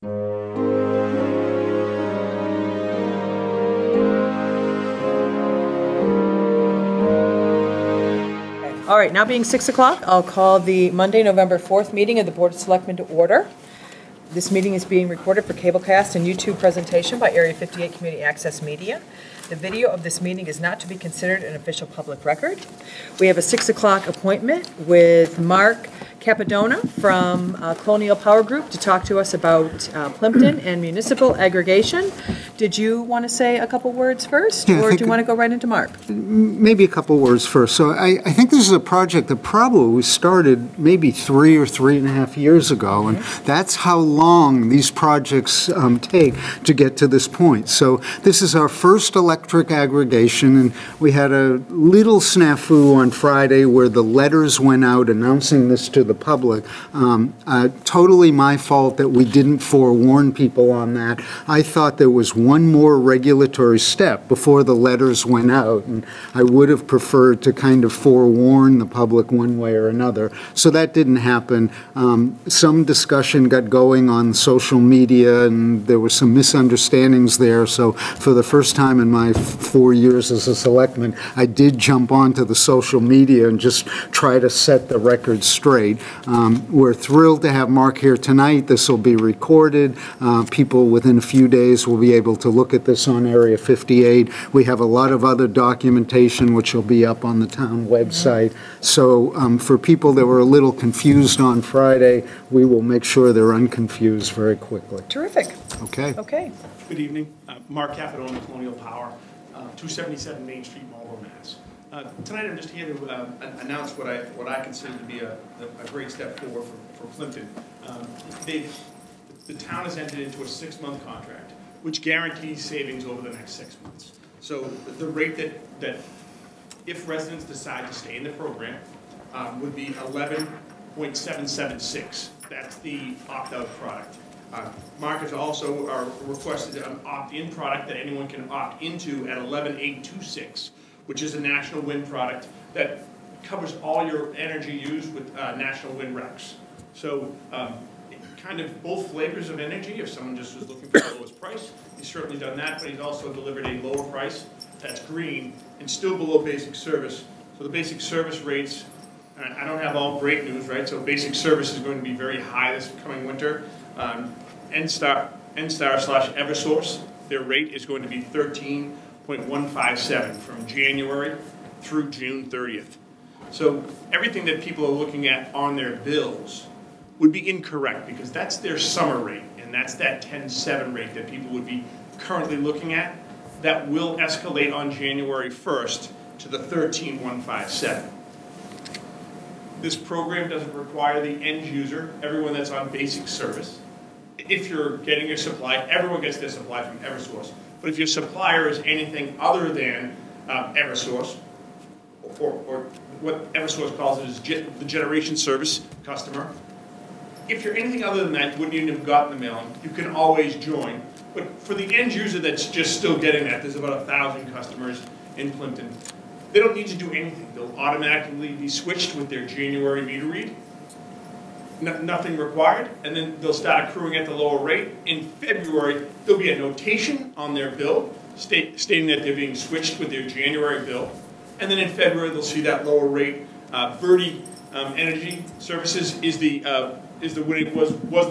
All right, now being 6 o'clock, I'll call the Monday, November 4th meeting of the Board of Selectmen to order. This meeting is being recorded for cablecast and YouTube presentation by Area 58 Community Access Media. The video of this meeting is not to be considered an official public record. We have a 6 o'clock appointment with Mark Capadona from Colonial Power Group to talk to us about Plympton and municipal aggregation. Did you want to say a couple words first, or do you want to go right into Mark? Maybe a couple words first. So I think this is a project that probably started maybe 3 or 3.5 years ago, and that's how long these projects take to get to this point. So this is our first electric aggregation, and we had a little snafu on Friday where the letters went out announcing this to the public. Totally my fault that we didn't forewarn people on that. I thought there was one more regulatory step before the letters went out, and I would have preferred to kind of forewarn the public one way or another. So that didn't happen. Some discussion got going on social media, and there were some misunderstandings there. So for the first time in my 4 years as a selectman, I did jump onto the social media and just try to set the record straight. We're thrilled to have Mark here tonight. This will be recorded. People within a few days will be able to look at this on Area 58. We have a lot of other documentation which will be up on the town website. So for people that were a little confused on Friday, we will make sure they're unconfused very quickly. Terrific. Okay. Okay. Good evening. Mark Capadona, Colonial Power, 277 Main Street, Marlborough, Mass. Tonight I'm just here to announce what I consider to be a great step forward for Plympton. The town has entered into a 6-month contract, which guarantees savings over the next 6 months. So the rate that if residents decide to stay in the program would be 11.776. That's the opt-out product. Mark has also requested an opt-in product that anyone can opt into at 11.826, which is a National Wind product that covers all your energy used with National Wind recs. So kind of both flavors of energy. If someone just was looking for the lowest price, he's certainly done that, but he's also delivered a lower price that's green and still below basic service. So the basic service rates, I don't have all great news, right? So basic service is going to be very high this coming winter. NSTAR/Eversource, their rate is going to be 13.157 from January through June 30th. So everything that people are looking at on their bills would be incorrect, because that's their summer rate, and that's that 10.7 rate that people would be currently looking at. That will escalate on January 1st to the 13.157. This program doesn't require the end user, everyone that's on basic service. If you're getting your supply, everyone gets their supply from Eversource. But if your supplier is anything other than Eversource, or what Eversource calls it is the generation service customer, if you're anything other than that, you wouldn't even have gotten the mailing, you can always join. But for the end user that's just still getting that, there's about 1,000 customers in Plympton. They don't need to do anything. They'll automatically be switched with their January meter read. Nothing required, and then they'll start accruing at the lower rate. In February, there'll be a notation on their bill stating that they're being switched with their January bill. And then in February, they'll see that lower rate. Verde Energy Services was the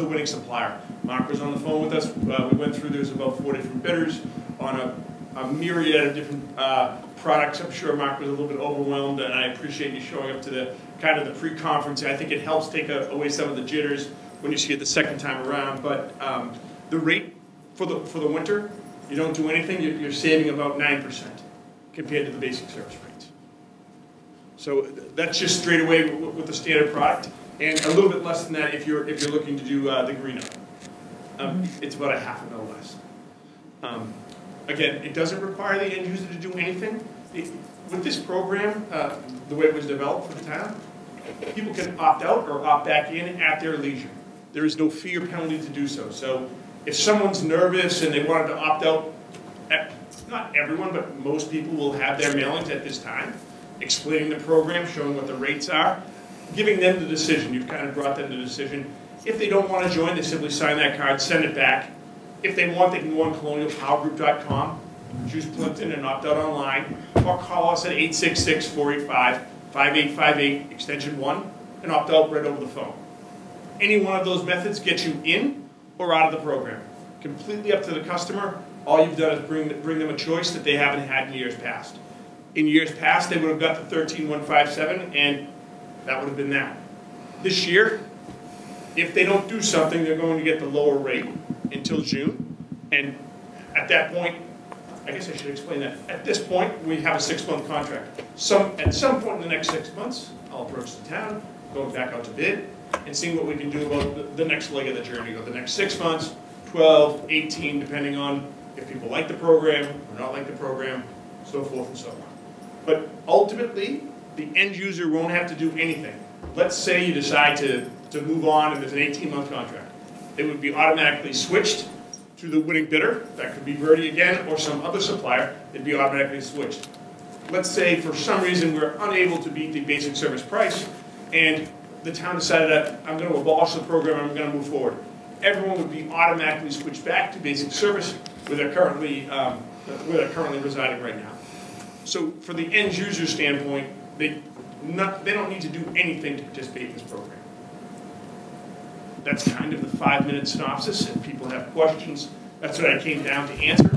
winning supplier. Mark was on the phone with us. We went through, there's about 4 different bidders on a myriad of different products. I'm sure Mark was a little bit overwhelmed, and I appreciate you showing up to the kind of the pre-conference. I think it helps take away some of the jitters when you see it the second time around. But the rate for the winter, you don't do anything, you're saving about 9% compared to the basic service rates. So that's just straight away with the standard product, and a little bit less than that if you're looking to do the green up. It's about $0.5 mil less. Again, it doesn't require the end user to do anything. With this program, the way it was developed for the town, people can opt out or opt back in at their leisure. There is no fee or penalty to do so. So if someone's nervous and they wanted to opt out, not everyone, but most people will have their mailings at this time, explaining the program, showing what the rates are, giving them the decision. You've kind of brought them the decision. If they don't want to join, they simply sign that card, send it back. If they want, they can go on colonialpowergroup.com, choose Plympton and opt out online, or call us at 866-485-5858, extension 1, and opt out right over the phone. Any one of those methods gets you in or out of the program. Completely up to the customer. All you've done is bring them a choice that they haven't had in years past. In years past, they would have got the 13157, and that would have been that. This year, if they don't do something, they're going to get the lower rate until June. And at that point, I guess I should explain that. At this point, we have a 6-month contract. At some point in the next 6 months, I'll approach the town, going back out to bid, and seeing what we can do about the next leg of the journey, or the next 6 months, 12, 18, depending on if people like the program or not like the program, so forth and so on. But ultimately, the end user won't have to do anything. Let's say you decide to move on and there's an 18-month contract. It would be automatically switched to the winning bidder. That could be Verdi again or some other supplier. It'd be automatically switched. Let's say for some reason we're unable to beat the basic service price and the town decided that I'm going to abolish the program and I'm going to move forward. Everyone would be automatically switched back to basic service where they're currently residing right now. So for the end user standpoint, they don't need to do anything to participate in this program. That's kind of the 5-minute synopsis. If people have questions, that's what I came down to answer.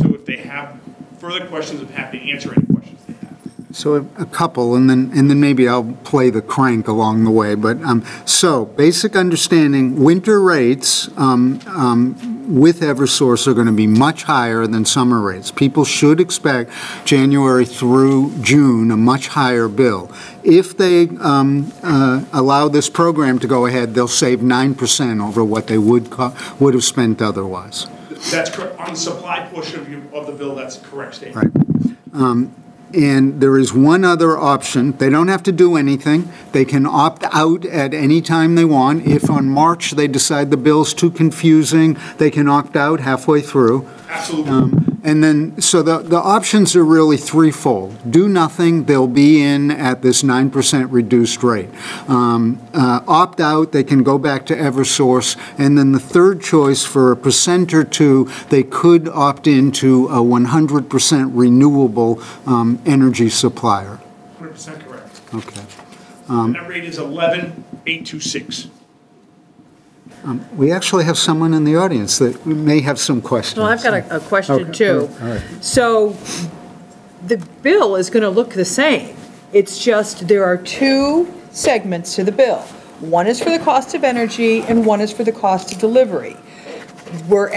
So if they have further questions, I'm happy to answer any questions they have. So a couple, and then maybe I'll play the crank along the way. But so basic understanding: winter rates with EverSource are going to be much higher than summer rates. People should expect January through June a much higher bill. If they allow this program to go ahead, they'll save 9% over what they would have spent otherwise. That's correct. On the supply portion of the bill, that's a correct statement. Right. And there is one other option. They don't have to do anything. They can opt out at any time they want. If on March they decide the bill's too confusing, they can opt out halfway through. Absolutely. And then, so the options are really threefold. Do nothing, they'll be in at this 9% reduced rate. Opt out, they can go back to EverSource. And then the third choice, for a % or two, they could opt into a 100% renewable energy supplier. 100% correct. Okay. And that rate is 11,826. We actually have someone in the audience that may have some questions. Well, I've got a question Okay. too. All right. So the bill is going to look the same. It's just there are two segments to the bill. One is for the cost of energy and one is for the cost of delivery. We're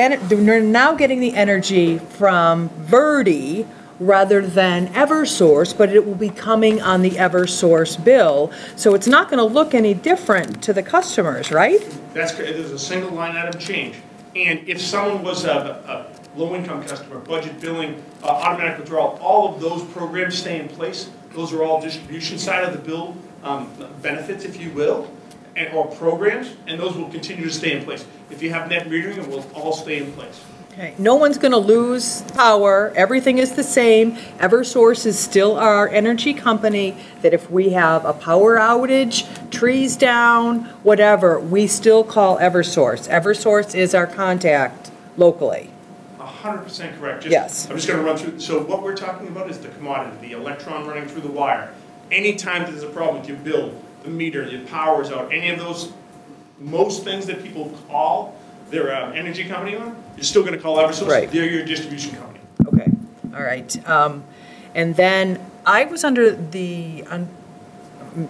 now getting the energy from Verdi rather than EverSource, but it will be coming on the EverSource bill. So it's not going to look any different to the customers, right? That's correct. There's a single line item change. And if someone was a low-income customer, budget billing, automatic withdrawal, all of those programs stay in place. Those are all distribution side of the bill benefits, if you will, or programs, and those will continue to stay in place. If you have net metering, it will all stay in place. Okay. No one's going to lose power. Everything is the same. EverSource is still our energy company that if we have a power outage, trees down, whatever, we still call EverSource. EverSource is our contact locally. 100% correct. Yes. I'm just going to run through. So what we're talking about is the commodity, the electron running through the wire. Anytime there's a problem with your bill, the meter, the power's out, any of those, most things that people call their energy company on, you're still going to call EverSource. Right. They're your distribution company. Okay. All right. And then I was under the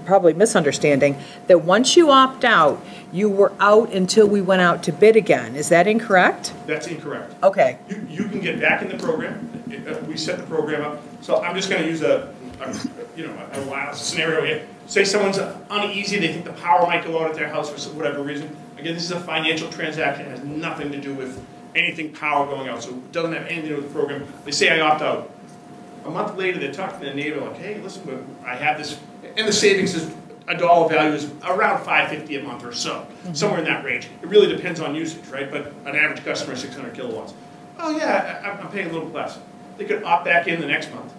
probably misunderstanding that once you opt out, you were out until we went out to bid again. Is that incorrect? That's incorrect. Okay. You can get back in the program. We set the program up. So I'm just going to use a wild scenario here. Say someone's uneasy, they think the power might go out at their house for whatever reason. Again, this is a financial transaction. It has nothing to do with anything power going out. So it doesn't have anything to do with the program. They say I opt out. A month later, they're talking to their neighbor like, hey, listen, I have this, and the savings is a dollar value is around $5.50 a month or so, somewhere in that range. It really depends on usage, right? But an average customer is 600 kilowatts. Oh yeah, I'm paying a little less. They could opt back in the next month.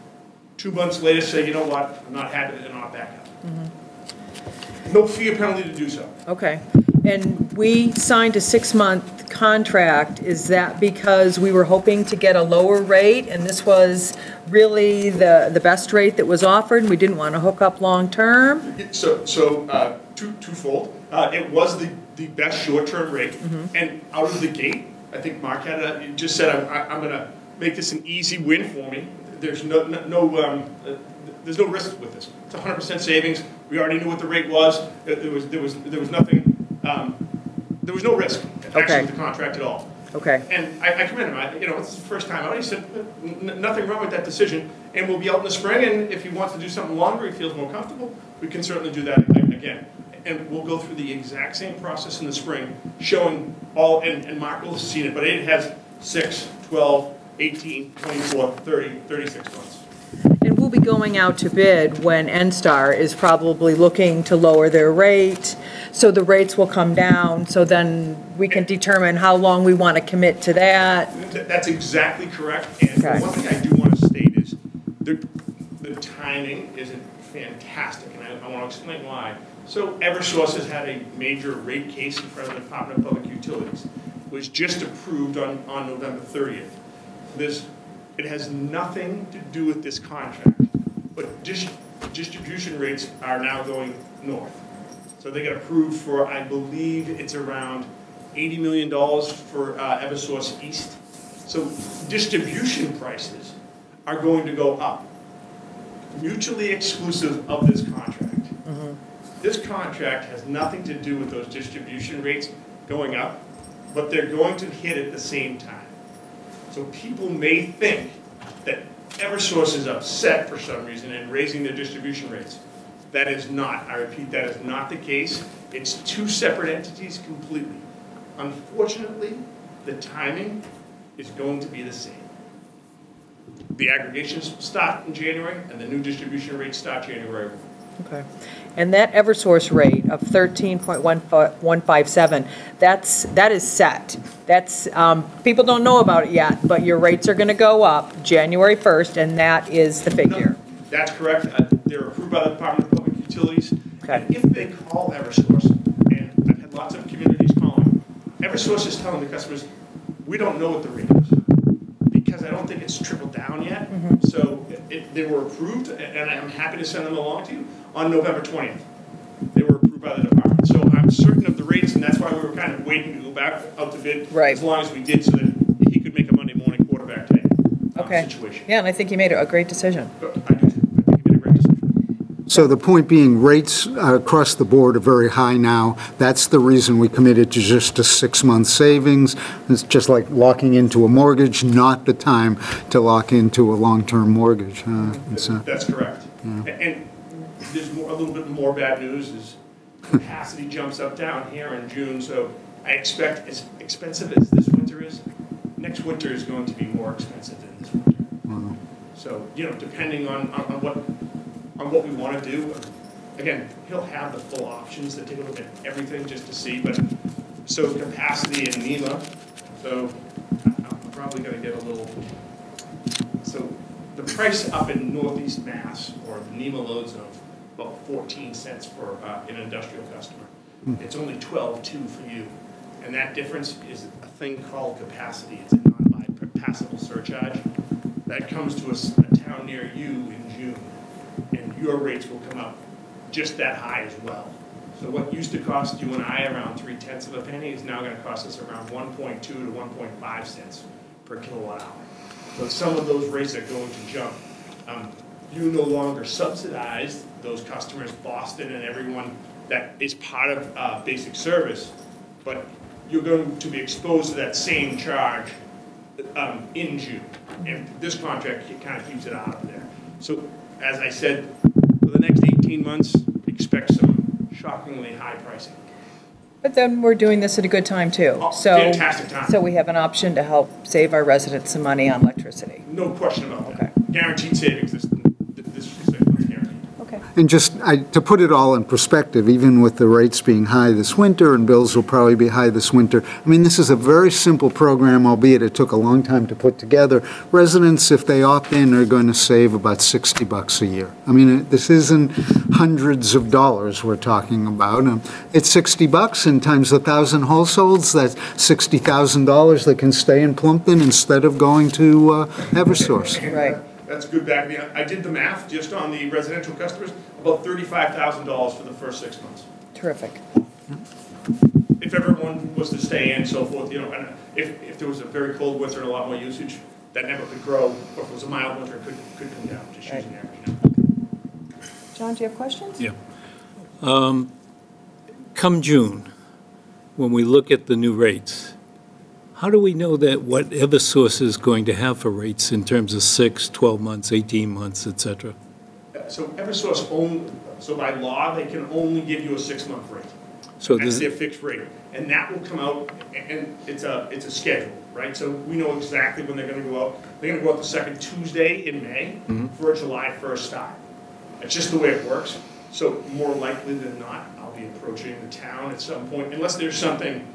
2 months later, say, you know what, I'm not happy, and opt back out. No fee or penalty to do so. Okay. And we signed a 6-month contract. Is that because we were hoping to get a lower rate, and this was really the best rate that was offered? We didn't want to hook up long-term? Twofold. It was the best short-term rate, and out of the gate, I think Mark had just said, I'm going to make this an easy win for me. There's no risk with this. It's 100% savings. We already knew what the rate was. There was nothing. There was no risk actually with the contract at all. Okay. And I commend him. It's his first time out. He said nothing wrong with that decision, and we'll be out in the spring. And if he wants to do something longer, he feels more comfortable, we can certainly do that again. And we'll go through the exact same process in the spring, showing all. And Mark will have seen it, but it has 6, 12, 18, 24, 30, 36 months. And we'll be going out to bid when NSTAR is probably looking to lower their rate, so the rates will come down, so then we can determine how long we want to commit to that. That's exactly correct. And one thing I do want to state is the timing isn't fantastic, and I want to explain why. So Eversource has had a major rate case in front of the Department of Public Utilities. It was just approved on November 30th. It has nothing to do with this contract, but distribution rates are now going north. So they got approved for, I believe it's around $80 million for Eversource East. So distribution prices are going to go up, mutually exclusive of this contract. This contract has nothing to do with those distribution rates going up, but they're going to hit at the same time. So people may think that Eversource is upset for some reason and raising their distribution rates. That is not. I repeat, that is not the case. It's two separate entities completely. Unfortunately, the timing is going to be the same. The aggregations start in January, and the new distribution rates start January 1. Okay. And that Eversource rate of 13.157, that is set. That's people don't know about it yet, but your rates are going to go up January 1st, and that is the figure. No, that's correct. They're approved by the Department of Public Utilities. Okay. And if they call Eversource, and I've had lots of communities calling, Eversource is telling the customers, we don't know what the rate is, because I don't think it's trickled down yet. So they were approved, and I'm happy to send them along to you, on November 20th. They were approved by the department. So I'm certain of the rates, and that's why we were kind of waiting to go back out to bid as long as we did, so that he could make a Monday morning quarterback day situation. Yeah, and I think he made a great decision. I do too. I think he made a great decision. So the point being, rates across the board are very high now. That's the reason we committed to just a 6-month savings. It's just like locking into a mortgage, not the time to lock into a long-term mortgage. That's correct. And there's a little bit more bad news is capacity jumps up down here in June. So I expect, as expensive as this winter is, next winter is going to be more expensive than this winter. So, depending on what we want to do, again, he'll have the full options to take a look at everything just to see, but so capacity and NEMA, so I'm probably going to get a little, so the price up in Northeast Mass, or the NEMA load zone, about 14 cents for an industrial customer. It's only 12.2 for you, and that difference is a thing called capacity. It's a non-bypassable surcharge that comes to a town near you in June, and your rates will come up just that high as well. So what used to cost you and I around 0.3 of a penny is now going to cost us around 1.2 to 1.5 cents per kilowatt hour. So some of those rates are going to jump. You no longer subsidize those customers, Boston and everyone that is part of basic service, but you're going to be exposed to that same charge in June. And this contract kind of keeps it out of there. So as I said, for the next 18 months, expect some shockingly high pricing. But then we're doing this at a good time too. Fantastic time. So we have an option to help save our residents some money on electricity. No question about that. Guaranteed savings. This is guaranteed. Okay. And just to put it all in perspective, even with the rates being high this winter, and bills will probably be high this winter, I mean, this is a very simple program, albeit it took a long time to put together. Residents, if they opt in, are going to save about $60 a year. I mean, this isn't hundreds of dollars we're talking about. It's $60, and times 1,000 households, that's $60,000 that can stay in Plympton instead of going to Eversource. Right. That's good back. I did the math just on the residential customers, about $35,000 for the first 6 months. Terrific. If everyone was to stay in, so forth, you know, and if there was a very cold winter and a lot more usage, that number could grow, or if it was a mild winter, it could come down, just Right. using average. John, do you have questions? Yeah. Come June, when we look at the new rates, how do we know that what Eversource is going to have for rates in terms of 6, 12 months, 18 months, et cetera? So Eversource so by law, they can only give you a 6-month rate. So That's this, their fixed rate. And that will come out, and it's a schedule, right? So we know exactly when they're gonna go out. They're gonna go out the second Tuesday in May for a July 1st start. That's just the way it works. So more likely than not, I'll be approaching the town at some point, unless there's something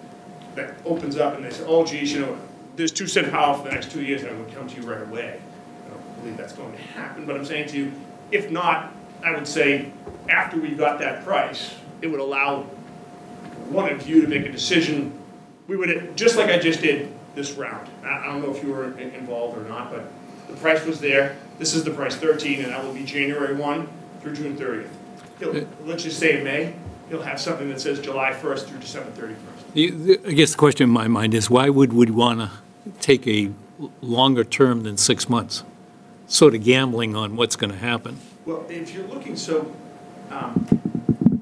that opens up and they say, oh geez, you know, there's 2 cent power for the next 2 years, and I would come to you right away. I don't believe that's going to happen, but I'm saying to you, if not, I would say after we got that price, it would allow one of you to make a decision. We would, just like I just did this round. I don't know if you were involved or not, but the price was there. This is the price, 13, and that will be January 1 through June 30th. Let's just say in May, he'll have something that says July 1st through December 31st. I guess the question in my mind is, why would we want to take a longer term than 6 months? Sort of gambling on what's going to happen. Well, if you're looking, and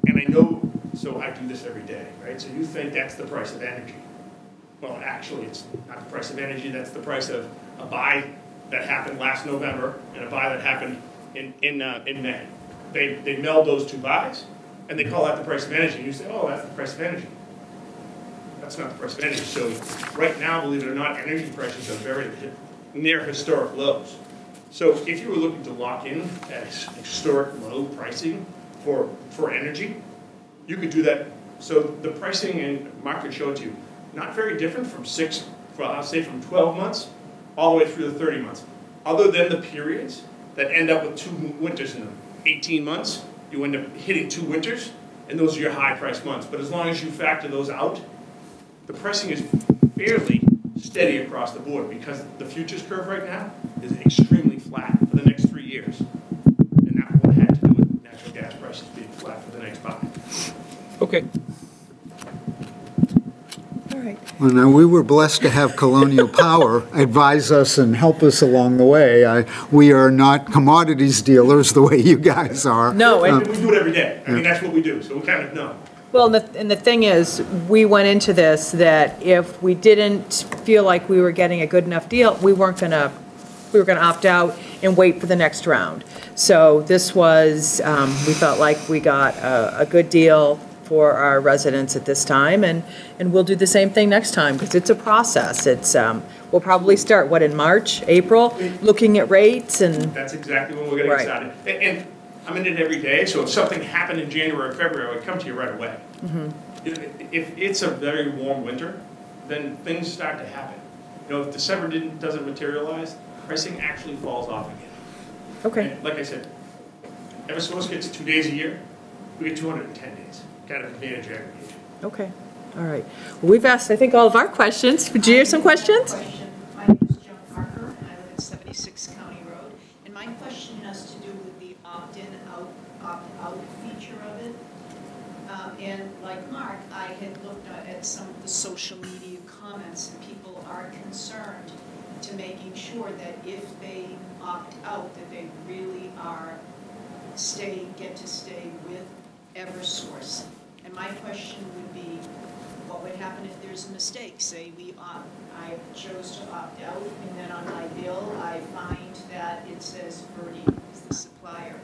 I know, so I do this every day, right? So you think that's the price of energy. Well, actually, it's not the price of energy, that's the price of a buy that happened last November and a buy that happened in May. They meld those 2 buys, and they call that the price of energy. And you say, oh, that's the price of energy. That's not the price of energy. So right now, believe it or not, energy prices are very near historic lows. So if you were looking to lock in at historic low pricing for energy, you could do that. So the pricing and market showed you, not very different from I'll say from 12 months all the way through the 30 months. Other than the periods that end up with 2 winters in them. 18 months, you end up hitting 2 winters, and those are your high price months. But as long as you factor those out, the pricing is fairly steady across the board, because the futures curve right now is extremely flat for the next 3 years. And that one had to do with natural gas prices being flat for the next 5. Okay. All right. Well, now, we were blessed to have Colonial Power advise us and help us along the way. We are not commodities dealers the way you guys are. No, and We do it every day. I mean, that's what we do, so we kind of know. well, and the thing is, we went into this that if we didn't feel like we were getting a good enough deal, we were gonna opt out and wait for the next round. So this was, we felt like we got a good deal for our residents at this time, and we'll do the same thing next time, because it's a process. It's, we'll probably start, in March, April, looking at rates and. That's exactly when we're going to get Right. started. And I'm in it every day, so if something happened in January or February, I would come to you right away. If it's a very warm winter, then things start to happen. You know, if December doesn't materialize, pricing actually falls off again. Okay. And like I said, Eversource gets 2 days a year, we get 210 days. Kind of advantage aggregation. Okay, all right. Well, we've asked, I think, all of our questions. Do you have some questions? My name is Joan Parker, and I live at 76 County Road. And my question has to do with the opt-in, opt-out feature of it. And like Mark, I had looked at some of the social media comments, and people are concerned to making sure that if they opt out, that they really are get to stay with Eversource. And my question would be, what would happen if there's a mistake? Say I chose to opt out, and then on my bill I find that it says Verdi is the supplier.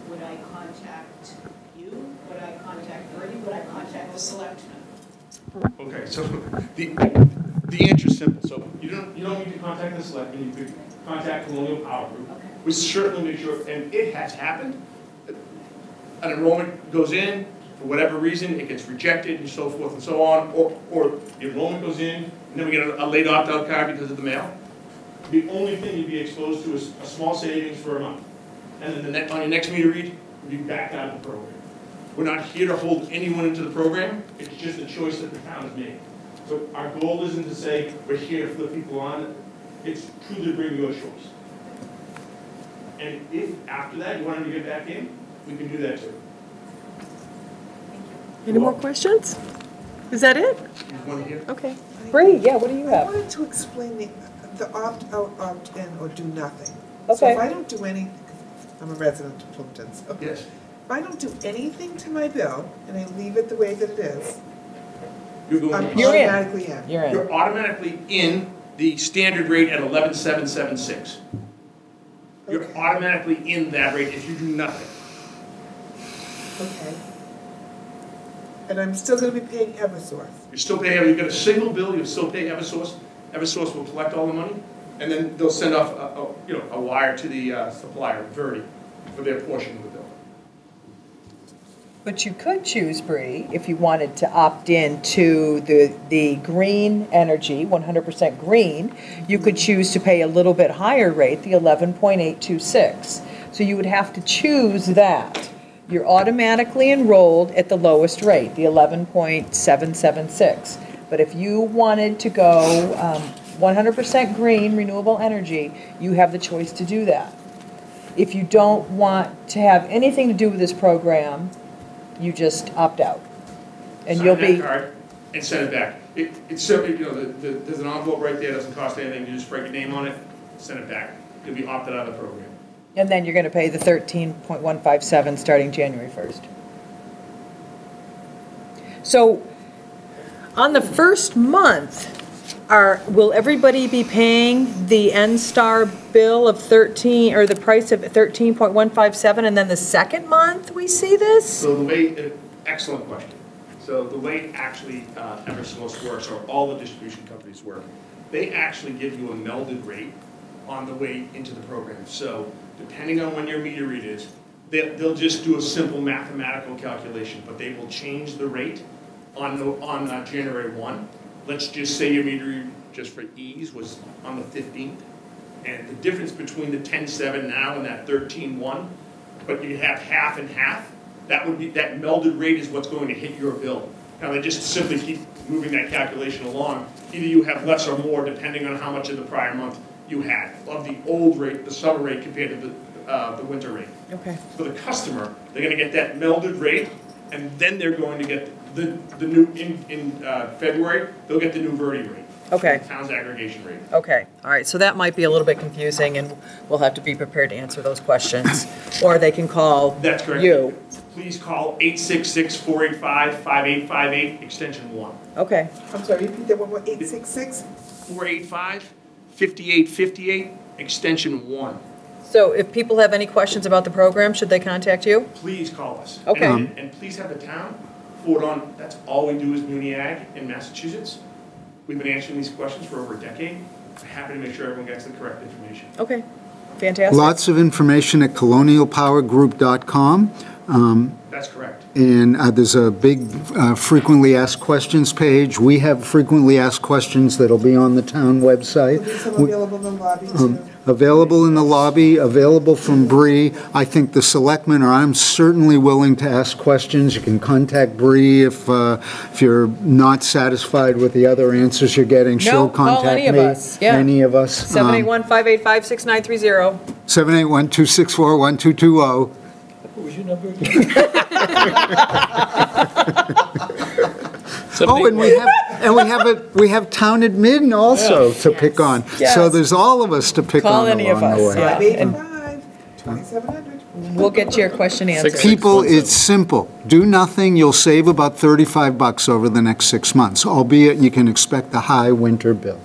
Would I contact you? Would I contact Verdi? Would I contact the Selectmen? Okay, so the answer is simple. So you don't need to contact the Selectmen. You could contact Colonial Power Group. Okay. We certainly make sure, and it has happened. an enrollment goes in, for whatever reason, it gets rejected and so forth and so on, or the enrollment goes in, and then we get a late opt-out card because of the mail, the only thing you'd be exposed to is a small savings for a month. And then on your next meter read, you'll be back out of the program. We're not here to hold anyone into the program, it's just a choice that the town has made. So our goal isn't to say, we're here to flip people on, it's truly to bring your choice. And if after that you wanted to get back in, we can do that too. Any more questions? Is that it? There's one here. Okay. Bree, yeah, what do you I have? wanted to explain the opt-out, opt-in, or do nothing. So Okay. if I don't do anything, I'm a resident of Plympton, so Yes. if I don't do anything to my bill and I leave it the way that it is, You're going. I'm You're in. automatically in. You're in. You're automatically in the standard rate at 11,776. You're Okay. automatically in that rate if you do nothing. Okay. And I'm still gonna be paying Eversource. You still pay, you've got a single bill, you still pay Eversource. Eversource will collect all the money, and then they'll send off a wire to the supplier, Verdi, for their portion of the bill. But you could choose, Bree, if you wanted to opt in to the green energy, 100% green, you could choose to pay a little bit higher rate, the 11.826. So you would have to choose that. You're automatically enrolled at the lowest rate, the 11.776. But if you wanted to go 100% green, renewable energy, you have the choice to do that. If you don't want to have anything to do with this program, you just opt out. And you'll Sign be, that card and send it back. It's simply, there's an envelope right there, doesn't cost anything, you just write your name on it, send it back. You'll be opted out of the program. and then you're going to pay the 13.157 starting January 1st. So on the first month, will everybody be paying the N-Star bill of 13, or the price of 13.157, and then the second month we see this? So the way, excellent question. So the way actually Eversource works, or all the distribution companies work, they actually give you a melded rate on the way into the program. So depending on when your meter read is, they'll just do a simple mathematical calculation, but they will change the rate on January 1. Let's just say your meter read, just for ease, was on the 15th. And the difference between the 10.7 now and that 13.1, but you have half and half, that melded rate is what's going to hit your bill. Now they just simply keep moving that calculation along. Either you have less or more depending on how much of the prior month you had, of the old rate, the summer rate compared to the winter rate. Okay. For the customer, they're going to get that melded rate, and then they're going to get the new, in February, they'll get the new Verdi rate. Okay. The town's aggregation rate. Okay, all right, so that might be a little bit confusing, and we'll have to be prepared to answer those questions. Or they can call That's correct. you. Please call 866-485-5858, extension 1. Okay, I'm sorry, repeat that one more, 866? 485-5858, extension 1. so if people have any questions about the program, should they contact you? Please call us. Okay. And please have the town forward on, that's all we do is Muni Ag in Massachusetts. We've been answering these questions for over a decade. I'm happy to make sure everyone gets the correct information. Okay, fantastic. Lots of information at colonialpowergroup.com. That's correct. And there's a big frequently asked questions page. We have frequently asked questions that'll be on the town website. There'll be some available in the lobby too. Available in the lobby, available from Bree. I think the selectmen, or I'm certainly willing to ask questions. You can contact Bree if you're not satisfied with the other answers you're getting. She'll call contact any of me. us, yeah. Any of us. 781-585-6930. 781-264-1220. What was your number again? Oh, and we have town admin also to pick on. Yes. So there's all of us to pick Call on any of along the us, way. yeah. And 585-2700. we'll get your question answered. People, it's simple. Do nothing, you'll save about $35 over the next 6 months, albeit you can expect a high winter bill.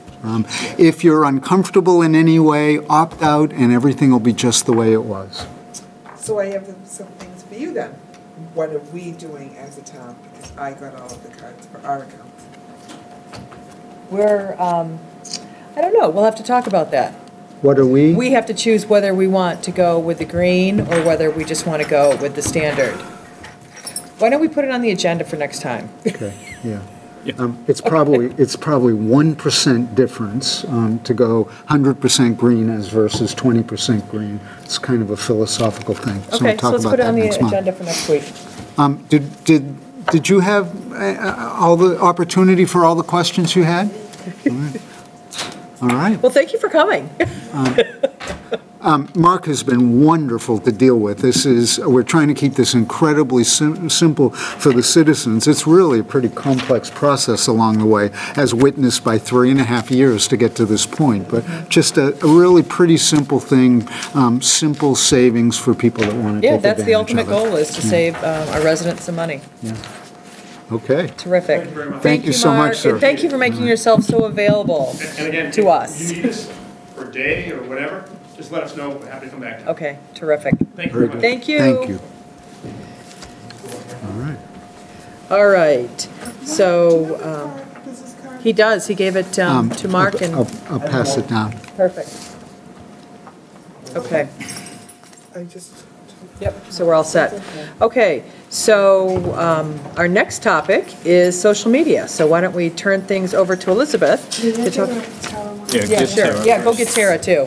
If you're uncomfortable in any way, opt out and everything will be just the way it was. So I have some things for you then. What are we doing as a town? Because I got all of the cards for our accounts. We're, I don't know, we'll have to talk about that. What are we? We have to choose whether we want to go with the green or whether we just want to go with the standard. Why don't we put it on the agenda for next time? Okay, yeah. It's probably 1% difference to go 100% green as versus 20% green. It's kind of a philosophical thing. So we'll Okay, so talk let's about put it that on the next month. agenda for next week. Did you have all the opportunity for all the questions you had? All right. Well, thank you for coming. Mark has been wonderful to deal with. We're trying to keep this incredibly simple for the citizens. It's really a pretty complex process along the way, as witnessed by 3.5 years to get to this point. But just a really pretty simple thing, simple savings for people that want to Yeah, take advantage of it. that's the ultimate goal, is to save our residents some money. Yeah. Okay. Terrific. Thank you very much. Thank you so Mark, much, sir. and thank you for making yourself so available And again, to us. if you need us for a day or whatever, just let us know. We're happy to come back to you. Okay, terrific. Thank you very Very much. Thank you. Thank you. All right. All right, so Business card? he does, he gave it to Mark and, I'll pass it down. perfect. Okay, I just. yep, so we're all set. Okay, so our next topic is social media. So why don't we turn things over to Elizabeth to talk. Yeah, Yeah, get sure, Sarah yeah, go first. get Tara too.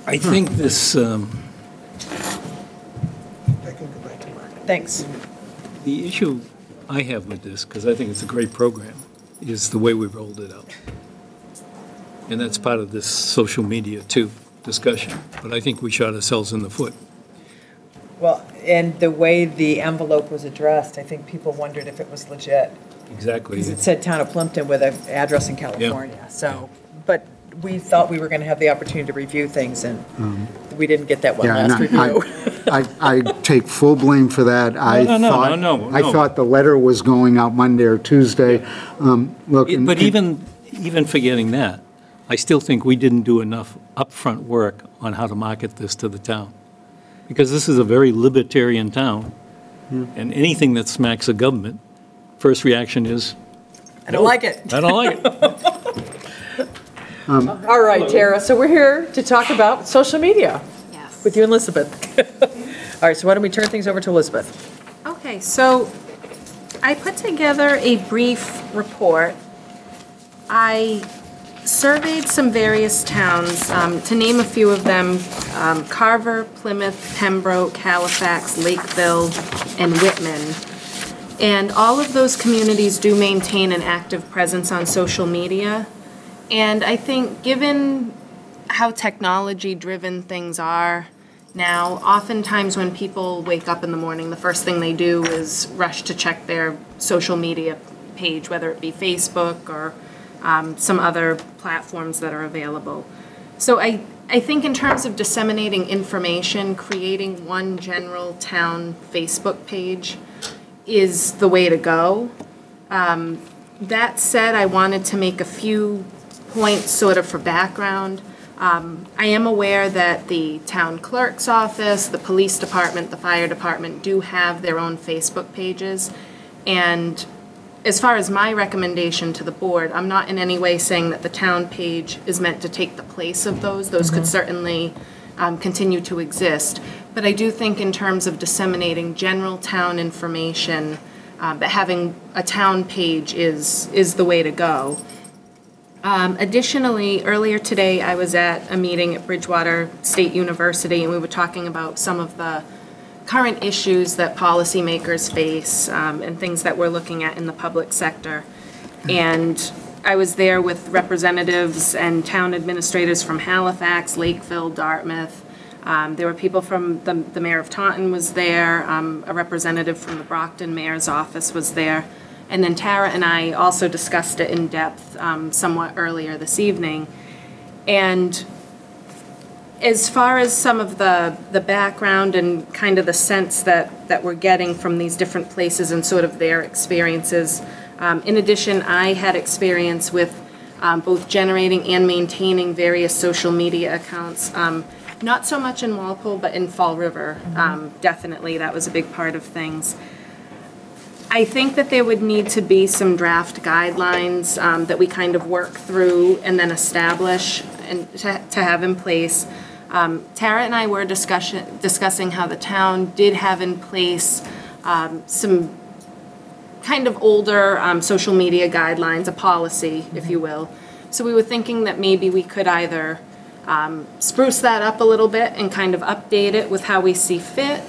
I think this, I can go back to Mark. Thanks. the issue I have with this, because I think it's a great program, is the way we rolled it out. And that's part of this social media too, discussion. But I think we shot ourselves in the foot. Well, and the way the envelope was addressed, I think people wondered if it was legit. Exactly. Because it said Town of Plympton with an address in California, so, but we thought we were going to have the opportunity to review things, and we didn't get that one Yeah, and last review. I take full blame for that. I thought the letter was going out Monday or Tuesday. Look, and- But even forgetting that, I still think we didn't do enough upfront work on how to market this to the town. Because this is a very libertarian town, and anything that smacks of government, first reaction is, I don't like it. I don't like it. All right, Tara, so we're here to talk about social media Yes. with you and Elizabeth. All right, so why don't we turn things over to Elizabeth? Okay, so I put together a brief report. I surveyed some various towns, to name a few of them, Carver, Plymouth, Pembroke, Halifax, Lakeville, and Whitman. And all of those communities do maintain an active presence on social media. And I think given how technology-driven things are now, oftentimes when people wake up in the morning, the first thing they do is rush to check their social media page, whether it be Facebook or some other platforms that are available. So I think in terms of disseminating information, creating one general town Facebook page is the way to go. That said, I wanted to make a few points sort of for background. I am aware that the town clerk's office, the police department, the fire department do have their own Facebook pages. And as far as my recommendation to the board, I'm not in any way saying that the town page is meant to take the place of those. Those could certainly continue to exist. But I do think in terms of disseminating general town information, that having a town page is the way to go. Additionally, earlier today, I was at a meeting at Bridgewater State University, and we were talking about some of the current issues that policymakers face and things that we're looking at in the public sector. And I was there with representatives and town administrators from Halifax, Lakeville, Dartmouth. There were people from the mayor of Taunton was there, a representative from the Brockton mayor's office was there. And then Tara and I also discussed it in depth somewhat earlier this evening. And as far as some of the background and kind of the sense that we're getting from these different places and sort of their experiences, in addition, I had experience with both generating and maintaining various social media accounts. Not so much in Walpole, but in Fall River, definitely. That was a big part of things. I think that there would need to be some draft guidelines that we kind of work through and then establish and to have in place. Tara and I were discussing how the town did have in place some kind of older social media guidelines, a policy, if you will. So we were thinking that maybe we could either spruce that up a little bit and kind of update it with how we see fit,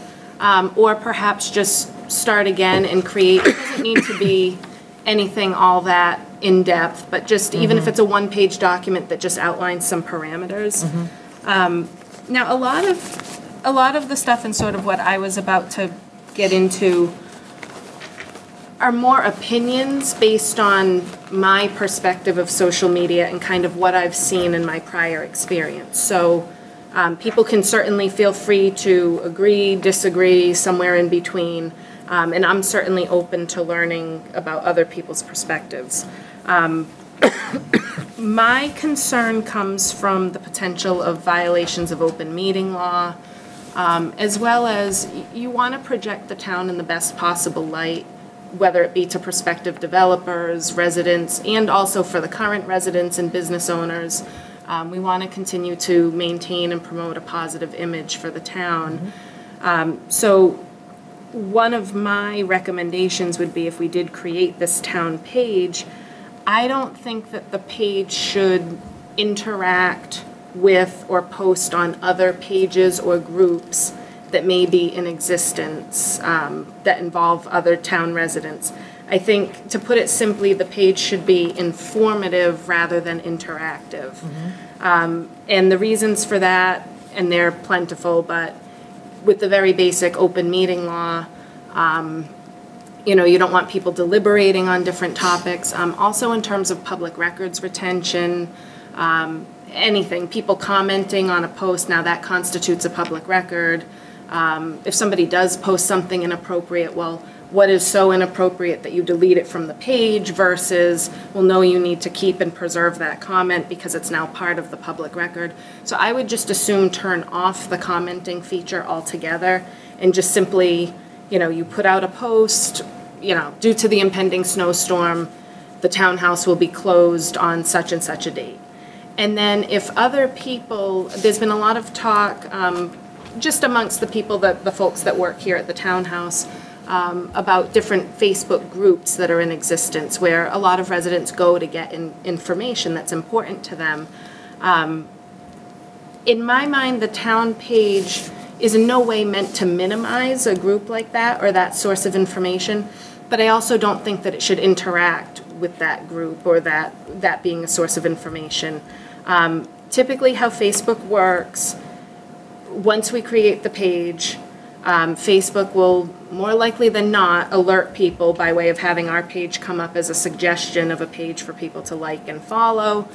or perhaps just start again and create, it doesn't need to be anything all that in-depth, but just even if it's a one-page document that just outlines some parameters. Now, a lot of the stuff and sort of what I was about to get into are more opinions based on my perspective of social media and kind of what I've seen in my prior experience. So people can certainly feel free to agree, disagree, somewhere in between. And I'm certainly open to learning about other people's perspectives. My concern comes from the potential of violations of open meeting law, as well as you want to project the town in the best possible light, whether it be to prospective developers, residents, and also for the current residents and business owners. We want to continue to maintain and promote a positive image for the town. So one of my recommendations would be, if we did create this town page, I don't think that the page should interact with or post on other pages or groups that may be in existence that involve other town residents. I think, to put it simply, the page should be informative rather than interactive. And the reasons for that, and they're plentiful, but with the very basic open meeting law, you know, you don't want people deliberating on different topics. Also in terms of public records retention, anything, people commenting on a post, now that constitutes a public record. If somebody does post something inappropriate, well, what is so inappropriate that you delete it from the page versus, well, no, you need to keep and preserve that comment because it's now part of the public record. So I would just assume turn off the commenting feature altogether and just simply, you know, you put out a post, you know, due to the impending snowstorm, the townhouse will be closed on such and such a date. And then if other people, there's been a lot of talk just amongst the people, the folks that work here at the townhouse, about different Facebook groups that are in existence where a lot of residents go to get information that's important to them. In my mind, the town page is in no way meant to minimize a group like that or that source of information, but I also don't think that it should interact with that group or that being a source of information. Typically how Facebook works, once we create the page, Facebook will more likely than not alert people by way of having our page come up as a suggestion of a page for people to like and follow.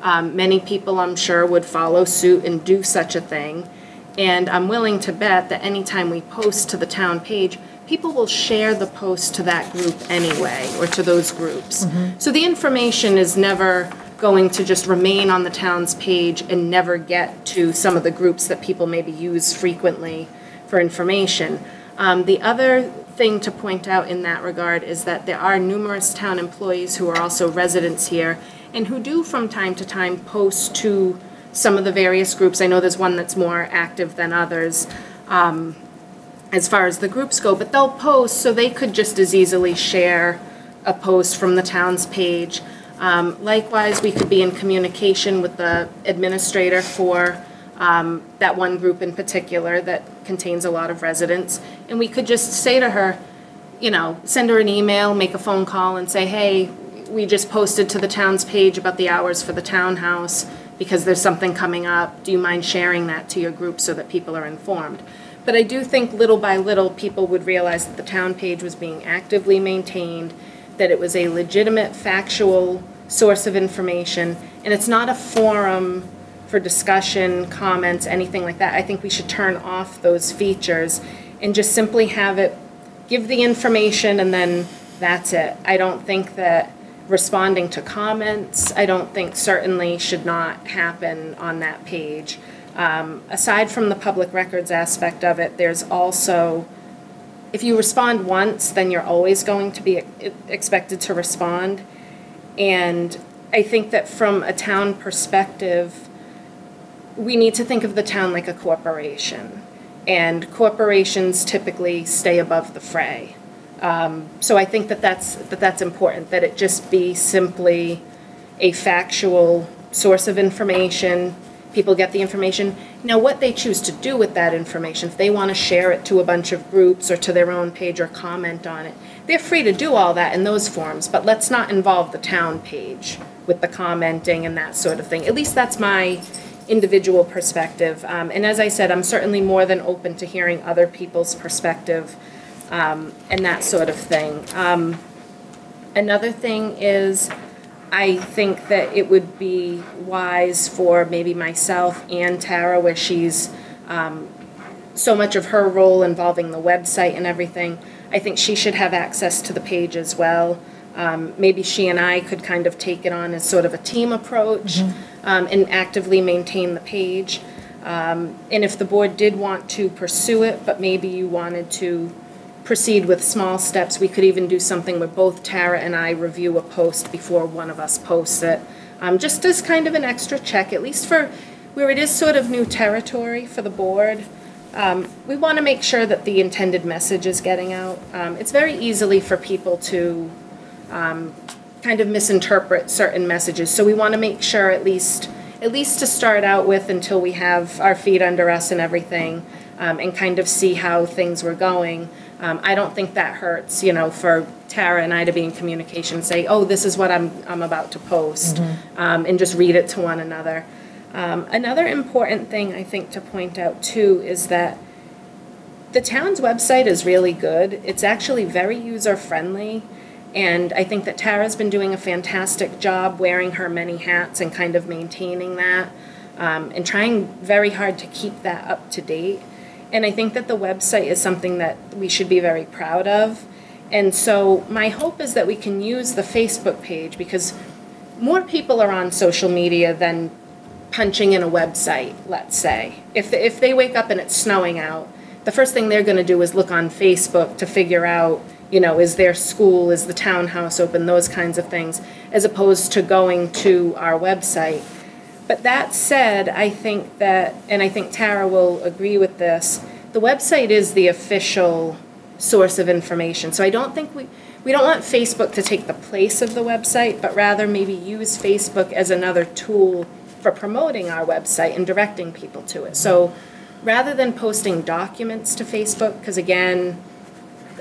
Many people, I'm sure, would follow suit and do such a thing. And I'm willing to bet that anytime we post to the town page, people will share the post to that group anyway, or to those groups. So the information is never going to just remain on the town's page and never get to some of the groups that people maybe use frequently for information. The other thing to point out in that regard is that there are numerous town employees who are also residents here and who do from time to time post to some of the various groups. I know there's one that's more active than others as far as the groups go, but they'll post, so they could just as easily share a post from the town's page. Likewise, we could be in communication with the administrator for that one group in particular that contains a lot of residents, and we could just say to her, you know, send her an email, make a phone call, and say, hey, we just posted to the town's page about the hours for the townhouse because there's something coming up. Do you mind sharing that to your group so that people are informed? But I do think little by little people would realize that the town page was being actively maintained, that it was a legitimate, factual source of information, and it's not a forum for discussion, comments, anything like that. I think we should turn off those features and just simply have it give the information and then that's it. I don't think that Responding to comments, I don't think certainly should not happen on that page. Aside from the public records aspect of it, there's also, if you respond once, then you're always going to be expected to respond. And I think that from a town perspective, we need to think of the town like a corporation. And corporations typically stay above the fray. So I think that that's important, that it just be simply a factual source of information. People get the information. Now, what they choose to do with that information, if they want to share it to a bunch of groups or to their own page or comment on it, they're free to do all that in those forms, but let's not involve the town page with the commenting and that sort of thing. At least that's my individual perspective. And as I said, I'm certainly more than open to hearing other people's perspective and that sort of thing. Another thing is, I think that it would be wise for maybe myself and Tara, where she's so much of her role involving the website and everything, I think she should have access to the page as well. Maybe she and I could kind of take it on as sort of a team approach and actively maintain the page. And if the board did want to pursue it, but maybe you wanted to proceed with small steps, we could even do something where both Tara and I review a post before one of us posts it, just as kind of an extra check, at least for where it is sort of new territory for the board. We want to make sure that the intended message is getting out. It's very easily for people to kind of misinterpret certain messages, so we want to make sure at least to start out with, until we have our feet under us and everything, and kind of see how things were going. I don't think that hurts, for Tara and I to be in communication, say, oh, this is what I'm about to post, and just read it to one another. Another important thing I think to point out too is that the town's website is really good. It's actually very user-friendly, and I think that Tara's been doing a fantastic job wearing her many hats and kind of maintaining that, and trying very hard to keep that up to date. And I think that the website is something that we should be very proud of. And so my hope is that we can use the Facebook page, because more people are on social media than punching in a website, let's say. If they wake up and it's snowing out, the first thing they're going to do is look on Facebook to figure out, is their school, is the townhouse open, those kinds of things, as opposed to going to our website. But that said, I think that, and I think Tara will agree with this, the website is the official source of information. So I don't think we don't want Facebook to take the place of the website, but rather maybe use Facebook as another tool for promoting our website and directing people to it. So rather than posting documents to Facebook, because again,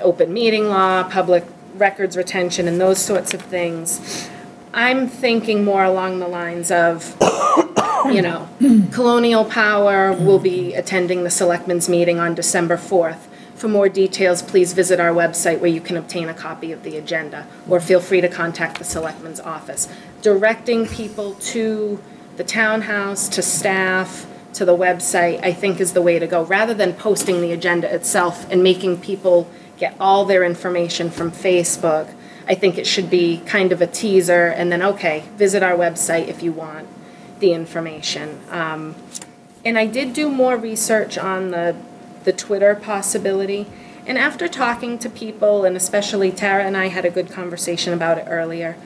open meeting law, public records retention, and those sorts of things, I'm thinking more along the lines of, Colonial Power will be attending the Selectmen's meeting on December 4th. For more details, please visit our website where you can obtain a copy of the agenda, or feel free to contact the Selectmen's office. Directing people to the townhouse, to staff, to the website, I think is the way to go, rather than posting the agenda itself and making people get all their information from Facebook. I think it should be kind of a teaser, and then, okay, visit our website if you want the information. And I did do more research on the Twitter possibility, and after talking to people, and especially Tara and I had a good conversation about it earlier,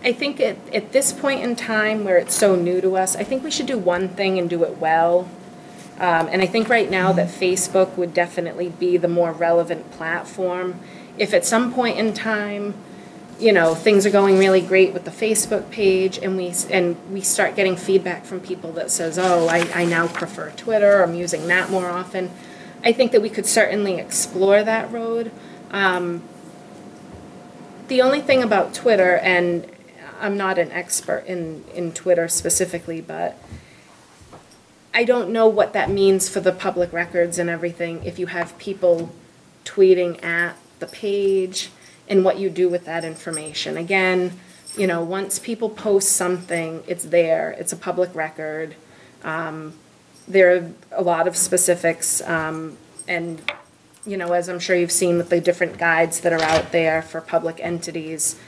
I think at this point in time where it's so new to us, I think we should do one thing and do it well. And I think right now that Facebook would definitely be the more relevant platform. If at some point in time, things are going really great with the Facebook page, and we start getting feedback from people that says, oh, I now prefer Twitter, I'm using that more often, I think that we could certainly explore that road. The only thing about Twitter, and I'm not an expert in Twitter specifically, but I don't know what that means for the public records and everything if you have people tweeting at the page and what you do with that information. Again, once people post something, it's there, it's a public record. There are a lot of specifics, and as I'm sure you've seen with the different guides that are out there for public entities,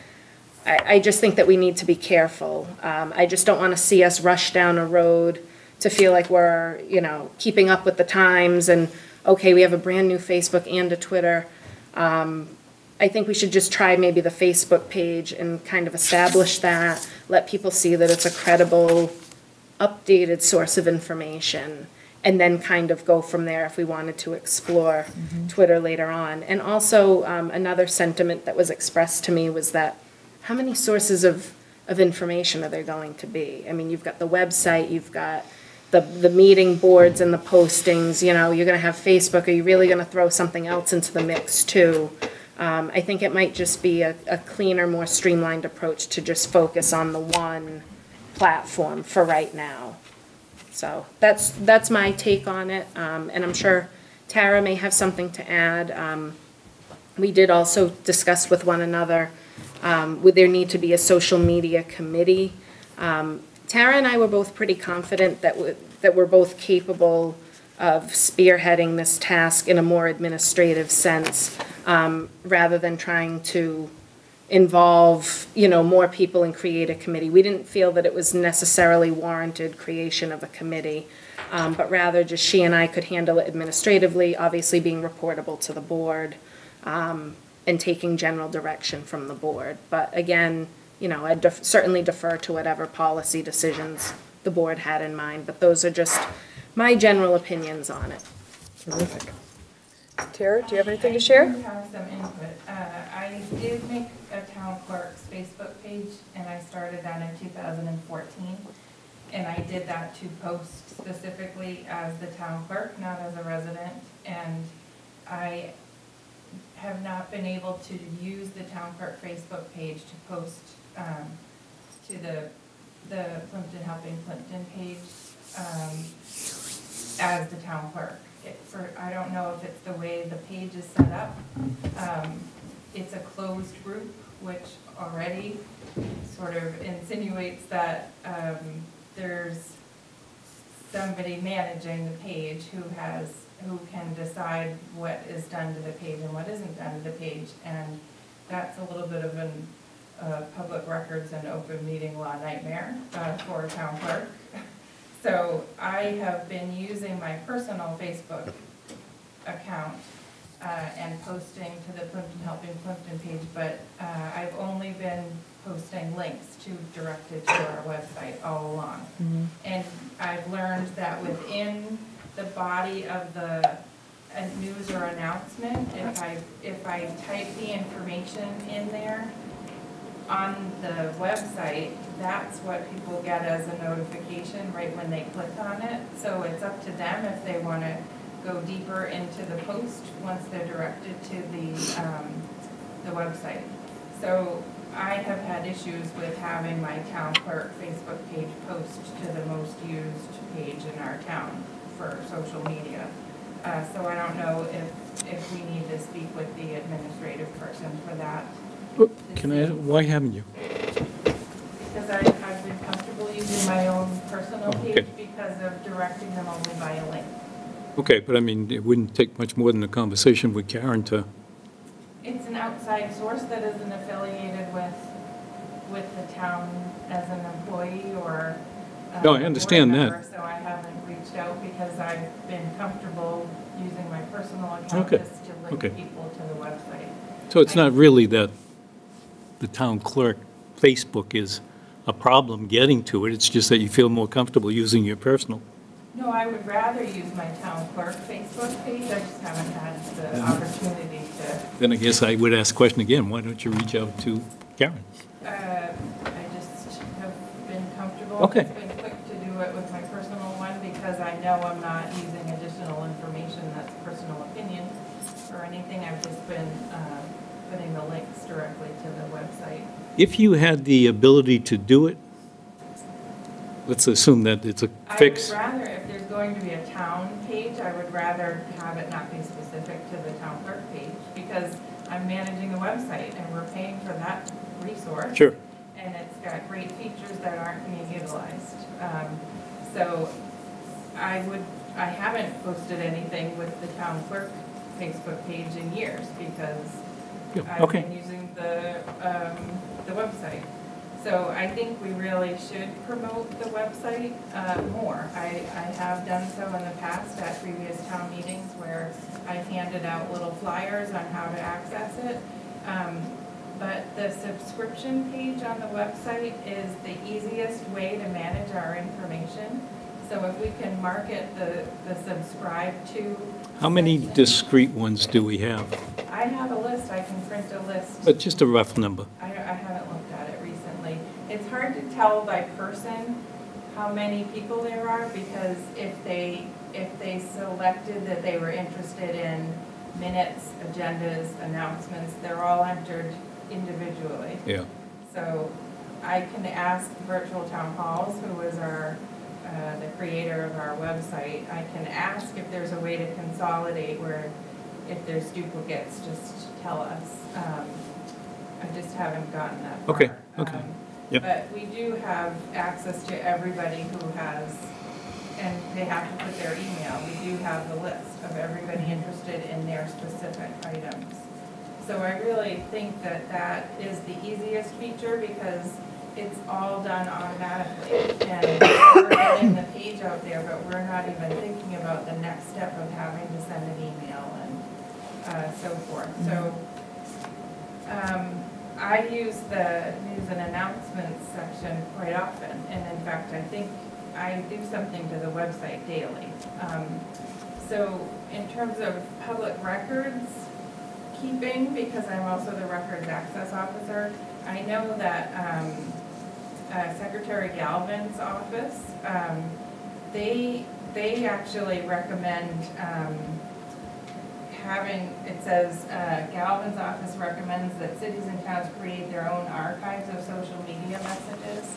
I just think that we need to be careful. I just don't want to see us rush down a road to feel like we're, you know, keeping up with the times and, okay, we have a brand new Facebook and a Twitter. I think we should just try maybe the Facebook page and kind of establish that, let people see that it's a credible, updated source of information, and then kind of go from there if we wanted to explore Twitter later on. And also, another sentiment that was expressed to me was that how many sources of information are there going to be? I mean, you've got the website, you've got the meeting boards and the postings, you know, you're going to have Facebook. Are you really going to throw something else into the mix too? I think it might just be a cleaner, more streamlined approach to just focus on the one platform for right now. So that's my take on it, and I'm sure Tara may have something to add. We did also discuss with one another, would there need to be a social media committee? Tara and I were both pretty confident that we're both capable of spearheading this task in a more administrative sense, rather than trying to involve, you know, more people and create a committee. We didn't feel that it was necessarily warranted creation of a committee, but rather just she and I could handle it administratively, obviously being reportable to the board, and taking general direction from the board. But again, you know, I'd certainly defer to whatever policy decisions the board had in mind, but those are just my general opinions on it. Terrific. Tara, do you have anything to share? I do have some input. I did make a town clerk's Facebook page, and I started that in 2014. And I did that to post specifically as the town clerk, not as a resident. And I have not been able to use the town clerk Facebook page to post to the Plympton Helping Plympton page as the town clerk. I don't know if it's the way the page is set up. It's a closed group, which already sort of insinuates that there's somebody managing the page who can decide what is done to the page and what isn't done to the page, and that's a little bit of a public records and open meeting law nightmare for a town clerk. So I have been using my personal Facebook account and posting to the Plympton Helping Plympton page, but I've only been posting links directed to our website all along. And I've learned that within the body of the news or announcement, if I type the information in there on the website, that's what people get as a notification right when they click on it. So it's up to them if they want to go deeper into the post once they're directed to the website. So I have had issues with having my town clerk Facebook page post to the most used page in our town for social media. So I don't know if we need to speak with the administrative person for that. Can I, why haven't you? Because I've been comfortable using my own personal page because of directing them only by a link. Okay, but I mean, it wouldn't take much more than a conversation with Karen to... It's an outside source that isn't affiliated with the town as an employee or No, I understand board that. member, so I haven't reached out because I've been comfortable using my personal account just to link people to the website. So it's not really that the town clerk Facebook is a problem getting to it, it's just that you feel more comfortable using your personal. No, I would rather use my town clerk Facebook page, I just haven't had the opportunity to. Then I guess I would ask the question again, why don't you reach out to Karen? I just have been comfortable. Okay. It's been quick to do it with my personal one because I know I'm not using additional information that's personal opinion or anything. I've just been putting the links directly to the website. If you had the ability to do it, let's assume that it's a fix. I would rather, if there's going to be a town page, I would rather have it not be specific to the town clerk page because I'm managing the website and we're paying for that resource. Sure. And it's got great features that aren't being utilized. So I haven't posted anything with the town clerk Facebook page in years because Yeah, I've okay. been using the website. So I think we really should promote the website more. I have done so in the past at previous town meetings where I've handed out little flyers on how to access it. But the subscription page on the website is the easiest way to manage our information. So if we can market the subscribe to. How many section. discrete ones do we have? I have a list, I can print a list. But just a rough number. I haven't looked at it recently. It's hard to tell by person how many people there are, because if they selected that they were interested in minutes, agendas, announcements, they're all entered individually. Yeah. So I can ask Virtual Town Halls, who is the creator of our website, I can ask if there's a way to consolidate where if there's duplicates, just tell us. I just haven't gotten that far. Okay, okay. Yep. But we do have access to everybody who has, and they have to put their email. We do have the list of everybody interested in their specific items. So I really think that that is the easiest feature because it's all done automatically. And we're getting the page out there, but we're not even thinking about the next step of having to send an email and so forth. So I use the news and announcements section quite often. And in fact, I think I do something to the website daily. So in terms of public records keeping, because I'm also the records access officer, I know that Secretary Galvin's office, they actually recommend having, it says, Galvin's office recommends that cities and towns create their own archives of social media messages.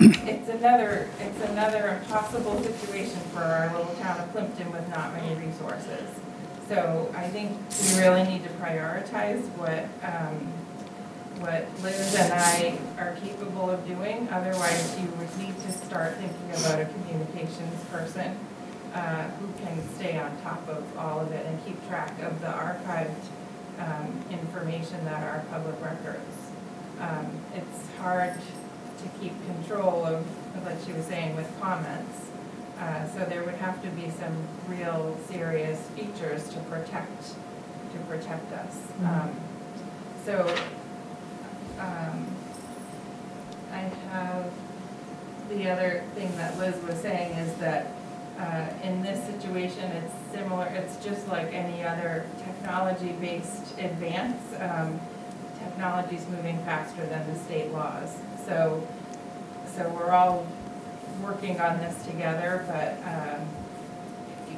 It's another impossible situation for our little town of Plympton with not many resources. So I think we really need to prioritize what Liz and I are capable of doing. Otherwise, you would need to start thinking about a communications person who can stay on top of all of it and keep track of the archived information that are public records. It's hard to keep control of what she was saying with comments. So there would have to be some real serious features to protect us. I have the other thing that Liz was saying is that in this situation, it's similar. It's just like any other technology-based advance. Technology's moving faster than the state laws. So we're all working on this together, but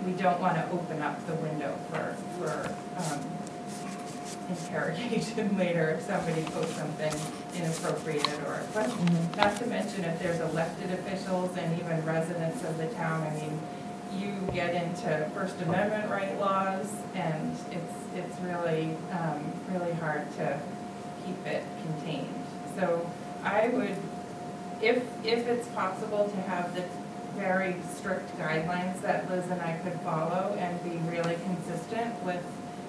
we don't want to open up the window for interrogation later if somebody posts something inappropriate or a question. Not to mention if there's elected officials and even residents of the town. I mean, you get into First Amendment right laws, and it's really really hard to keep it contained. So I would, if it's possible to have the very strict guidelines that Liz and I could follow and be really consistent with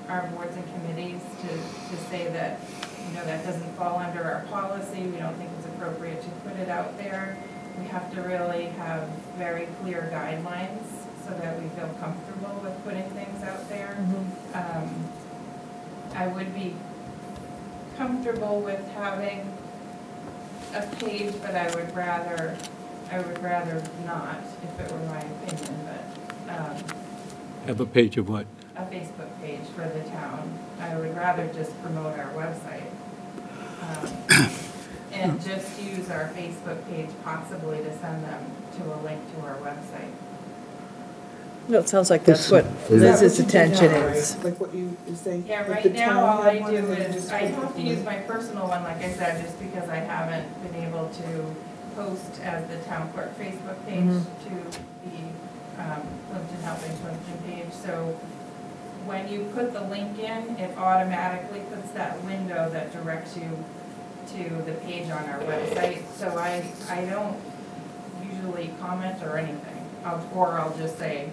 our boards and committees to say that, you know, that doesn't fall under our policy, we don't think it's appropriate to put it out there. We have to really have very clear guidelines so that we feel comfortable with putting things out there. I would be comfortable with having a page, but I would rather not, if it were my opinion, but. Have a page of what? A Facebook page for the town. I would rather just promote our website. And just use our Facebook page possibly to send them to a link to our website. Well, it sounds like that's what Liz's attention is. Like what you were saying? Yeah, like the right now, town all had I one do and then is, just I put have to it use in. my personal one, like I said, just because I haven't been able to post as the town clerk Facebook page to the Plympton Helping Plympton page. So when you put the link in, it automatically puts that window that directs you to the page on our website. So I don't usually comment or anything, or I'll just say,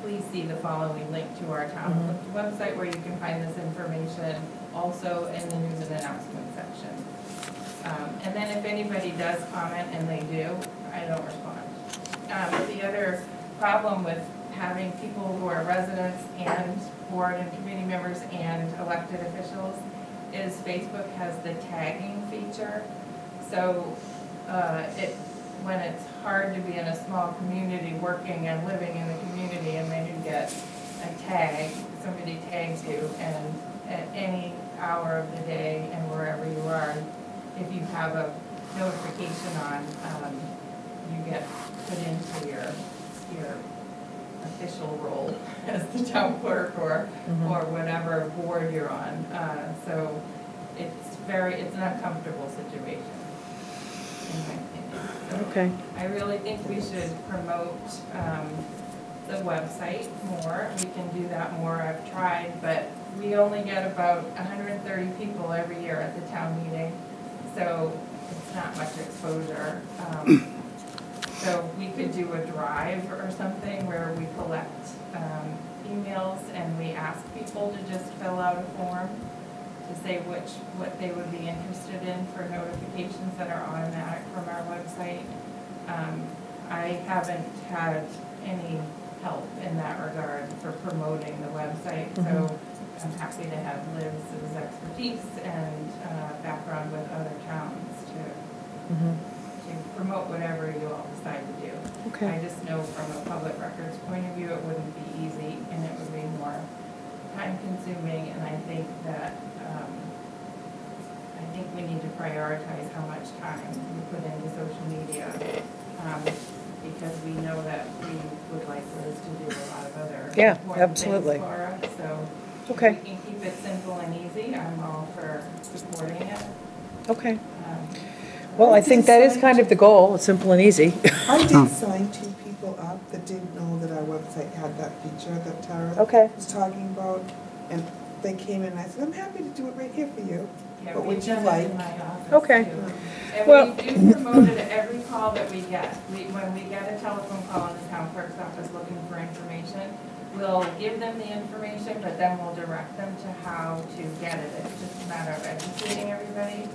please see the following link to our town website where you can find this information, also in the news and announcement section. And then if anybody does comment, and they do, I don't respond. The other problem with having people who are residents and board and committee members and elected officials is Facebook has the tagging feature. So when it's hard to be in a small community working and living in the community, and then you get a tag, somebody tags you, and at any hour of the day and wherever you are, if you have a notification on, you get put into your official role as the town clerk or whatever board you're on. So it's an uncomfortable situation, in my opinion. So Okay. I really think we should promote the website more. We can do that more. I've tried, but we only get about 130 people every year at the town meeting, so it's not much exposure. So we could do a drive or something where we collect emails and we ask people to just fill out a form to say what they would be interested in for notifications that are automatic from our website. I haven't had any help in that regard for promoting the website, so I'm happy to have Liz's expertise and background with other towns to promote whatever you all decide to do. Okay. I just know from a public records point of view, it wouldn't be easy, and it would be more time consuming, and I think that we need to prioritize how much time we put into social media, because we know that we would like Liz to do a lot of other important things for us. So if we can keep it simple and easy, I'm all for supporting it. Okay. Well, I think that is kind of the goal, simple and easy. I did sign 2 people up that didn't know that our website had that feature that Tara was talking about, and they came in and I said, I'm happy to do it right here for you. Yeah, What we've would you done like? it in my office Okay. too. And Well- we do promote it at every call that we get. When we get a telephone call in the town clerk's office looking for information, we'll give them the information, but then we'll direct them to how to get it. It's just a matter of educating everybody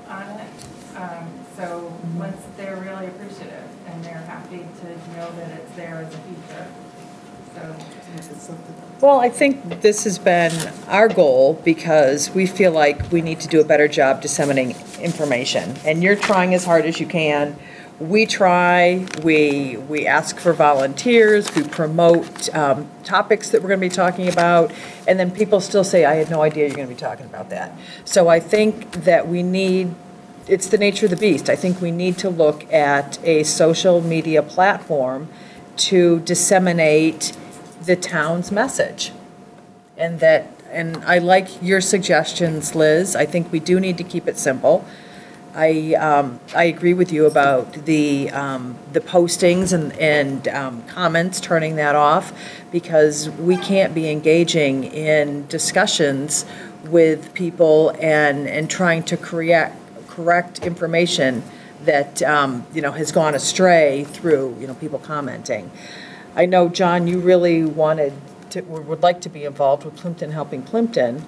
on it. So once they're really appreciative and they're happy to know that it's there as a feature. So Well, I think this has been our goal because we feel like we need to do a better job disseminating information. And you're trying as hard as you can. We try, we ask for volunteers, we promote topics that we're going to be talking about, and then people still say, I had no idea you're going to be talking about that. So I think that it's the nature of the beast. I think we need to look at a social media platform to disseminate the town's message. And I like your suggestions, Liz. I think we do need to keep it simple. I agree with you about the postings and comments, turning that off, because we can't be engaging in discussions with people and trying to correct information that has gone astray through people commenting. I know, John, you really would like to be involved with Plympton Helping Plympton,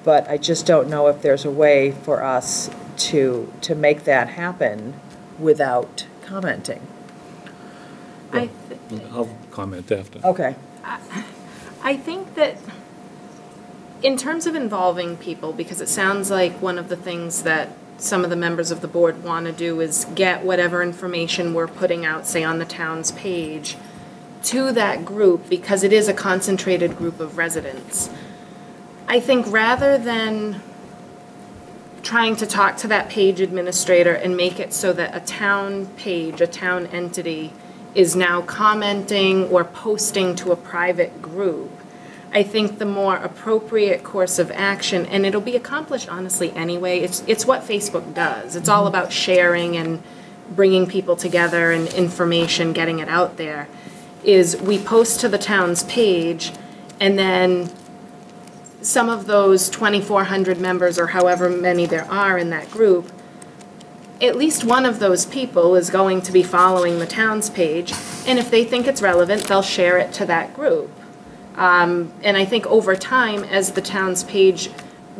but I just don't know if there's a way for us to make that happen without commenting. I'll comment after. Okay. I think that in terms of involving people, because it sounds like one of the things that some of the members of the board want to do is get whatever information we're putting out, say on the town's page, to that group, because it is a concentrated group of residents. I think rather than trying to talk to that page administrator and make it so that a town page, a town entity, is now commenting or posting to a private group, I think the more appropriate course of action, and it'll be accomplished honestly anyway, it's what Facebook does. It's all about sharing and bringing people together and information, getting it out there, is we post to the town's page, and then some of those 2,400 members or however many there are in that group, at least one of those people is going to be following the town's page, and if they think it's relevant, they'll share it to that group. And I think over time, as the town's page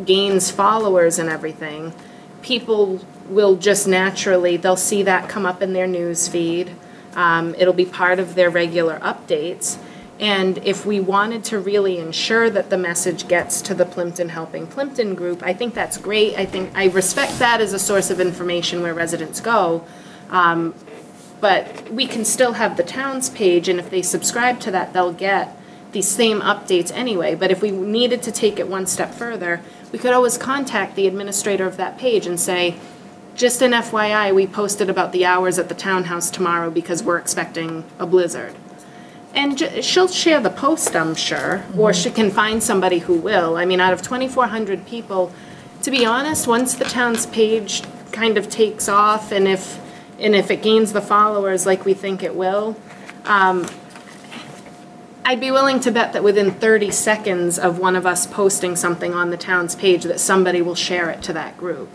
gains followers and everything, people will just naturally, they'll see that come up in their news feed. It'll be part of their regular updates. And if we wanted to really ensure that the message gets to the Plympton Helping Plympton group, I think that's great. I respect that as a source of information where residents go. But we can still have the town's page, and if they subscribe to that, they'll get these same updates anyway. But if we needed to take it one step further, we could always contact the administrator of that page and say, just an FYI, we posted about the hours at the townhouse tomorrow because we're expecting a blizzard. And she'll share the post, I'm sure, or she can find somebody who will. I mean, out of 2,400 people, to be honest, once the town's page kind of takes off, and if it gains the followers like we think it will, I'd be willing to bet that within 30 seconds of one of us posting something on the town's page that somebody will share it to that group.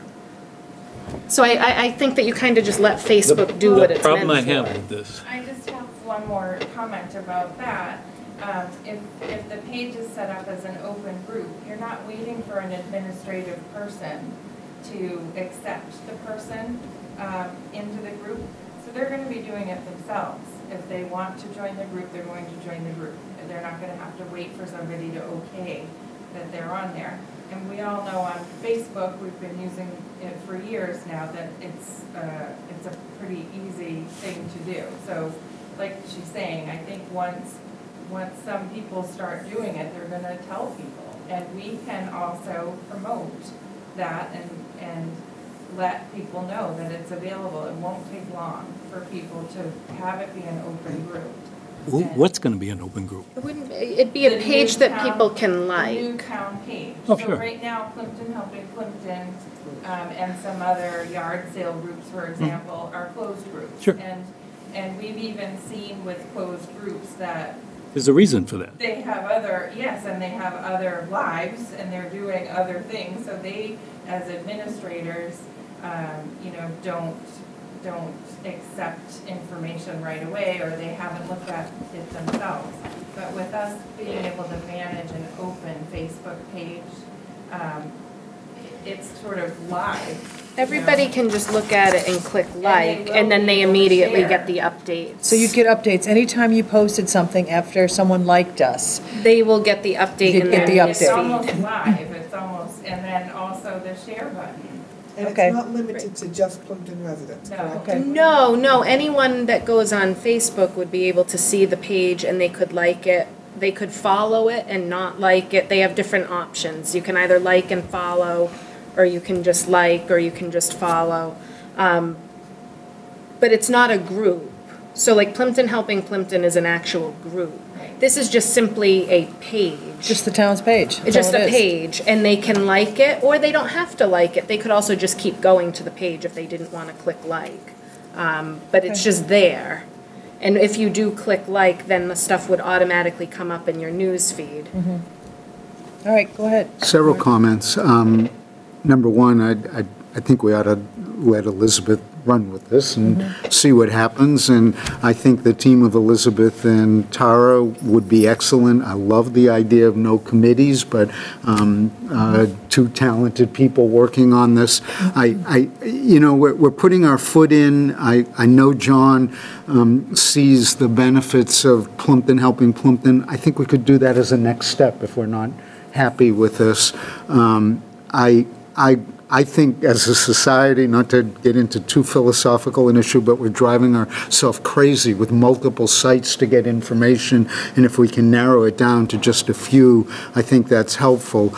So I think that you kind of just let Facebook do what it's meant for. The problem I have with this. I just have one more comment about that. If the page is set up as an open group, you're not waiting for an administrative person to accept the person into the group. So they're going to be doing it themselves. If they want to join the group, they're going to join the group. They're not going to have to wait for somebody to okay that they're on there. And we all know on Facebook, we've been using it for years now, that it's a pretty easy thing to do. So like she's saying, I think once some people start doing it, they're going to tell people. And we can also promote that and let people know that it's available. It won't take long for people to have it be an open group. What's going to be an open group? It'd be a page that people can like. The new town page. Oh, so sure. right now, Plympton Helping Plympton and some other yard sale groups, for example, are closed groups. Sure. And we've even seen with closed groups that There's a reason for that. they have and they have other lives and they're doing other things. So they, as administrators, don't accept information right away, or they haven't looked at it themselves. But with us being able to manage an open Facebook page, it's sort of live. Everybody can just look at it and click like, and then they immediately get the updates. So you'd get updates anytime you posted something after someone liked us. They will get the update You'd in get their the news It's update. almost feed. live, it's almost, and then also the share button. And Okay. it's not limited to just Plympton residents, No. correct? Okay. No, anyone that goes on Facebook would be able to see the page and they could like it. They could follow it and not like it. They have different options. You can either like and follow, or you can just like, or you can just follow. But it's not a group. So like Plympton Helping Plympton is an actual group. This is just simply a page. Just the town's page. It's just a page, and they can like it, or they don't have to like it. They could also just keep going to the page if they didn't want to click like. But it's just there. And if you do click like, then the stuff would automatically come up in your news feed. All right, go ahead. Several comments. Number one, I think we ought to let Elizabeth run with this and see what happens. And I think the team of Elizabeth and Tara would be excellent. I love the idea of no committees, but two talented people working on this. We're putting our foot in. I know John sees the benefits of Plympton Helping Plympton. I think we could do that as a next step if we're not happy with this. I think as a society, not to get into too philosophical an issue, but we're driving ourselves crazy with multiple sites to get information, and if we can narrow it down to just a few, I think that's helpful.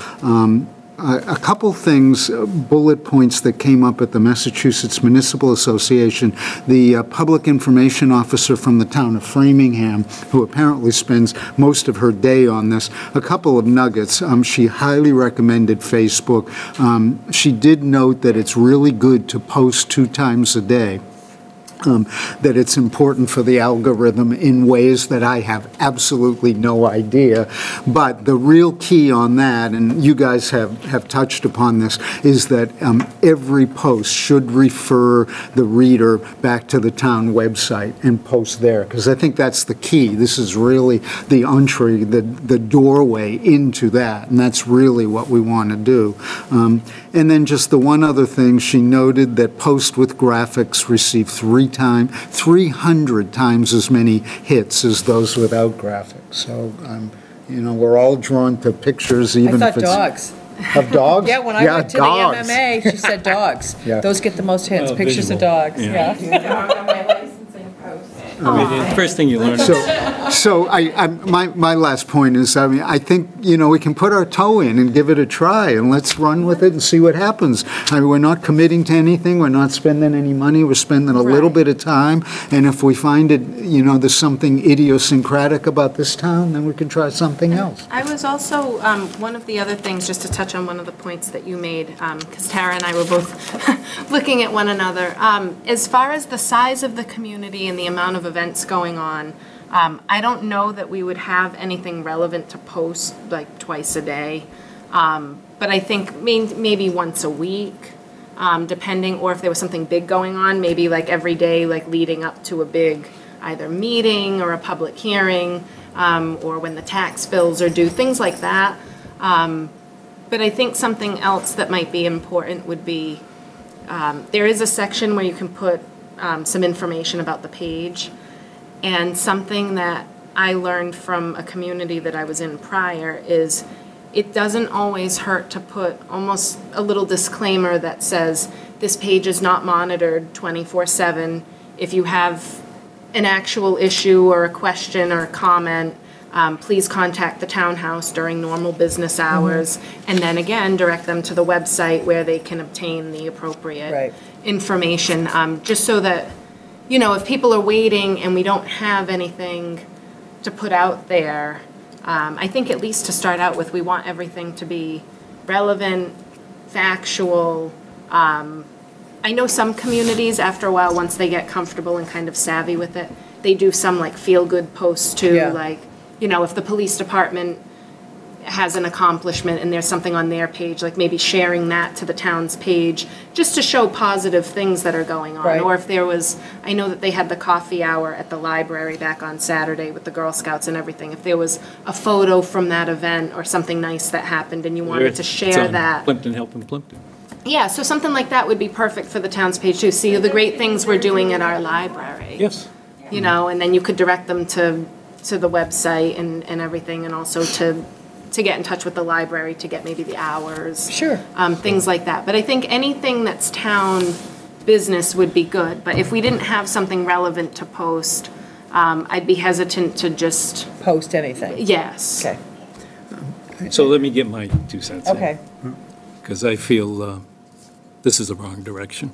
A couple things, bullet points that came up at the Massachusetts Municipal Association. The public information officer from the town of Framingham, who apparently spends most of her day on this, a couple of nuggets. She highly recommended Facebook. She did note that it's really good to post 2 times a day. that it's important for the algorithm in ways that I have absolutely no idea. But the real key on that, and you guys have touched upon this, is that every post should refer the reader back to the town website and post there, because I think that's the key. This is really the entree, the doorway into that, and that's really what we want to do. And then just the one other thing, she noted that posts with graphics receive 300 times as many hits as those without graphics. So, you know, we're all drawn to pictures, even I if thought it's... dogs. Of dogs? Yeah, when I went to dogs. the MMA, she said dogs. Yeah. Those get the most hits, Oh, pictures visual. of dogs, Yeah. Dog on my licensing post. The first thing you learn is, So my last point is, I mean, I think, you know, we can put our toe in and give it a try, and let's run with it and see what happens. I mean, we're not committing to anything, we're not spending any money, we're spending a little bit of time, and if we find it, you know, there's something idiosyncratic about this town, then we can try something else. I was also, one of the other things, just to touch on one of the points that you made, because Tara and I were both looking at one another, as far as the size of the community and the amount of events going on, I don't know that we would have anything relevant to post like twice a day, but I think maybe once a week, depending, or if there was something big going on, maybe like every day, like leading up to a big either meeting or a public hearing, or when the tax bills are due, things like that. But I think something else that might be important would be, there is a section where you can put some information about the page. And something that I learned from a community that I was in prior is it doesn't always hurt to put almost a little disclaimer that says this page is not monitored 24/7. If you have an actual issue or a question or a comment, please contact the townhouse during normal business hours, and then again direct them to the website where they can obtain the appropriate information, just so that, you know, if people are waiting and we don't have anything to put out there, I think at least to start out with, we want everything to be relevant, factual. I know some communities, after a while, once they get comfortable and kind of savvy with it, they do some like feel-good posts too, like, you know, if the police department has an accomplishment and there's something on their page, like maybe sharing that to the town's page, just to show positive things that are going on. Or if there was, I know that they had the coffee hour at the library back on Saturday with the Girl Scouts and everything. If there was a photo from that event or something nice that happened and you wanted to share that. Plympton helping Plympton. Yeah, so something like that would be perfect for the town's page too. See the great things we're doing at our library. Yes. You know, and then you could direct them to the website and everything, and also to get in touch with the library to get maybe the hours. Things like that. But I think anything that's town business would be good. But if we didn't have something relevant to post, I'd be hesitant to just post anything. Yes. Okay. So let me get my 2 cents in. Okay. Because I feel this is the wrong direction.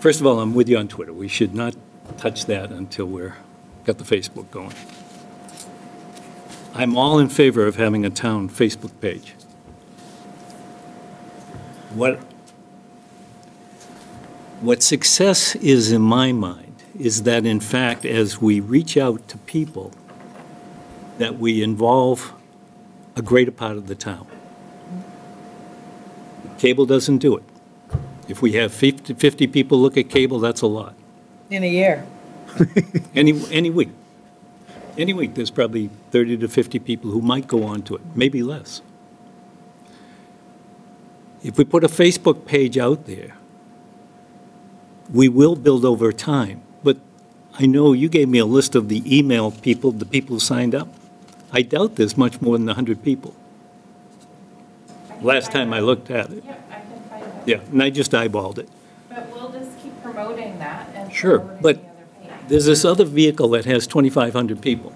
First of all, I'm with you on Twitter. We should not touch that until we're got the Facebook going. I'm all in favor of having a town Facebook page. What success is in my mind is that, in fact, as we reach out to people, that we involve a greater part of the town. Cable doesn't do it. If we have 50 people look at cable, that's a lot. In a year. Any week. Any week, there's probably 30 to 50 people who might go on to it, maybe less. If we put a Facebook page out there, we will build over time. But I know you gave me a list of the email people, the people who signed up. I doubt there's much more than 100 people. Last time I looked at it. Yep, I can find it. Yeah, and I just eyeballed it. But we'll just keep promoting that and Sure, promoting but the other page. there's this other vehicle that has 2,500 people.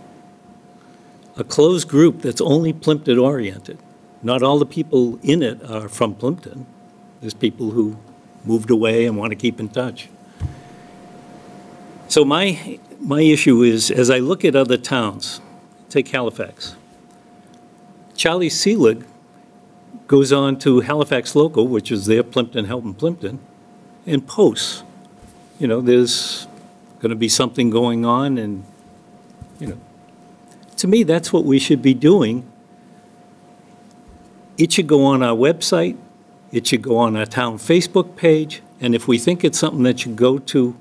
A closed group that's only Plimpton-oriented. Not all the people in it are from Plympton. There's people who moved away and want to keep in touch. So my issue is, as I look at other towns, take Halifax. Charlie Seelig goes on to Halifax Local, which is their Plympton helping Plympton, and posts you know, there's going to be something going on, and, you know, to me, that's what we should be doing. It should go on our website, it should go on our town Facebook page, and if we think it's something that should go to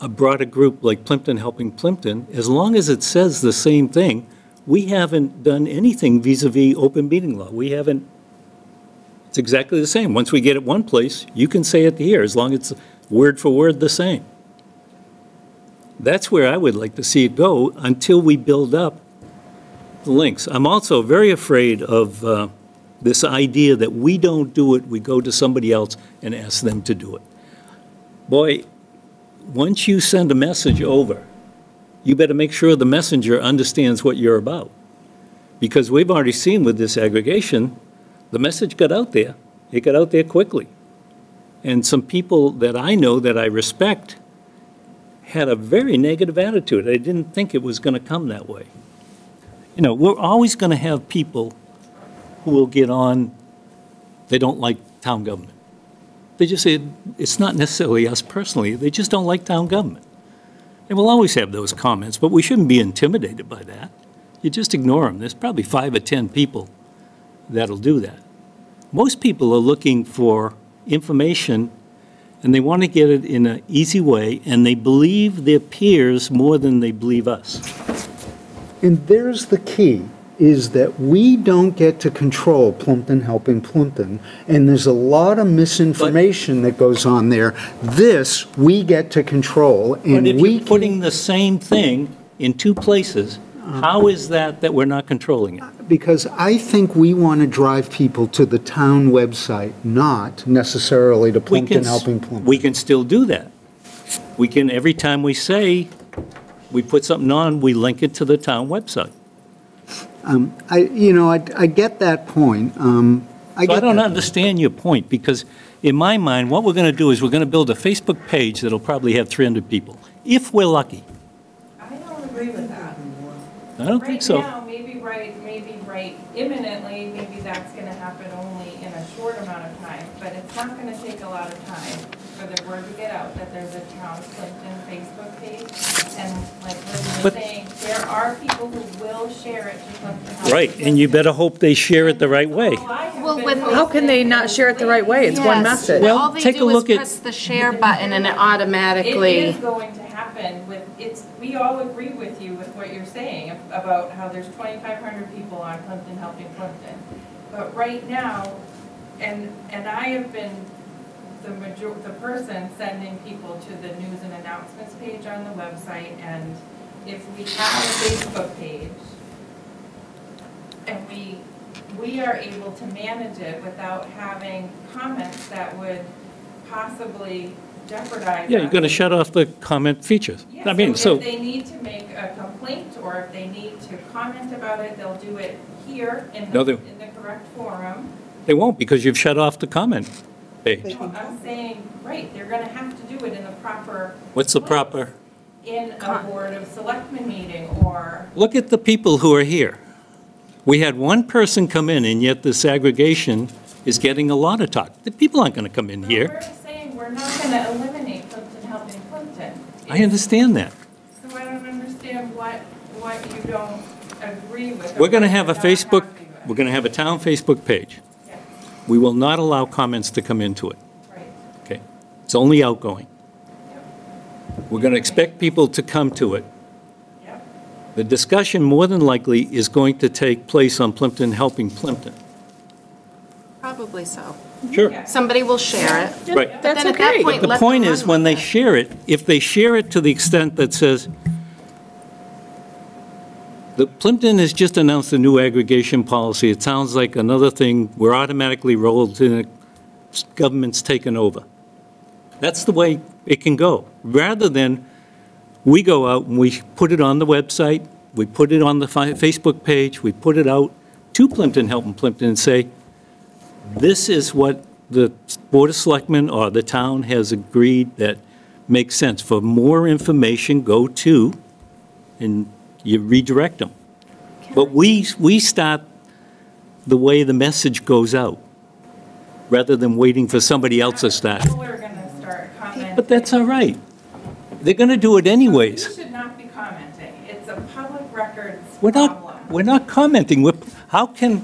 a broader group like Plympton Helping Plympton, as long as it says the same thing, we haven't done anything vis-à-vis open meeting law. We haven't, it's exactly the same. Once we get it one place, you can say it here, as long as it's word for word the same. That's where I would like to see it go until we build up the links. I'm also very afraid of this idea that we don't do it, we go to somebody else and ask them to do it. Boy, once you send a message over, you better make sure the messenger understands what you're about. Because we've already seen with this aggregation, the message got out there. It got out there quickly. And some people that I know that I respect had a very negative attitude. I didn't think it was going to come that way. You know, we're always going to have people who will get on, they don't like town government. They just say, it's not necessarily us personally, they just don't like town government. And we'll always have those comments, but we shouldn't be intimidated by that. You just ignore them. There's probably 5 or 10 people that'll do that. Most people are looking for information, and they want to get it in an easy way, and they believe their peers more than they believe us. And there's the key, is that we don't get to control Plympton Helping Plympton, and there's a lot of misinformation that goes on there. This, we get to control, and But if we you're putting the same thing in 2 places, how is that we're not controlling it? Because I think we want to drive people to the town website, not necessarily to Plympton Helping Plympton. We can still do that. We can, every time we say, we put something on, we link it to the town website. I get that point. I don't understand your point, because in my mind, what we're going to do is we're going to build a Facebook page that'll probably have 300 people, if we're lucky. I don't agree with that. I don't think so. Right now, maybe right imminently, maybe that's going to happen only in a short amount of time, but it's not going to take a lot of time for the word to get out that there's a town Plympton Facebook page. And like Liz was saying, there are people who will share it to Plympton. Right, and you better hope they share it the right way. Well, How can they not share it the right way? It's one message. Well, all they take a do is look at- press the share button and it automatically. It is going to happen with, we all agree with you with what you're saying about how there's 2,500 people on Plympton Helping Plympton. But right now, and I have been the person sending people to the news and announcements page on the website, and if we have a Facebook page, and we are able to manage it without having comments that would possibly jeopardize. Yeah, you're going to shut off the comment features. Yeah, I mean, so if they need to make a complaint, or if they need to comment about it, they'll do it here in the correct forum. They won't, because you've shut off the comment page. No, I'm saying, right, they're gonna have to do it in the proper. What's the place. proper? In a Board of Selectmen meeting, or. Look at the people who are here. We had one person come in, and yet this aggregation is getting a lot of talk. The people aren't going to come in No, here. we're saying we're not gonna eliminate Plympton Helping Plympton. I understand that. So I don't understand what you don't agree with. We're going to have a Not Facebook, happy with. we're going to have a town Facebook page. Yeah, We will not allow comments to come into it, right. okay? It's only outgoing. Yep. We're going to expect people to come to it. Yep. The discussion, more than likely, is going to take place on Plympton Helping Plympton. Probably so. Sure. Yeah. Somebody will share it. Right. But That's then at that okay. point, The let point them is, run when with they it. share it, if they share it to the extent that says, the Plympton has just announced a new aggregation policy, it sounds like another thing, we're automatically rolled in, government's taken over. That's the way it can go. Rather than, we go out and we put it on the website, we put it on the Facebook page, we put it out to Plympton Helping Plympton and say, this is what the Board of Selectmen or the town has agreed that makes sense. For more information, go to, and you redirect them. But we start the way the message goes out, rather than waiting for somebody else to start. People are gonna start commenting But that's all right. They're going to do it anyways. We should not be commenting. It's a public records We're problem. not commenting. How can,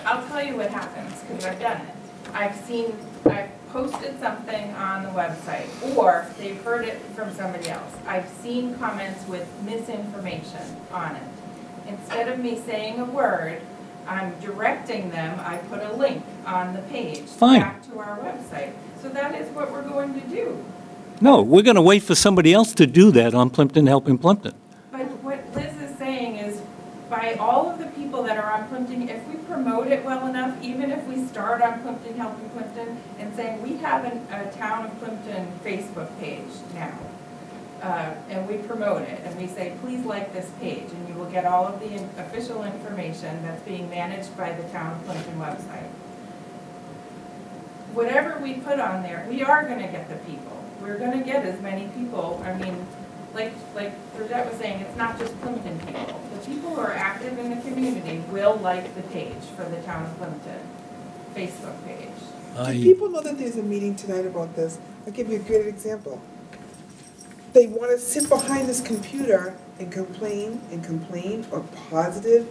I'll tell you what happens, because I've done it. I've posted something on the website, or they've heard it from somebody else. I've seen comments with misinformation on it. Instead of me saying a word, I'm directing them, I put a link on the page back to our website. So that is what we're going to do. no, we're going to wait for somebody else to do that on Plympton Helping Plympton. But what Liz is saying is, by all of the people that are on Plympton, if we promote it well enough, even if we start on Plympton Helping Plympton and saying, we have a Town of Plympton Facebook page now, and we promote it, and we say, please like this page, and you will get all of the official information that's being managed by the Town of Plympton website. Whatever we put on there, we are going to get the people. We're going to get as many people. I mean, like Bridget was saying, it's not just Plympton people. The people who are active in the community will like the page for the Town of Plympton Facebook page. Do people know that there's a meeting tonight about this? I'll give you a great example. They want to sit behind this computer and complain, or positive,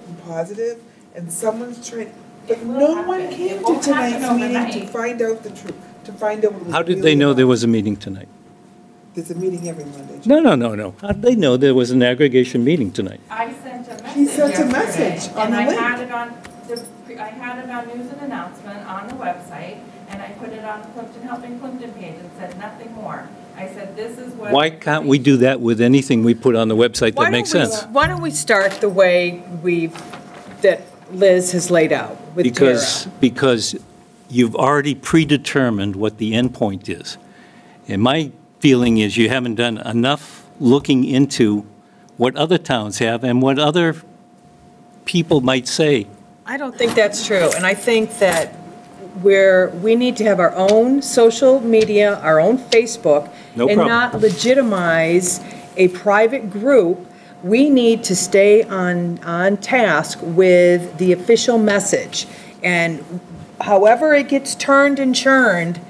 and someone's trying, but no one came to tonight's meeting to find out the truth, to find out what it was. How did they know there was a meeting tonight? There's a meeting every Monday. No. How did they know there was an aggregation meeting tonight? I sent a message. He sent a yesterday, message on and the I link. had it on news and announcement on the website, and I put it on the Plympton Helping Plympton page and said nothing more. I said, this is what. Why can't we do that with anything we put on the website that makes sense? Why don't we start the way that Liz has laid out with Tara? Because you've already predetermined what the end point is. And my feeling is you haven't done enough looking into what other towns have and what other people might say. I don't think that's true, and I think that we need to have our own social media, our own Facebook, No and problem. not legitimize a private group. We need to stay on task with the official message, and however it gets turned and churned,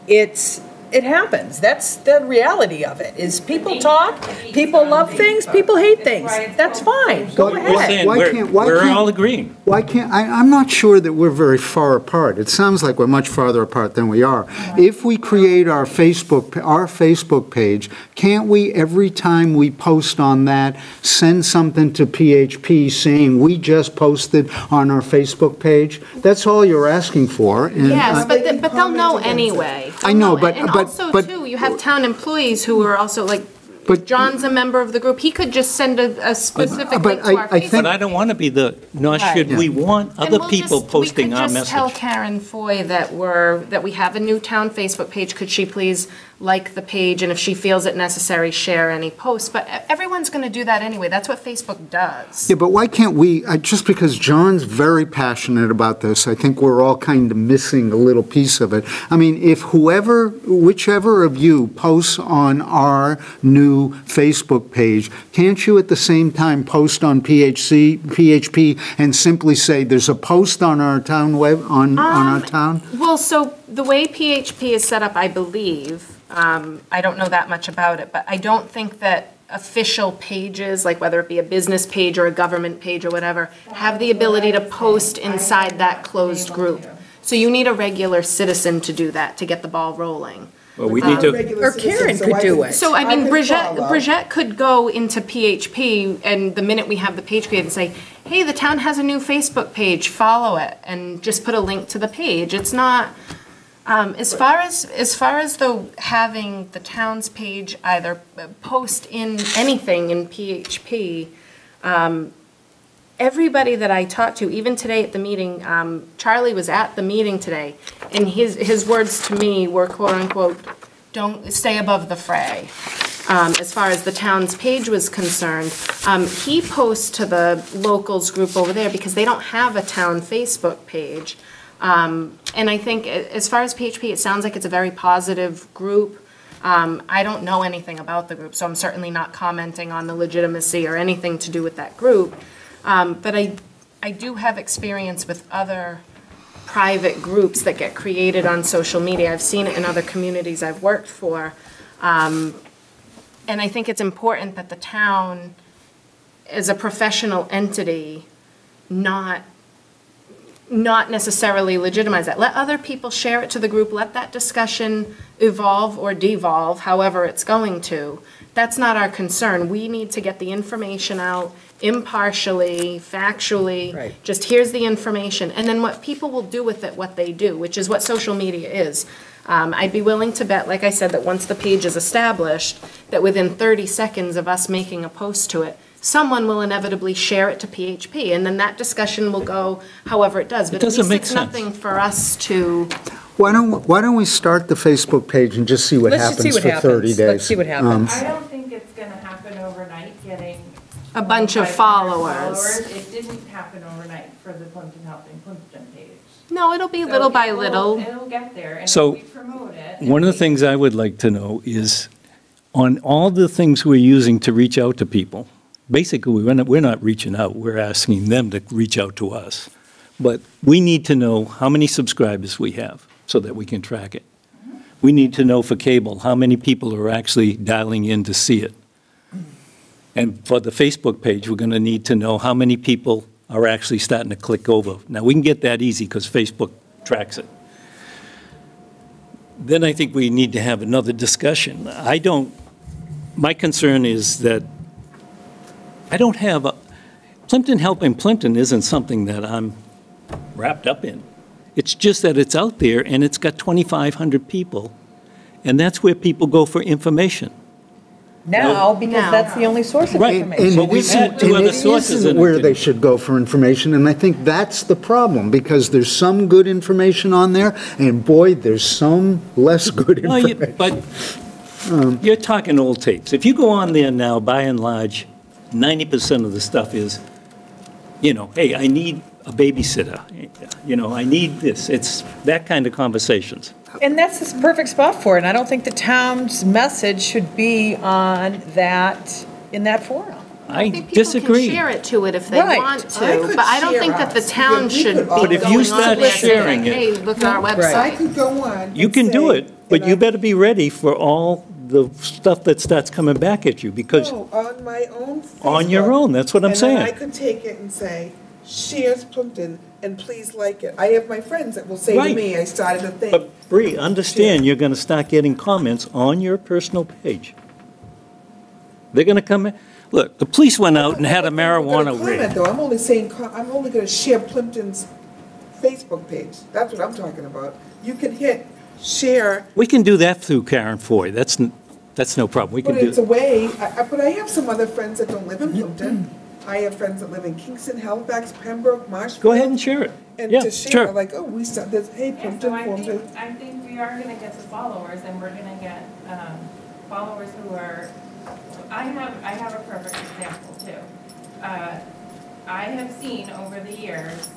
it happens. That's the reality of it, is people talk, people love things, people hate things. That's fine, go But ahead. We're saying we're all agreeing. Why can't, I'm not sure that we're very far apart. It sounds like we're much farther apart than we are. If we create our Facebook page, can't we, every time we post on that, send something to PHP saying, we just posted on our Facebook page? That's all you're asking for. And Yes, They but can they'll comment know against it. anyway. I know, but- And also, too, you have town employees who are also, like, But- John's a member of the group, he could just send a specific but link to our I think- But Facebook. I don't want to be nor should we want And other we'll people just- posting our We could just tell message. Karen Foy that we have a new town Facebook page, could she please like the page, and if she feels it necessary, share any posts, but everyone's going to do that anyway, that's what Facebook does. Yeah, but why can't we, just because John's very passionate about this, I think we're all kind of missing a little piece of it. I mean, if whichever of you posts on our new Facebook page, can't you at the same time post on PHP and simply say, there's a post on our town on our town? Well, so the way PHP is set up, I believe, I don't know that much about it, but I don't think that official pages, like whether it be a business page or a government page or whatever, have the ability to post inside that closed group. So you need a regular citizen to do that, to get the ball rolling. Well, we need to, Or Karen could do it. So, I mean, could follow. Bridget could go into PHP, and the minute we have the page created, and say, hey, the town has a new Facebook page, follow it, and just put a link to the page. It's not, as far as though having the town's page either post in anything in PHP, everybody that I talked to, even today at the meeting, Charlie was at the meeting today, and his words to me were, quote unquote, don't stay above the fray. As far as the town's page was concerned, he posts to the locals group over there because they don't have a town Facebook page. And I think as far as PHP, it sounds like it's a very positive group. I don't know anything about the group, so I'm certainly not commenting on the legitimacy or anything to do with that group. But I do have experience with other private groups that get created on social media. I've seen it in other communities I've worked for, And I think it's important that the town, as a professional entity, not necessarily legitimize that. Let other people share it to the group, let that discussion evolve or devolve, however it's going to. That's not our concern. We need to get the information out impartially, factually. Right. Just here's the information, and then what people will do with it, what they do, which is what social media is. I'd be willing to bet, like I said, that once the page is established, that within 30 seconds of us making a post to it, someone will inevitably share it to PHP, and then that discussion will go however it does. But at doesn't least make it's sense. nothing for us to, Why don't we start the Facebook page and just see what Let's just see happens what for 30 happens. days? Let's see what happens. I don't think it's gonna happen overnight, getting a bunch of 500 followers. It didn't happen overnight for the Plympton Helping Plympton page. No, it'll be So little by it will- little. It'll get there, and if So, we promote it. One of the things I would like to know is, on all the things we're using to reach out to people, basically, we're not reaching out, we're asking them to reach out to us. But we need to know how many subscribers we have, so that we can track it. We need to know for cable, how many people are actually dialing in to see it. And for the Facebook page, we're going to need to know how many people are actually starting to click over. Now, we can get that easy because Facebook tracks it. Then I think we need to have another discussion. My concern is that I don't have, Plympton Helping Plympton isn't something that I'm wrapped up in. It's just that it's out there and it's got 2,500 people, and that's where people go for information. Now, because Now. that's the only source of Right. information. But we've had two other sources in it. Where they should go for information, and I think that's the problem, because there's some good information on there, and boy, there's some less good No, information. but you're talking old tapes. If you go on there now, by and large, 90% of the stuff is, hey, I need a babysitter. I need this. It's that kind of conversations. And that's the perfect spot for it, and I don't think the town's message should be on that, in that forum. I think disagree. people can share it to it if they Right. want I to, could but I don't share think that the us, town because we should could be all- But if you going start on there saying, sharing it- hey, look at our Right. I website. could go on. You and can do say- it, but and you I- better be ready for all the stuff that starts coming back at you, because No, on my own on your Facebook. own, that's what I'm And then I saying. could take it and say, shares Plimpton, and please like it. I have my friends that will say to Right. me, I started a thing. But Bree, understand, you're going to start getting comments on your personal page. They're going to come in. Look, the police went out and had a I'm not marijuana gonna comment, raid. though. I'm only saying, I'm only gonna share Plimpton's Facebook page. That's what I'm talking about. You can hit share, We can do that through Karen Foy. That's no problem. We can but it's a do, way, but I have some other friends that don't live in Plimpton. I have friends that live in Kingston, Halifax, Pembroke, Marshfield. go ahead and share it. And Yeah, to share, sure. like, oh, we start, there's, hey, Yeah, so Plimpton I formed think, a. I think we are gonna get the followers, and we're gonna get, followers who are, I have a perfect example too. I have seen over the years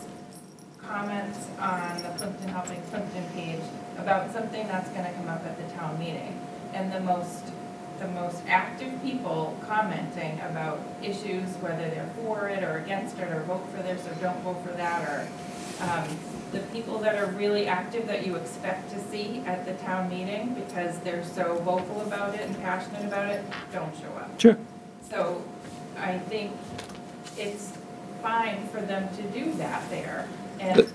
comments on the Plympton Helping Plympton page about something that's gonna come up at the town meeting. And the most active people commenting about issues, whether they're for it or against it, or vote for this or don't vote for that, or the people that are really active that you expect to see at the town meeting because they're so vocal about it and passionate about it, don't show up. Sure. So I think it's fine for them to do that there and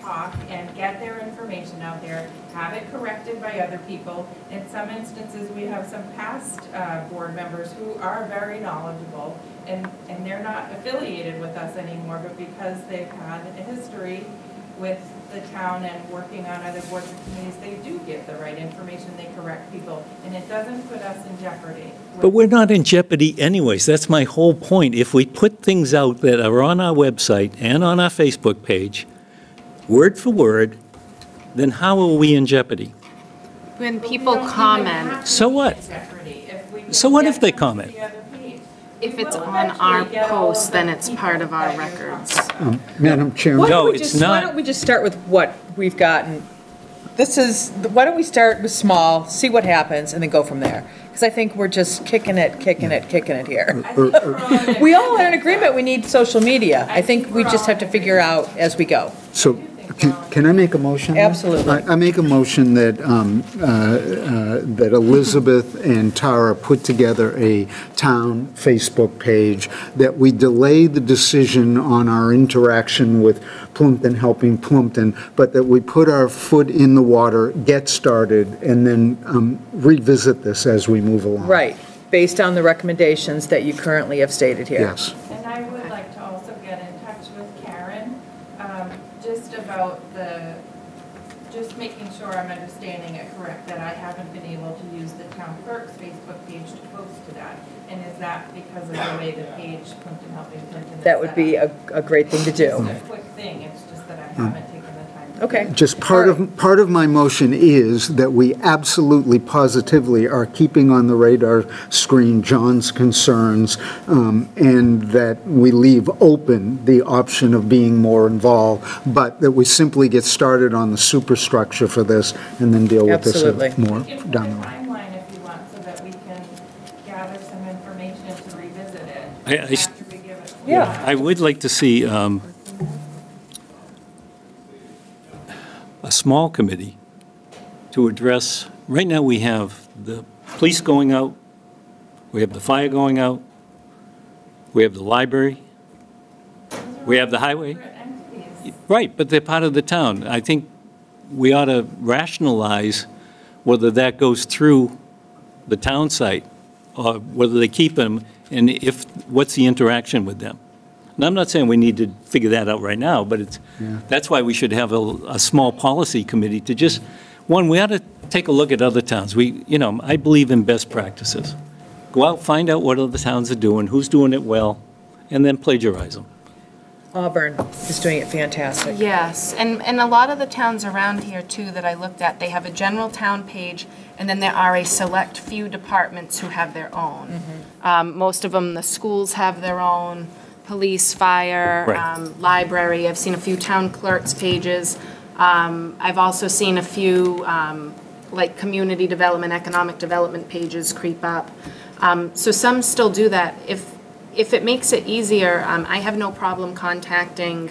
talk and get their information out there, have it corrected by other people. In some instances, we have some past board members who are very knowledgeable and they're not affiliated with us anymore, but because they've had a history with the town and working on other boards and committees, they do give the right information, they correct people, and it doesn't put us in jeopardy. But we're not in jeopardy anyways. That's my whole point. If we put things out that are on our website and on our Facebook page, word for word, then how are we in jeopardy? When But we people don't even comment, have to So be what? in jeopardy if we So can what get if they them to comment? the other page. if We it's will on our eventually get all of post, the then it's people part of our that you're records. talking about. Madam Chairman. Why No, don't we it's just- Why not. don't we just start with what we've gotten? Why don't we start with small, see what happens, and then go from there? Because I think we're just kicking it here. I think we're all in We all are in agreement we need social media. I think we we're just all have to in figure out as we go. So, I do think Can I make a motion? Absolutely. I make a motion that, that Elizabeth and Tara put together a town Facebook page, that we delay the decision on our interaction with Plympton Helping Plympton, but that we put our foot in the water, get started, and then revisit this as we move along. Right, based on the recommendations that you currently have stated here. Yes. And I would like to also get in touch with Karen, just about just making sure I'm understanding it correct, that I haven't been able to use the town clerk's Facebook page to post to that. And is that because of the way the page, Plympton Helping Plympton, is That would set be up? a great thing to do. It's a quick thing, it's just that I haven't taken the time to do Okay. it. Just part of my motion is that we absolutely positively are keeping on the radar screen John's concerns, and that we leave open the option of being more involved, but that we simply get started on the superstructure for this and then deal with this Absolutely. more You can put a down the road. timeline if you want, so that we can gather some information to revisit it I- after we give it. Yeah. I would like to see a small committee to address, right now we have the police going out, we have the fire going out, we have the library, we have the highway. Separate entities. Right, but they're part of the town. I think we ought to rationalize whether that goes through the town site, or whether they keep them, and what's the interaction with them. And I'm not saying we need to figure that out right now, but that's why we should have a small policy committee to just, one, we ought to take a look at other towns. I believe in best practices. Go out, find out what other towns are doing, who's doing it well, and then plagiarize them. Auburn is doing it fantastic. Yes, and a lot of the towns around here too that I looked at, they have a general town page, and then there are a select few departments who have their own. Most of them, the schools have their own, police, fire, Right. library. I've seen a few town clerks' pages. I've also seen a few, like, community development, economic development pages creep up. So some still do that. If it makes it easier, I have no problem contacting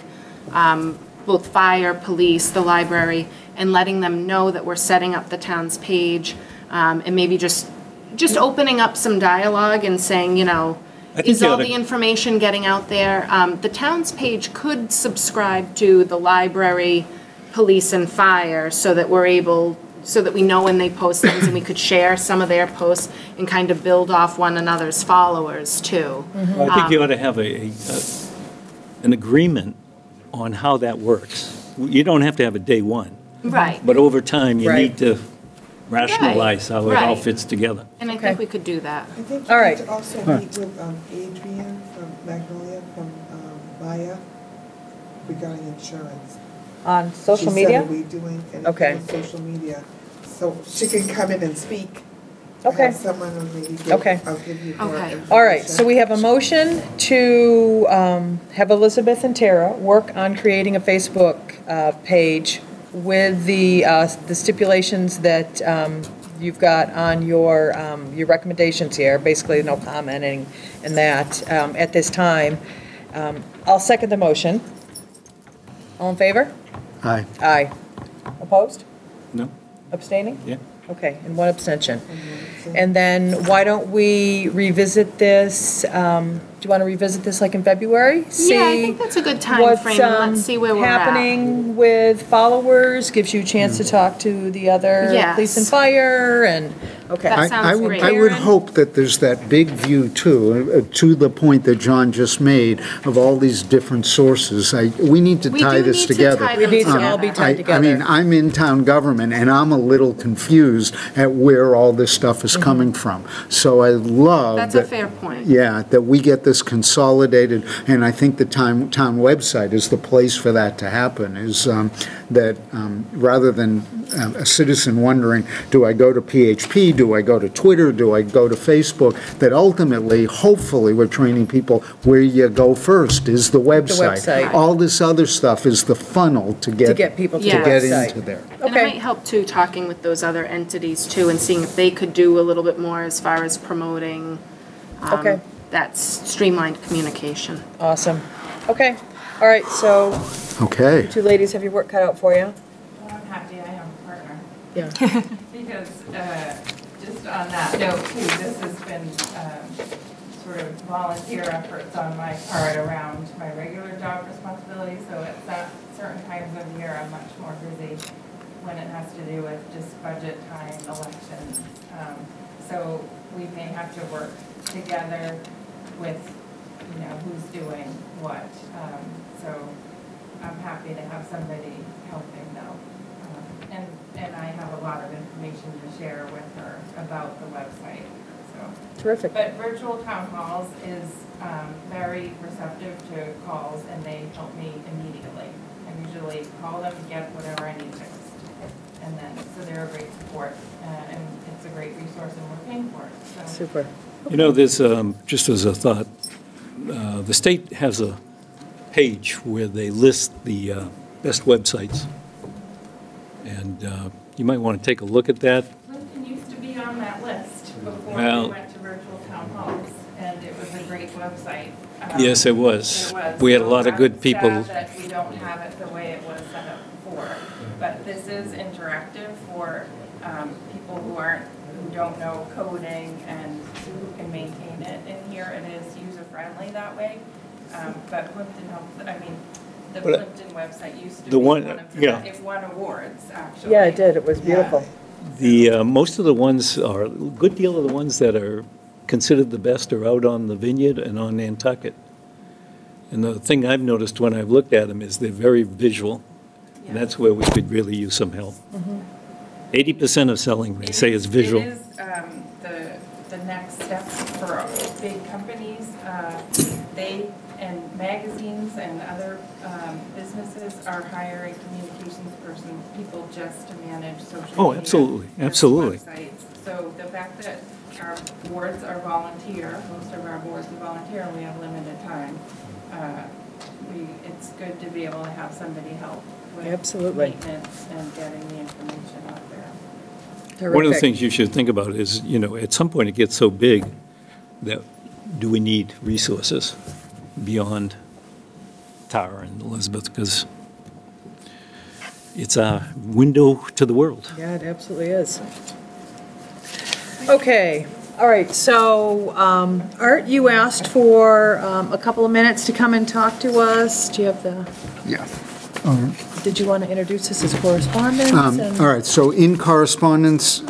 both fire, police, the library, and letting them know that we're setting up the town's page, and maybe just opening up some dialogue and saying, I think is you all oughta- the information getting out there? The town's page could subscribe to the library, police, and fire, so that we know when they post things, and we could share some of their posts and kind of build off one another's followers, too. Well, I think you ought to have an agreement on how that works. You don't have to have a day one, Right. but over time, you Right. need to rationalize how it all Right. fits together. And I Okay. think we could do that. I think All you right. need to also meet with Adrian from Magnolia, from Maya, regarding insurance. On social She media? said, are we doing Okay. anything on social media? So she can come in and speak. Okay. Have someone who maybe Okay. I'll give you more Okay. information. All right, so we have a motion to have Elizabeth and Tara work on creating a Facebook page with the stipulations that you've got on your recommendations here, basically no commenting and that at this time. I'll second the motion. All in favor? Aye. Aye. Opposed? No? Abstaining? Yeah? Okay, and one abstention. And then why don't we revisit this, do you want to revisit this like in February? Yeah, I think that's a good time What's, frame, and let's see where we're at. happening with followers, gives you a chance to talk to the other Yes. police and fire, and, okay. That sounds would- great. I would Karen? hope that there's that big view too, to the point that John just made of all these different sources. We need to We tie do this need to together. tie We them need to together. all be tied I mean, together. I'm in town government, and I'm a little confused at where all this stuff is coming from. So I love That's a that- fair point. Yeah, that we get this consolidated, and I think the town website is the place for that to happen, is that rather than a citizen wondering, do I go to PHP, do I go to Twitter, do I go to Facebook, that ultimately, hopefully, we're training people where you go first is the website. website. All this other stuff is the funnel to get people to the Yeah. get website. into there. And it Okay. might help too, talking with those other entities too, and seeing if they could do a little bit more as far as promoting Okay. that streamlined communication. Awesome. Okay. All right, so Okay. you two ladies have your work cut out for you. Well, I'm happy I have a partner. Yeah. Because, just on that note too, this has been, sort of volunteer efforts on my part around my regular job responsibilities, so at certain times of year, I'm much more busy when it has to do with just budget time, elections. So we may have to work together with, you know, who's doing what. So I'm happy to have somebody helping though. And I have a lot of information to share with her about the website, so. Terrific. But virtual town halls is very receptive to calls, and they help me immediately. I usually call them, get whatever I need fixed, and then, so they're a great support, and it's a great resource, and we're paying for it, so. Super. You know, there's, just as a thought, the state has a page where they list the best websites. And you might want to take a look at that. Plympton used to be on that list before Well, we went to virtual town halls, and it was a great website. Yes, it was. It was. We had a lot of good I'm people. sad that we don't have it the way it was set up before, but this is interactive for people who don't know coding and who can maintain it in here. It is user-friendly that way, but Plympton helps, I mean, the Plympton website used to be one of the, it won awards, actually. Yeah, it did. It was beautiful. The, most of the ones are, a good deal of the ones that are considered the best are out on the Vineyard and on Nantucket. And the thing I've noticed when I've looked at them is they're very visual, and that's where we could really use some help. 80% of selling, they say, is visual. It is the next step for big companies. They and magazines and other businesses are hiring communications people just to manage social media. Oh, absolutely, and absolutely. websites. So the fact that our boards are volunteer, most of our boards are volunteer, and we have limited time, it's good to be able to have somebody help with Absolutely. maintenance and getting the information out there. Terrific. One of the things you should think about is, you know, at some point it gets so big that do we need resources beyond Tara and Elizabeth, because it's a window to the world. Yeah, it absolutely is. Okay, all right, so Art, you asked for a couple of minutes to come and talk to us. Do you have the, Yeah. did you want to introduce this as correspondence? and- All right, so in correspondence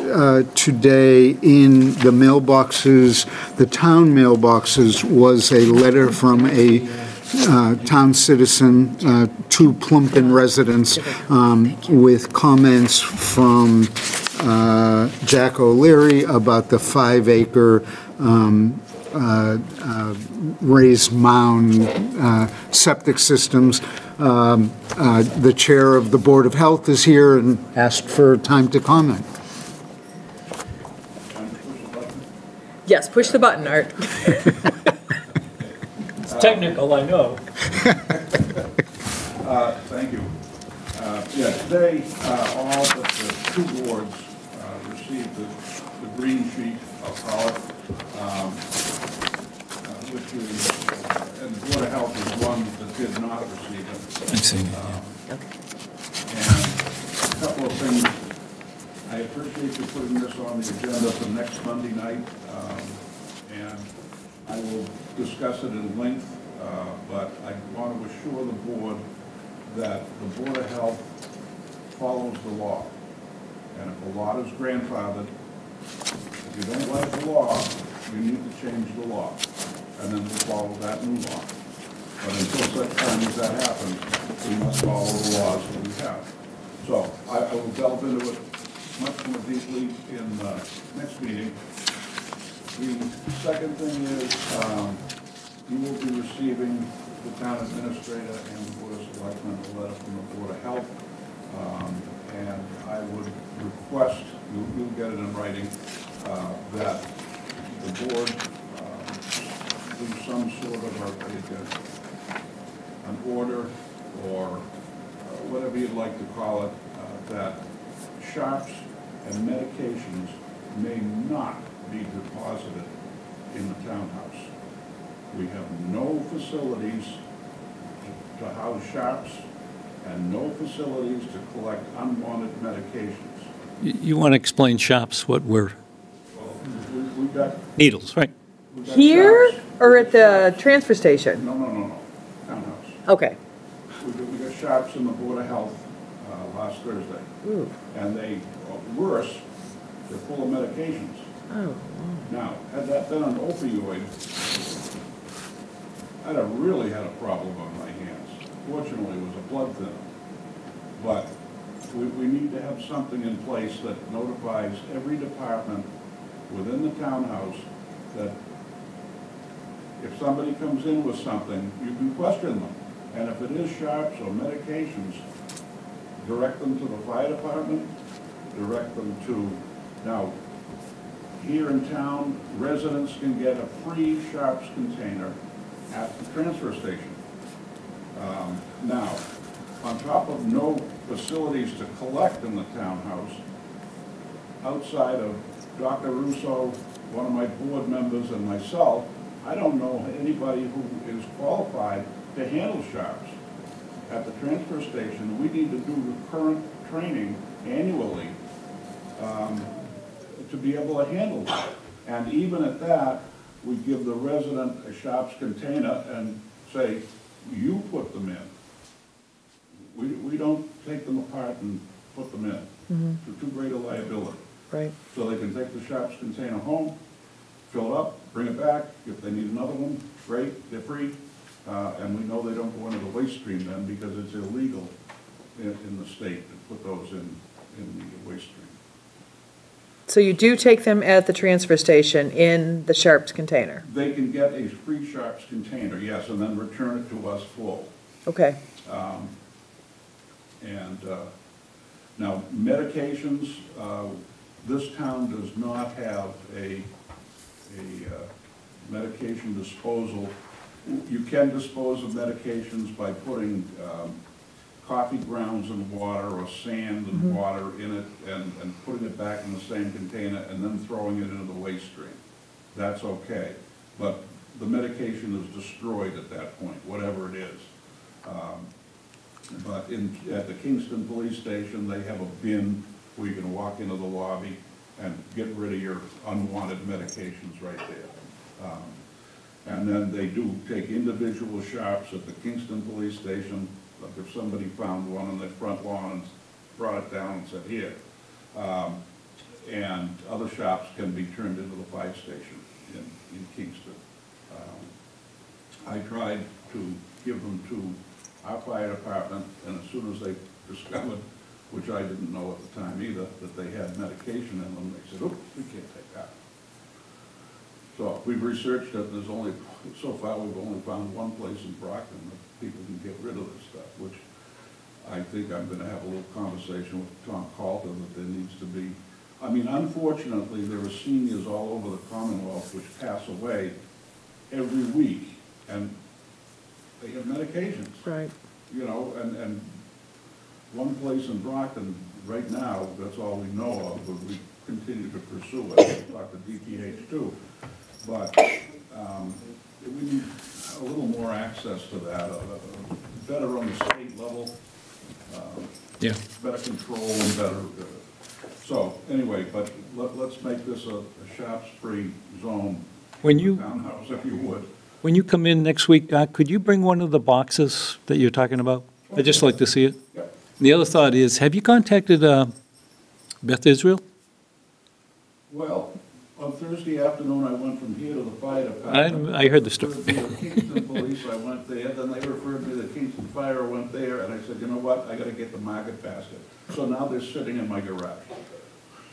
today, in the mailboxes, the town mailboxes, was a letter from a town citizen to Plympton residents with comments from Jack O'Leary about the 5-acre raised mound septic systems. The chair of the Board of Health is here and asked for time to comment. Yes, push the button, Art. It's technical, I know. Thank you. Yeah, today, all but the two boards received the green sheet, I'll call it, which is, and the Board of Health is one that did not receive it. I've seen it, And a couple of things. I appreciate you putting this on the agenda for next Monday night, and I will discuss it in length, but I want to assure the board that the Board of Health follows the law. And if the law is grandfathered, if you don't like the law, you need to change the law, and then we'll follow that new law. But until such time as that happens, we must follow the laws that we have. So I will delve into it much more deeply in the next meeting. The second thing is you will be receiving, the town administrator and the Board of Selectmen, a letter from the Board of Health. And I would request, you'll get it in writing, that the board do some sort of an order or whatever you'd like to call it, that sharps and medications may not be deposited in the townhouse. We have no facilities to house shops and no facilities to collect unwanted medications. You want to explain shops, what we're, Well, we've got. needles, right? we've got Here shops. or at the transfer station? No, townhouse. Okay. We got shops in the Board of Health last Thursday. Ooh. And they, worse, they're full of medications. Oh. Now, had that been an opioid, I'd have really had a problem on my hands. Fortunately, it was a blood thinner. But we need to have something in place that notifies every department within the townhouse that if somebody comes in with something, you can question them. And if it is sharps or medications, direct them to the fire department, direct them to, now, here in town, residents can get a free sharps container at the transfer station. Now, on top of no facilities to collect in the townhouse, outside of Dr. Russo, one of my board members, and myself, I don't know anybody who is qualified to handle sharps. At the transfer station, we need to do recurrent training annually to be able to handle that. And even at that, we give the resident a sharps container and say, you put them in. We don't take them apart and put them in. They're too great a liability. Right. So they can take the sharps container home, fill it up, bring it back. If they need another one, great, they're free. And we know they don't go into the waste stream then because it's illegal in the state to put those in the waste stream. So you do take them at the transfer station in the sharps container? They can get a free sharps container, yes, and then return it to us full. Okay. Now, medications, this town does not have a medication disposal. You can dispose of medications by putting coffee grounds in water or sand and water in it and putting it back in the same container and then throwing it into the waste stream. That's okay. But the medication is destroyed at that point, whatever it is. But at the Kingston Police Station, they have a bin where you can walk into the lobby and get rid of your unwanted medications right there. And then they do take individual shops at the Kingston Police Station. Like if somebody found one on their front lawn and brought it down and said, here. And other shops can be turned into the fire station in Kingston. I tried to give them to our fire department, and as soon as they discovered, which I didn't know at the time either, that they had medication in them, they said, oops, we can't take that. So we've researched it, there's only, so far we've only found one place in Brockton that people can get rid of this stuff, which I think I'm gonna have a little conversation with Tom Calton that there needs to be. I mean, unfortunately, there are seniors all over the Commonwealth which pass away every week, and they have medications. Right. You know, and one place in Brockton, right now, that's all we know of, but we continue to pursue it. We'll talk to DPH too. But we need a little more access to that, better on the state level, Yeah. better control and better. So anyway, but let's make this a shops-free zone. When you, Townhouse, if you would. when you come in next week, could you bring one of the boxes that you're talking about? I'd just like to see it. Yep. The other thought is, have you contacted Beth Israel? Well, on Thursday afternoon, I went from here to the fire department. I heard the story. Referred me to Kingston Police, I went there, then they referred me to Kingston Fire, I went there, and I said, you know what, I gotta get the market basket. So now they're sitting in my garage.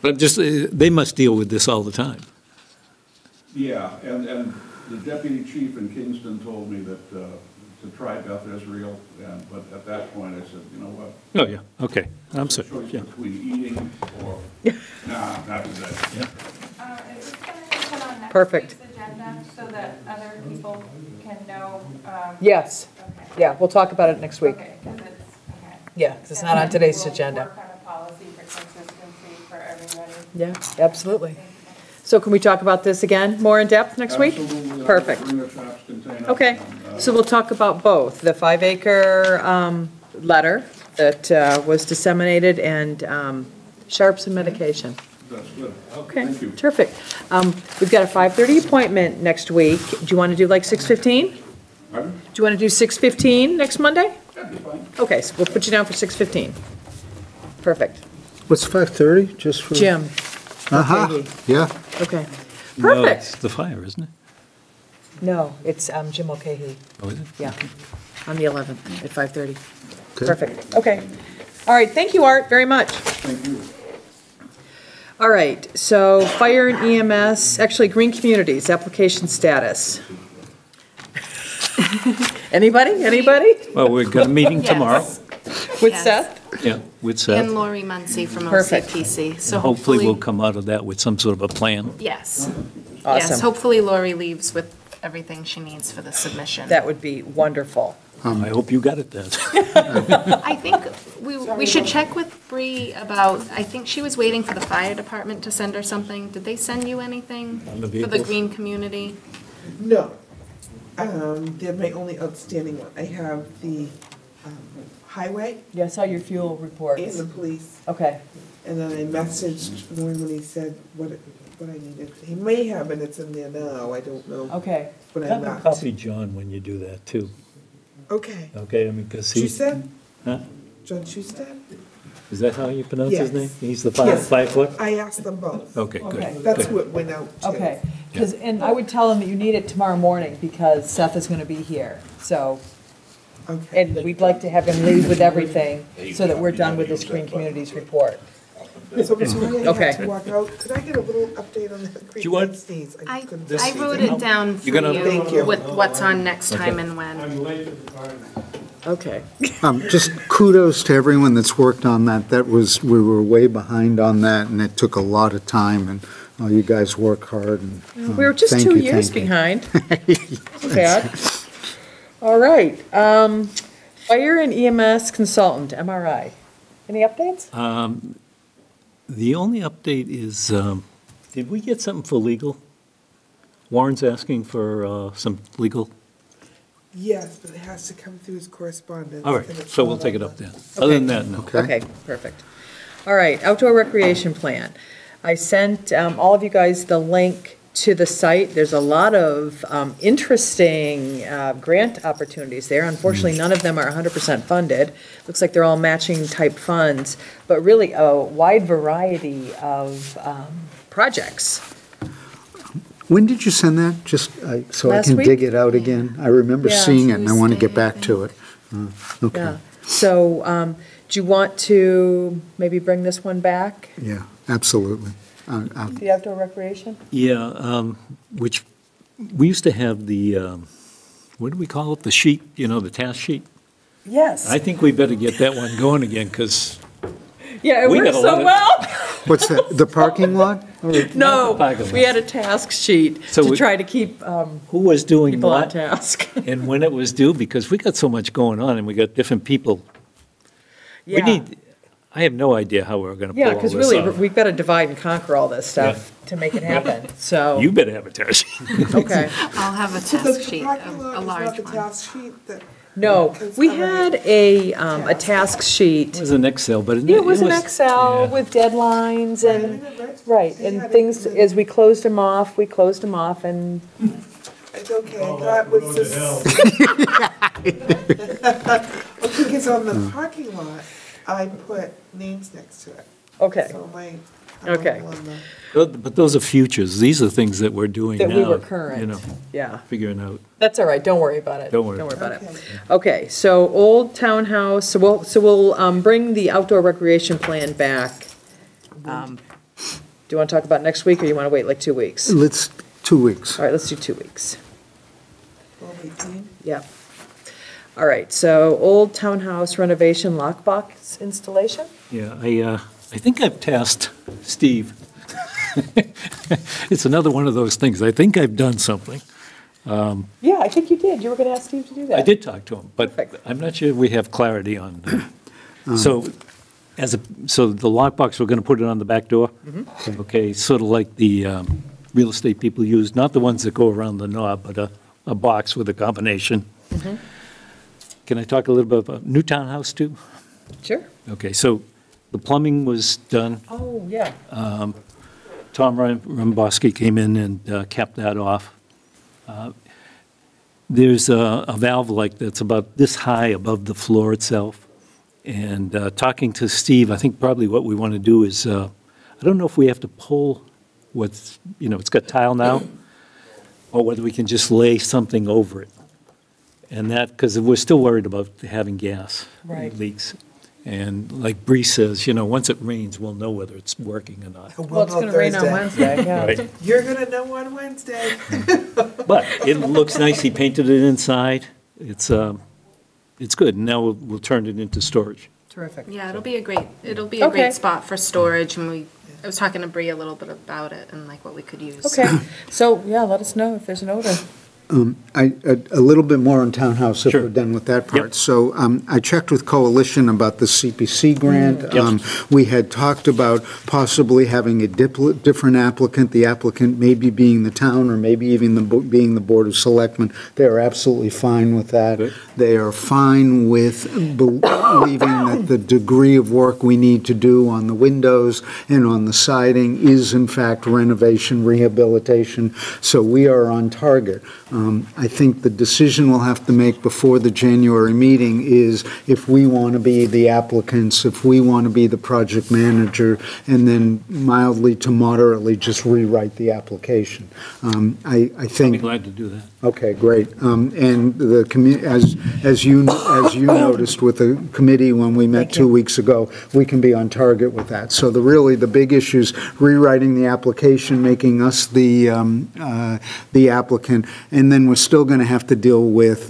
But just, they must deal with this all the time. Yeah, and the deputy chief in Kingston told me that, to try Beth Israel, but at that point, I said, you know what? Oh, yeah, okay, I'm It's a sorry. choice Yeah. between eating or, nah, not today. Is this going to be put on next Perfect. week's agenda so that other people can know? Yes. Okay. Yeah, we'll talk about it next week. Okay, 'cause it's, okay. Yeah, 'cause it's And not on then today's we'll agenda. work on a policy for consistency for everybody. Yeah, absolutely. So can we talk about this again, more in depth next week? Absolutely. I'll Perfect. bring a shops container. Okay, and, so we'll talk about both, the 5-acre letter that was disseminated and sharps and medication. That's good. Okay, Thank you. terrific. We've got a 5:30 appointment next week. Do you want to do like 6:15? Pardon? Do you want to do 6:15 next Monday? That'd be fine. Okay, so we'll put you down for 6:15. Perfect. What's 5:30, just for? Jim? Aha, yeah. Okay, No, perfect. it's the fire, isn't it? No, it's Jim O'Cahey, Oh, is it? yeah, on the 11th at 5:30. Okay. Perfect, okay. All right, thank you, Art, very much. Thank you. All right, so fire and EMS, actually, Green Communities, application status. Anybody? Well, we've got a meeting tomorrow. Yes. With Yes. Seth? Yeah, with And Seth. Lori Muncy from Perfect. OCPC, so Hopefully we'll hopefully, come out of that with some sort of a plan. yes. Yes, Awesome. hopefully Lori leaves with everything she needs for the submission. That would be wonderful. I hope you got it then. I think we should check with Bree about, I think she was waiting for the fire department to send her something. Did they send you anything On the for the vehicles? green community? No. They're my only outstanding one. I have the highway Yeah, I saw your fuel and reports. the police. Okay, And then I messaged Warren when he said what I needed. He may have, and it's in there now, I don't know. okay. When I Have left. Copy John when you do that, too. Okay. Okay, I mean, because he's, Schusted? huh? John Schusted? Is that how you pronounce his Yes. name? He's the Yes. 5 foot? I asked them both. Okay, good. Okay. That's good. who it went out to. Okay, because, and I would tell him that you need it tomorrow morning because Seth is going to be here. So, Okay. and we'd like to have him leave with everything so that we're done with this Green Communities report. So I'm sorry I Okay. had to walk out. Could I get a little update on the creek you want- and sneeze? I couldn't- I wrote it down for You're gonna- Thank you. you with what's on next time and when. Okay. Just kudos to everyone that's worked on that. We were way behind on that, and it took a lot of time, and you guys work hard, and We were just thank 2 you, years thank you. behind. Bad. All right. Fire and EMS consultant, MRI. Any updates? The only update is, did we get something for legal? Warren's asking for some legal. Yes, but it has to come through his correspondence. All right, and it's so we'll not take it on up the- then. Other than that, no. Okay, perfect. All right, outdoor recreation plan. I sent all of you guys the link to the site. There's a lot of interesting grant opportunities there. Unfortunately, none of them are 100% funded. Looks like they're all matching type funds, but really a wide variety of projects. When did you send that? Just so I Last can week? dig it out again? I remember Yeah, seeing it, and I want to Tuesday, get I back to it. Okay, Yeah. So do you want to maybe bring this one back, yeah, absolutely. the outdoor recreation? Yeah, which, we used to have the, what do we call it? The sheet, the task sheet? Yes. I think we better get that one going again, because Yeah, it we worked got a so lot of- well. What's that, the parking lot? No, Parking we lot. had a task sheet So to we- try to keep who was doing people on what? task. And when it was due, because we got so much going on, and we got different people. We need, I have no idea how we're gonna pull Yeah, all because this really, off. we've got to divide and conquer all this stuff to make it happen, so. You better have a task sheet. Okay. I'll have a So task the sheet, parking lot a is large not the one. task sheet that. No, Because we I had already- a task sheet. It was an Excel, but Yeah, it was an Excel yeah. with deadlines and, right, They and had it things, in- as we closed them off, and, It's okay, I thought it was this. Okay, because on the parking lot, I put names next to it. okay, So my. Okay. But those are futures. These are things that we're doing now. that we were current, You know, yeah. figuring out. That's all right, don't worry about it. Don't worry. about it. Okay. Okay, so Old Townhouse, so we'll bring the outdoor recreation plan back. Do you want to talk about next week, or you want to wait like 2 weeks? Let's, 2 weeks. All right, let's do 2 weeks. 12/18. Yeah. All right, so Old Townhouse renovation lockbox installation? Yeah, I think I've tasked Steve. It's another one of those things. I think I've done something. Yeah, I think you did. You were going to ask Steve to do that. I did talk to him, but Perfect. I'm not sure we have clarity on that. So so the lockbox, we're going to put it on the back door? Okay, sort of like the real estate people use, not the ones that go around the knob, but a box with a combination. Can I talk a little bit about new townhouse too? Sure. Okay, so the plumbing was done. Oh, yeah. Tom Rumboski came in and capped that off. There's a valve like that's about this high above the floor itself. And talking to Steve, I think probably what we want to do is, I don't know if we have to pull what's, it's got tile now, or whether we can just lay something over it. And that, because we're still worried about having gas leaks. And like Bree says, once it rains, we'll know whether it's working or not. Well, it's going to rain on Wednesday, yeah. Right. You're gonna know on Wednesday. But it looks nice. He painted it inside. It's good. Now we'll turn it into storage. Terrific. Yeah, it'll be a Okay. great spot for storage, and I was talking to Bree a little bit about it and like what we could use. Okay, so, yeah, let us know if there's an odor. A little bit more on townhouse if Sure. we're done with that part. Yep. So I checked with Coalition about the CPC grant. Yep. We had talked about possibly having a different applicant, the applicant maybe being the town or maybe even being the Board of Selectmen. They are absolutely fine with that. Good. They are fine with believing that the degree of work we need to do on the windows and on the siding is in fact renovation, rehabilitation. So we are on target. I think the decision we'll have to make before the January meeting is if we want to be the applicants, if we want to be the project manager, and then mildly to moderately just rewrite the application. I I'll think. be glad to do that. Okay, great. And the as you noticed with the committee when we met 2 weeks ago, we can be on target with that. So the big issues, rewriting the application, making us the applicant, and then we're still going to have to deal with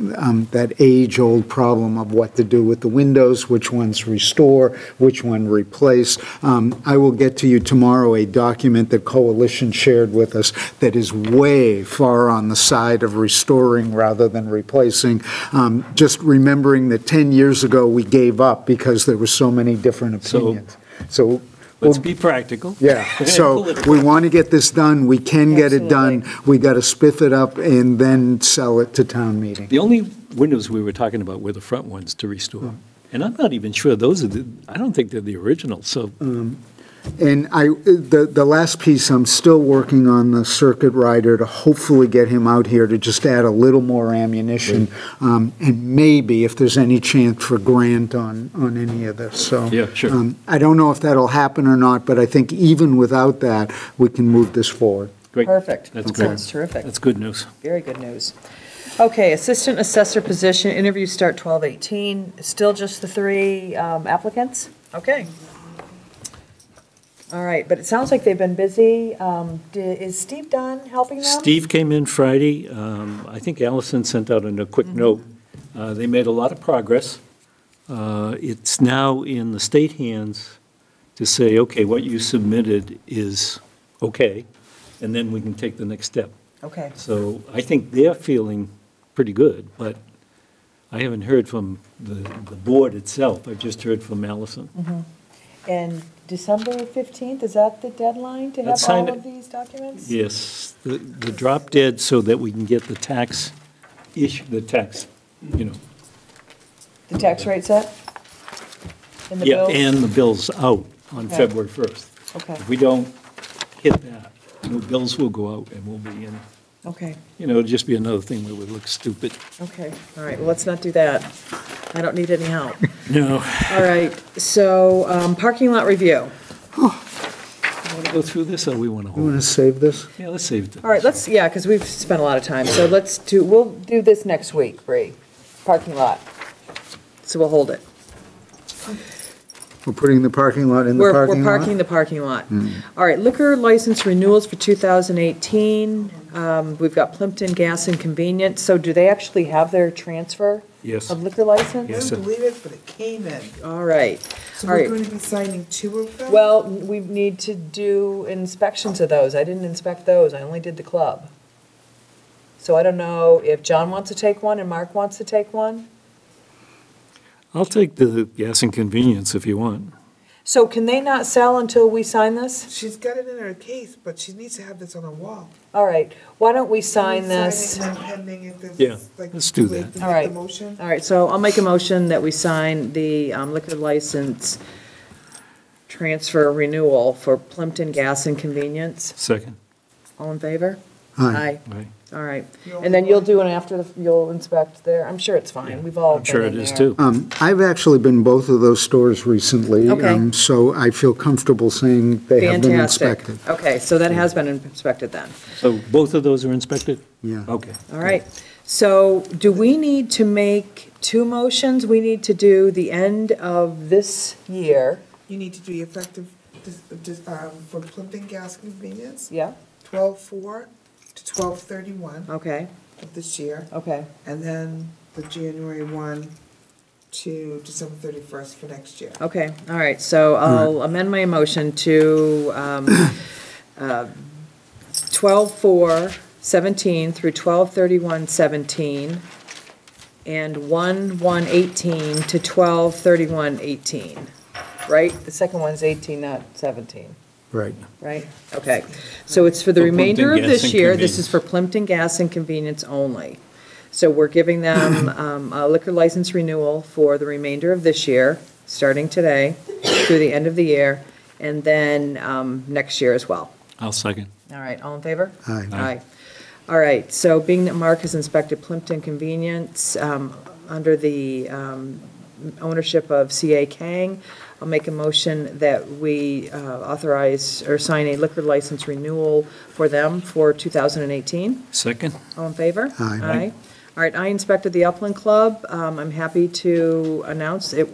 that age-old problem of what to do with the windows, which ones restore, which one replace. I will get to you tomorrow a document that Coalition shared with us that is way far on the side of restoring rather than replacing. Just remembering that 10 years ago, we gave up because there were so many different opinions. So Let's be practical. yeah, so we want to get this done, we can get it done, we got to spiff it up and then sell it to town meeting. The only windows we were talking about were the front ones to restore. And I'm not even sure those are I don't think they're the original, so. And the last piece, I'm still working on the circuit rider to hopefully get him out here to just add a little more ammunition, and maybe if there's any chance for grant on any of this, so. Yeah, sure. I don't know if that'll happen or not, but I think even without that, we can move this forward. Great. Perfect. That's That great. sounds terrific. That's good news. Very good news. Okay, Assistant Assessor position, interviews start 12/18. Still just the three applicants? Okay. All right, but it sounds like they've been busy. Is Steve done helping them? Steve came in Friday. I think Allison sent out a quick note. They made a lot of progress. It's now in the state hands to say, okay, what you submitted is okay, and then we can take the next step. Okay. So I think they're feeling pretty good, but I haven't heard from the board itself. I've just heard from Allison. And December 15th, is that the deadline to have Let's sign all it. of these documents? Yes, the drop dead so that we can get the tax issue, the tax, The tax rate set? And the Yeah, bills? and the bills out on Okay. February 1st. Okay, If we don't hit that, the bills will go out and we'll be in, okay, it'll just be another thing where we look stupid. okay. All right, well, let's not do that. I don't need any help. No. All right, so parking lot review. Want to go through this or we want to You hold? want to save this? Yeah, let's save it. All right, yeah, because we've spent a lot of time, so we'll do this next week, Bree. Parking lot. So we'll hold it. We're putting the parking lot in the We're parking lot? parking the parking lot. All right, liquor license renewals for 2018. We've got Plympton Gas and Convenience. So do they actually have their transfer Yes. of liquor license? I Yes, sir. don't believe it, but it came in. All right. So All we're right. going to be signing 2 of them? Well, we need to do inspections of those. I didn't inspect those. I only did the club. So I don't know if John wants to take one and Mark wants to take one. I'll take the gas and convenience if you want. So can they not sell until we sign this? She's got it in her case, but she needs to have this on a wall. All right, why don't we sign Sign this? it and then pending if there's, Yeah, like, let's do too late that. to All make right. the motion. All right, so I'll make a motion that we sign the liquor license transfer renewal for Plympton Gas and Convenience. Second. All in favor? Aye. Right. All right. And then you'll do it after, you'll inspect there. I'm sure it's fine. We've all I'm sure been it in is there. too. I've actually been both of those stores recently. Okay. So I feel comfortable saying they have been Fantastic. inspected. Okay, so that has been inspected then. So both of those are inspected? Yeah. Okay. All right. So do we need to make two motions? We need to do the end of this year. You need to be effective, for Plimpton Gas Convenience, Yeah, 12/4 to 12/31 okay, of this year, okay. and then the January 1 to December 31st for next year. Okay, all right, so I'll amend my motion to 12/4/17 through 12/31/17, and 1/1/18 to 12/31/18, right? The second one's 18, not 17, Right. right? Okay, so it's for the For remainder Plimpton of Gas this and year, this is Convenience. for Plimpton Gas and Convenience only. So we're giving them a liquor license renewal for the remainder of this year, starting today, through the end of the year, and then next year as well. I'll second. All right, all in favor? Aye. Aye. All right, so being that Mark has inspected Plimpton Convenience under the ownership of C.A. Kang, I'll make a motion that we authorize or sign a liquor license renewal for them for 2018. Second? All in favor? Aye. Aye. All right, I inspected the Upland Club. I'm happy to announce the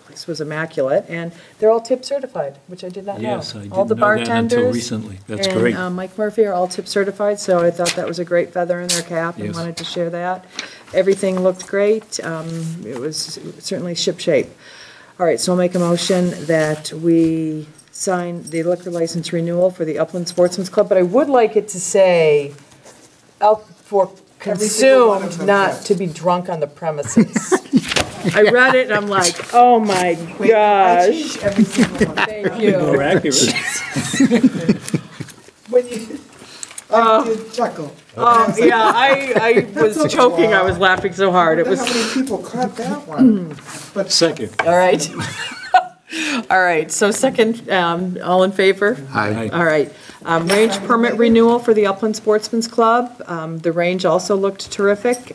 place was immaculate, and they're all tip certified, which I did not know. Yes, I All the didn't know that until bartenders recently. That's and, great. Mike Murphy are all tip certified, so I thought that was a great feather in their cap and Yes. wanted to share that. Everything looked great. It was certainly shipshape. All right, so I'll make a motion that we sign the liquor license renewal for the Upland Sportsman's Club, but I would like it to say, for Every single one of consumed, them, not yes. to be drunk on the premises. I read it and I'm like, oh my Wait, I gosh. changed every single one. Thank you. More accurate. When you, I did chuckle. Oh, yeah, I was choking, I was laughing so hard. It I wonder was, how many people caught that one? But Second. all right. All right, so second, all in favor? Aye. All right. Range permit renewal for the Upland Sportsman's Club. The range also looked terrific.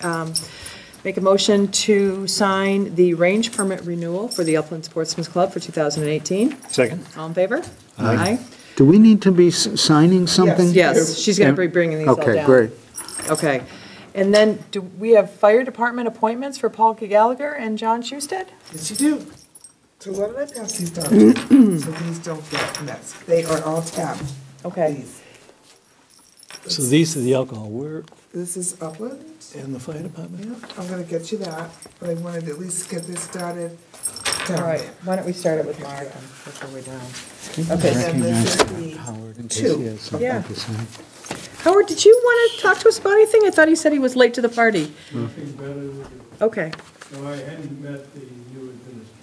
Make a motion to sign the range permit renewal for the Upland Sportsman's Club for 2018. Second? All in favor? Aye. Do we need to be signing something? Yes, she's going to be bringing these all down. Okay, great. Okay. And then, do we have fire department appointments for Paul Gallagher and John Schusted? yes, you do. So why don't I pass these down? So these don't get messed. They are all tabbed. Okay. These. So these are the alcohol. Where, This is Upland. and the fire department? Yeah, I'm gonna get you that, but I wanted to at least get this started. All right, why don't we start it with Mark and work our way down? Okay, And then this is the Howard, in case two. he has something Yeah. to say. Howard, did you want to talk to us about anything? I thought he said he was late to the party. Nothing better than, Okay. no, I hadn't met the new administrator.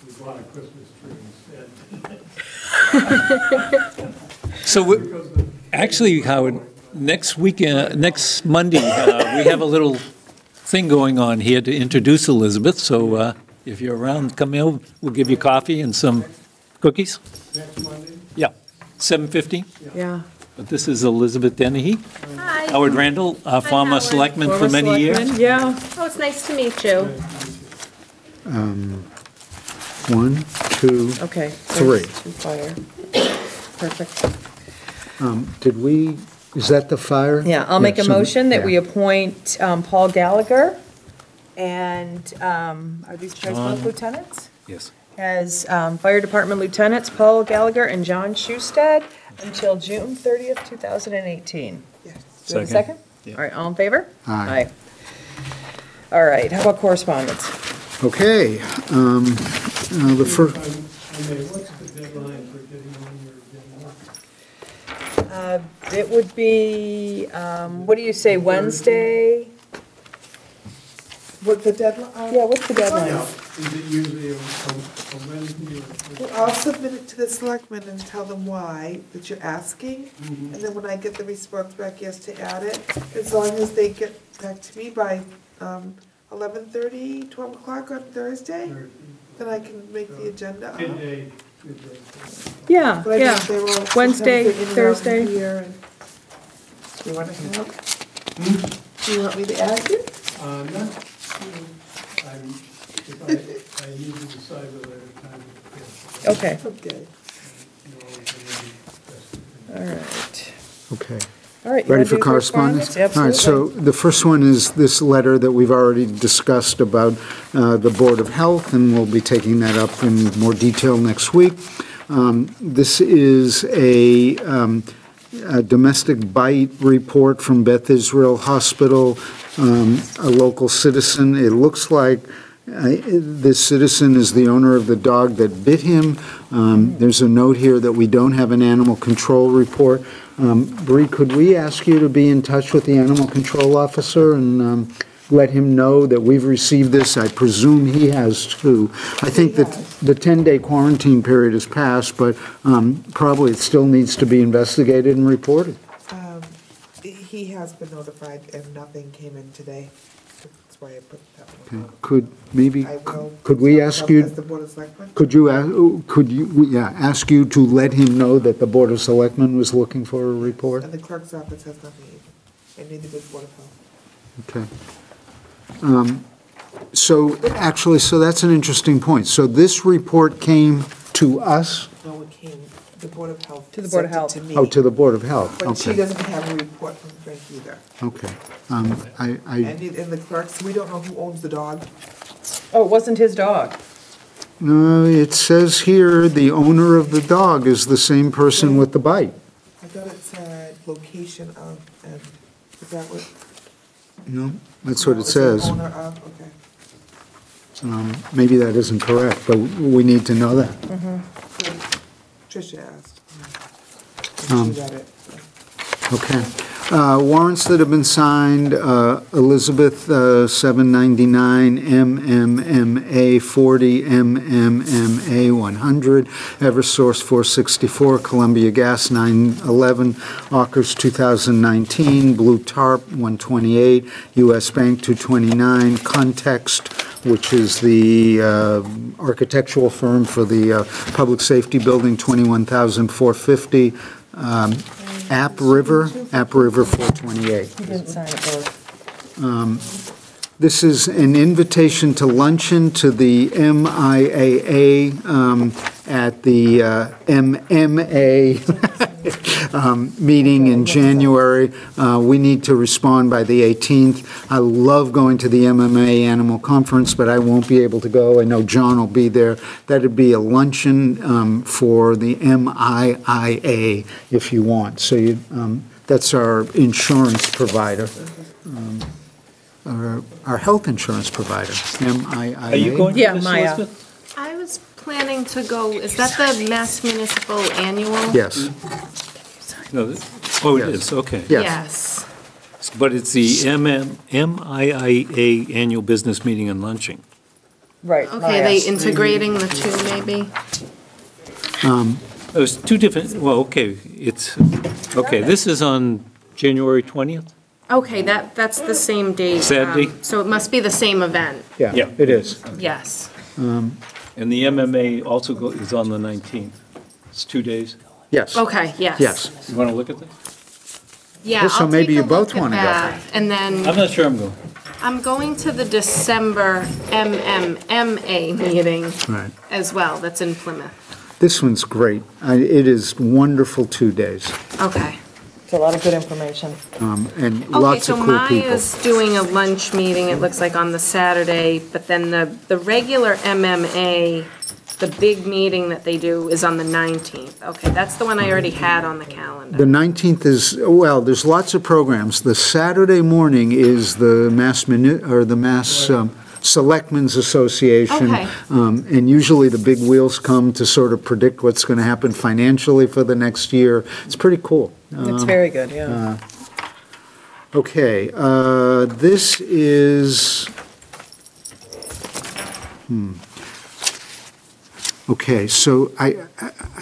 We bought a Christmas tree instead. So, actually, Howard, next weekend, next Monday, we have a little thing going on here to introduce Elizabeth, so if you're around, come in, we'll give you coffee and some cookies. Next Monday, Yeah, 7:50. Yeah. But this is Elizabeth Dennehy. Hi. Howard Randall, former Howard. selectman for Former many years. selectman, yeah. Oh, it's nice to meet you. 1, 2, Okay. 3. Two fire. Perfect. Did we, is that the fire? Yeah, I'll make a so- motion that we yeah. appoint Paul Gallagher and, are these guys both John. lieutenants? Yes. As Fire Department Lieutenants Paul Gallagher and John Schusted until June 30th, 2018. Yes. Do we have a second? Yeah. All right, all in favor? Aye. All right, how about correspondence? Okay, the first, I mean, what's the deadline for getting on your agenda? It would be, what do you say, Wednesday? What the deadline? Yeah, what's the deadline? Oh, Is it usually a Wednesday or? Well, I'll submit it to the selectmen and tell them why, that you're asking. Mhm. And then when I get the response back, yes, to add it, as long as they get back to me by 11:30, 12 o'clock on Thursday, then I can make the agenda. Midday. Yeah, But I yeah. think they will- sometimes Wednesday, they're in and out Thursday. here and- Do you want to help? Do you want me to add it? No, I need to decide whether it's time to. Okay, Okay. all right. Okay. All right. you Ready wanna for do correspondence? All right, Absolutely. so the first one is this letter that we've already discussed about the Board of Health, and we'll be taking that up in more detail next week. This is a domestic bite report from Beth Israel Hospital, a local citizen. It looks like this citizen is the owner of the dog that bit him. There's a note here that we don't have an animal control report. Bree, could we ask you to be in touch with the animal control officer and let him know that we've received this? I presume he has too. I think that the 10-day quarantine period has passed, but probably it still needs to be investigated and reported. He has been notified and nothing came in today. That's why I put that one on. Could maybe, I will. could we ask As you, the Board of Selectmen? ask you to let him know that the Board of Selectmen was looking for a report? And the clerk's office has nothing either, and neither does Board of Health. Okay. So that's an interesting point. So this report came to us? No, it came, the Board of Health. To the Board of sent it Health. to me. Oh, to the Board of Health, But she okay. doesn't have a report from Frank either. Okay. And the clerks, we don't know who owns the dog. Oh, it wasn't his dog. No, it says here, the owner of the dog is the same person with the bite. I thought it said location of, and is that what? No, that's what No, it said says. Owner of, okay. Maybe that isn't correct, but we need to know that. Tricia asked. And she got it. Okay. Warrants that have been signed, Elizabeth, 799, MMMA 40, MMMA 100, Eversource 464, Columbia Gas 911, Ockers 2019, Blue Tarp 128, US Bank 229, Context, which is the architectural firm for the public safety building, 21,450, App River 428. He didn't sign it both. This is an invitation to luncheon to the MIAA at the MMA meeting in January. We need to respond by the 18th. I love going to the MMA Animal Conference, but I won't be able to go. I know John will be there. That'd be a luncheon for the MIAA if you want. So that's our insurance provider. Our health insurance provider, MIAA. Are you going Yeah, to this, Maya. Elizabeth? I was planning to go, is that the Mass Municipal Annual? Yes, No, oh, it Yes. is, okay. yes. Yes. But it's the MIAA Annual Business Meeting and Lunching. Right. Okay, Maya. they integrating the two, maybe? There's two different, well, okay, this is on January 20th? Okay, that's the same date. Saturday? So it must be the same event, Yeah, Yeah. it is. yes. And the MMA also is on the 19th. It's 2 days. Yes. Okay, yes. Yes. You want to look at that? Yeah, Well, so I'll maybe take you a both look at wanna go. that. And then I'm not sure I'm going. I'm going to the December MMMA meeting Right. as well, that's in Plymouth. This one's great. It is wonderful 2 days, Okay. It's a lot of good information. and Okay, lots so of cool people. Maya's doing a lunch meeting, it looks like on the Saturday, but then the regular MMA, the big meeting that they do is on the 19th. Okay, that's the one I already had on the The calendar. 19th is, well, there's lots of programs. The Saturday morning is the Mass Selectmen's Association. Okay. And usually the big wheels come to sort of predict what's going to happen financially for the next year. It's pretty cool. It's very good, yeah. Okay, this is, Okay, so I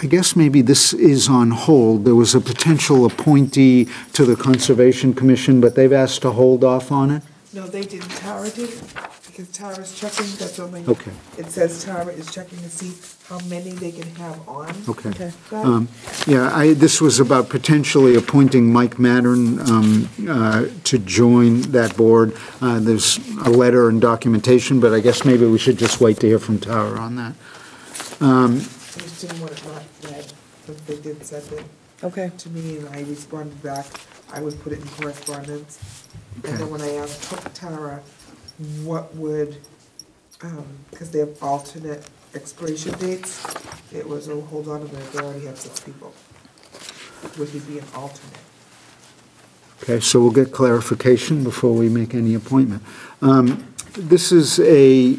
guess maybe this is on hold. There was a potential appointee to the Conservation Commission, but they've asked to hold off on it? No, they didn't. Tara did, because Tara's checking, that's only. Okay. It says Tara is checking to see how many they can have on. Okay. that. Yeah, this was about potentially appointing Mike Mattern to join that board. There's a letter and documentation, but I guess maybe we should just wait to hear from Tara on that. I just didn't want it not read, but they did send it Okay. to me, and I responded back. I would put it in correspondence. And then when I asked Tara, what would, because they have alternate expiration dates, it was, oh, hold on a minute, they already have 6 people. Would he be an alternate? Okay, so we'll get clarification before we make any appointment. This is a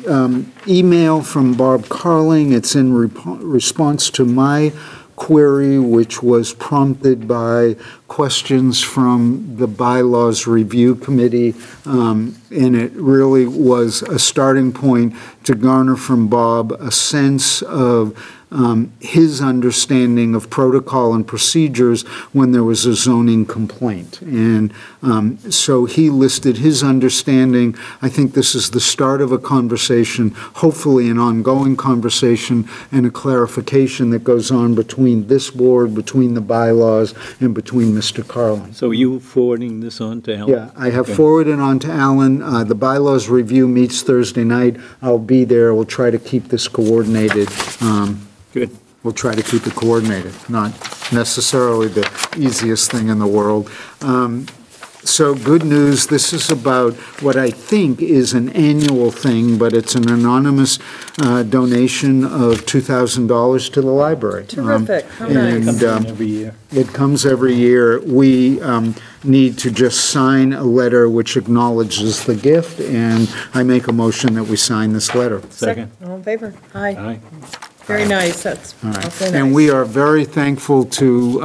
email from Barb Carling. It's in response to my query, which was prompted by questions from the Bylaws Review Committee, and it really was a starting point to garner from Bob a sense of his understanding of protocol and procedures when there was a zoning complaint. And so he listed his understanding. I think this is the start of a conversation, hopefully an ongoing conversation and a clarification that goes on between this board, between the bylaws, and between Mr. Carlin. So you forwarding this on to Alan? Yeah, I have Okay. forwarded on to Alan. The bylaws review meets Thursday night. I'll be there. We'll try to keep this coordinated. Good. We'll try to keep it coordinated, not necessarily the easiest thing in the world. So good news, this is about what I think is an annual thing, but it's an anonymous donation of $2,000 to the library. Terrific. How and, nice. Comes in every year. It comes every year. We need to just sign a letter which acknowledges the gift, and I make a motion that we sign this letter. Second. All in favor? Aye. Aye. Very nice. That's All right. also And nice. we are very thankful to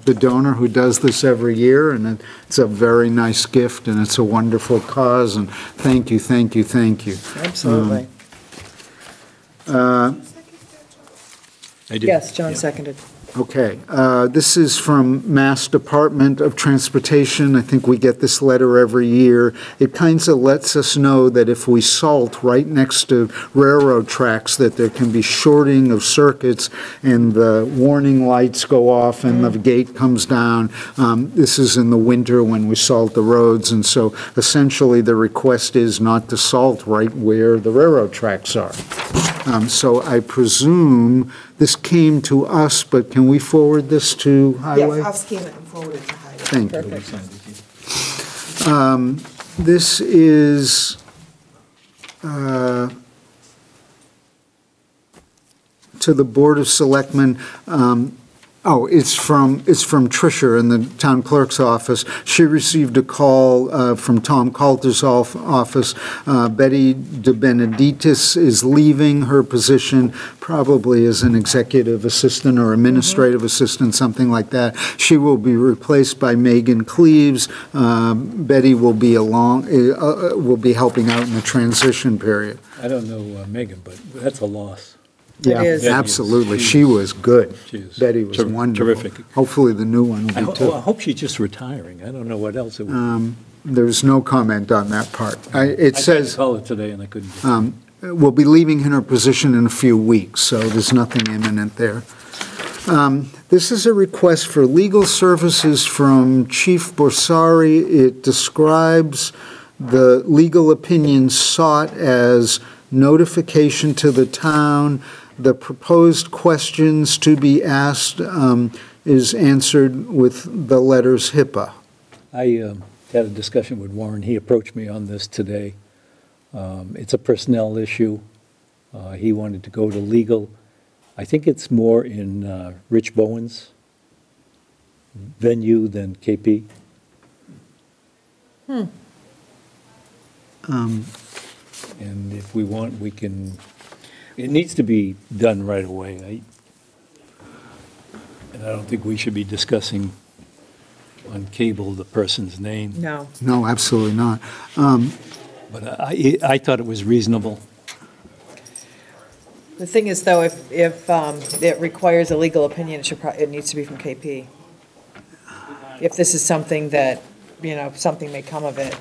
the donor who does this every year, and it's a very nice gift, and it's a wonderful cause, and thank you, thank you, thank you. Absolutely. I did. Yes, John Yeah. seconded. Okay, this is from Mass Department of Transportation. I think we get this letter every year. It kind of lets us know that if we salt right next to railroad tracks, that there can be shorting of circuits and the warning lights go off and the gate comes down. This is in the winter when we salt the roads, and so essentially the request is not to salt right where the railroad tracks are. So I presume this came to us, but can we forward this to Highway? Yes, I'll scan it and forward it to Highway. Thank you. Perfect. This is to the Board of Selectmen. It's from Tricia in the town clerk's office. She received a call from Tom Coulter's office. Betty De Benedictis is leaving her position, probably as an executive assistant or administrative assistant, something like that. She will be replaced by Megan Cleaves. Betty will be helping out in the transition period. I don't know Megan, but that's a loss. Yeah, is. absolutely. She was good. She is Betty was wonderful. terrific. Hopefully the new one will I be too. hope she's just retiring. I don't know what else it would. There's no comment on that part. It I tried to says call her today and I couldn't get it. we'll be leaving in her position in a few weeks, so there's nothing imminent there. This is a request for legal services from Chief Borsari. It describes the legal opinion sought as notification to the town. The proposed questions to be asked is answered with the letters HIPAA. I had a discussion with Warren. He approached me on this today. It's a personnel issue. He wanted to go to legal. I think it's more in Rich Bowen's venue than KP. And if we want, we can, it needs to be done right away. And I don't think we should be discussing on cable the person's name. No. No, absolutely not. But I thought it was reasonable. The thing is, though, if it requires a legal opinion, it needs to be from KP. If this is something that, something may come of it.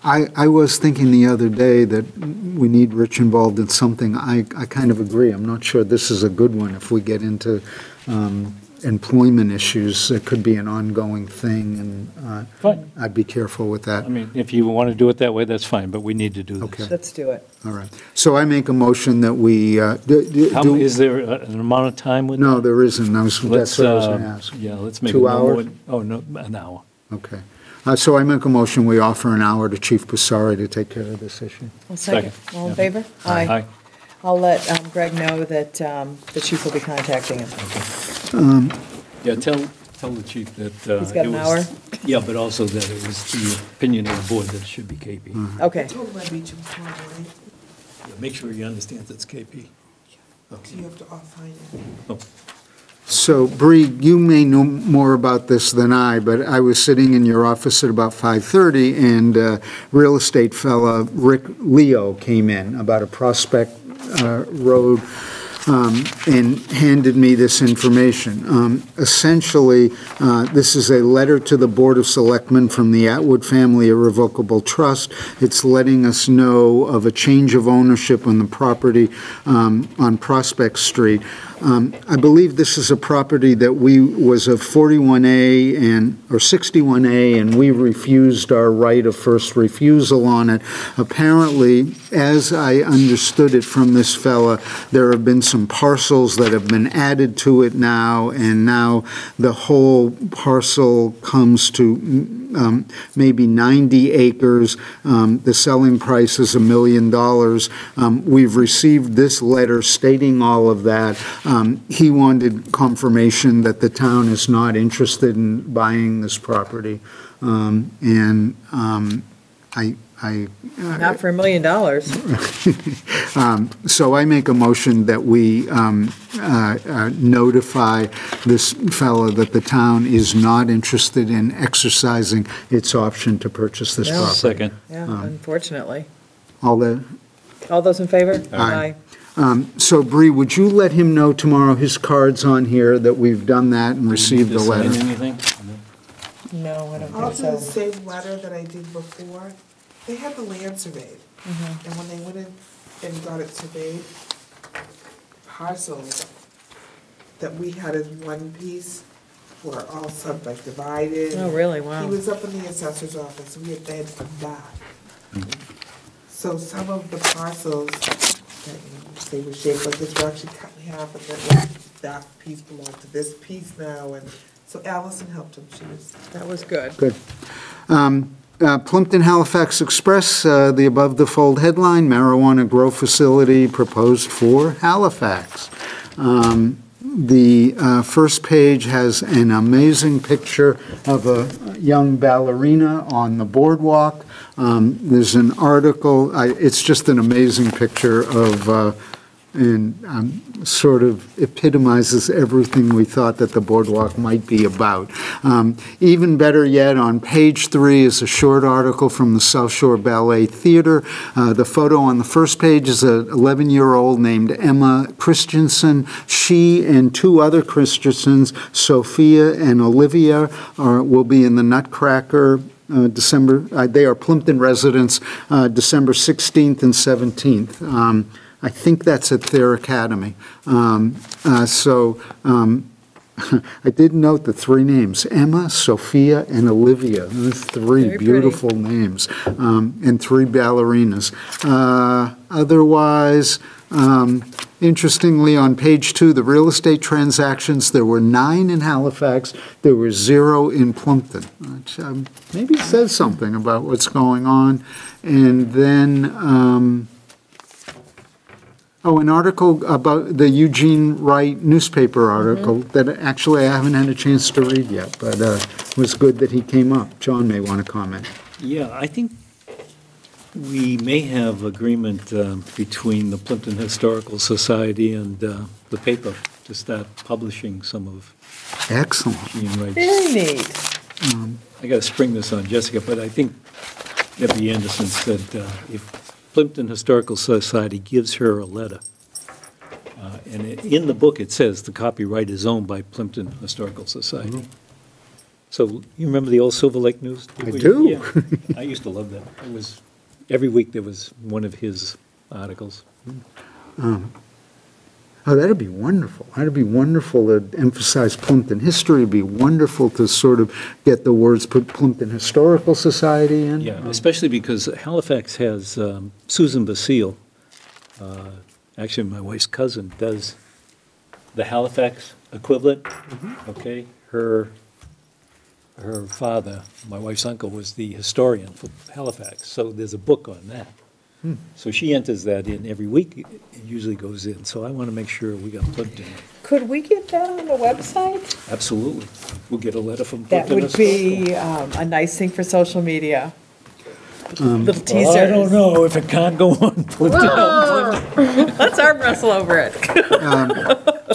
I was thinking the other day that we need Rich involved in something. I kind of agree. I'm not sure this is a good one. If we get into employment issues, it could be an ongoing thing, and Fine. I'd be careful with that. I mean, if you want to do it that way, that's fine, but we need to do this. Okay. Let's do it. All right. So I make a motion that we, Is there an amount of time with that? No, there isn't. That's what I was going to ask. Yeah, let's make it 2 no hours? more, no, an hour. Okay. So I make a motion, we offer an hour to Chief Passari to take care of this issue. One second. Second. All in Yeah. favor? Aye. I'll let Greg know that the chief will be contacting him. Yeah, tell the chief that. He's got it an was- hour? Yeah, but also that it was the opinion of the board that it should be KP. Okay. I told him I'd reach him tomorrow morning, Yeah, make sure he understands it's KP. so you have to off-sign it. Oh, So, Bree, you may know more about this than I, but I was sitting in your office at about 5:30, and real estate fella, Rick Leo, came in about a Prospect Road and handed me this information. Essentially, this is a letter to the Board of Selectmen from the Atwood Family Irrevocable Trust. It's letting us know of a change of ownership on the property on Prospect Street. I believe this is a property that was a 41A or 61A, and we refused our right of first refusal on it. Apparently, as I understood it from this fella, there have been some parcels that have been added to it now, and now the whole parcel comes to maybe 90 acres. The selling price is $1 million. We've received this letter stating all of that. He wanted confirmation that the town is not interested in buying this property. And Not for $1 million. So I make a motion that we notify this fellow that the town is not interested in exercising its option to purchase this No. property. Second. Yeah, unfortunately. All the, All those in favor? Aye. So Bree, would you let him know tomorrow, his card's on here, that we've done that and received the Did you sign letter? anything? No, I don't I'll think do the so. same letter that I did before. They had the land surveyed, and when they went in and got it surveyed, parcels that we had as one piece were all subdivided. Oh, really? Wow. He was up in the assessor's office, we had been from that. So some of the parcels, that, they were shaped like this, were actually cut in half, and then that piece belonged to this piece now, and so Allison helped him, That was good. Good. Plympton Halifax Express, the above-the-fold headline, marijuana grow facility proposed for Halifax. The first page has an amazing picture of a young ballerina on the boardwalk. There's an article, it's just an amazing picture of, and sort of epitomizes everything we thought that the boardwalk might be about. Even better yet, on page 3 is a short article from the South Shore Ballet Theater. The photo on the first page is an 11-year-old named Emma Christensen. She and 2 other Christensens, Sophia and Olivia, will be in the Nutcracker they are Plympton residents, December 16th and 17th. I think that's at their academy. I did note the 3 names, Emma, Sophia, and Olivia. Those 3 Very beautiful names, and 3 ballerinas. Otherwise, interestingly, on page 2, the real estate transactions, there were 9 in Halifax, there were 0 in Plympton, which maybe says something about what's going on. And then, an article about the Eugene Wright newspaper article that actually I haven't had a chance to read yet, but it was good that he came up. John may want to comment. Yeah, I think we may have agreement between the Plympton Historical Society and the paper to start publishing some of Excellent. Eugene Wright's. Very neat. I got to spring this on Jessica, but I think Debbie Anderson said if Plympton Historical Society gives her a letter And in the book, it says the copyright is owned by Plympton Historical Society. So you remember the old Silver Lake News? I do. Yeah. I used to love that. It was, every week there was one of his articles. Oh, that'd be wonderful. That'd be wonderful to emphasize Plympton history. It'd be wonderful to sort of get the words, put Plympton Historical Society in. Yeah, especially because Halifax has Susan Basile. Actually, my wife's cousin does the Halifax equivalent, okay? Her father, my wife's uncle, was the historian for Halifax, so there's a book on that. So she enters that in every week, it usually goes in, so I want to make sure we got Plympton. Could we get that on the website? Absolutely. We'll get a letter from That Plympton. would be a nice thing for social media. Little teasers. Well, I don't know if it can't go on Plympton. Let's arm wrestle over it.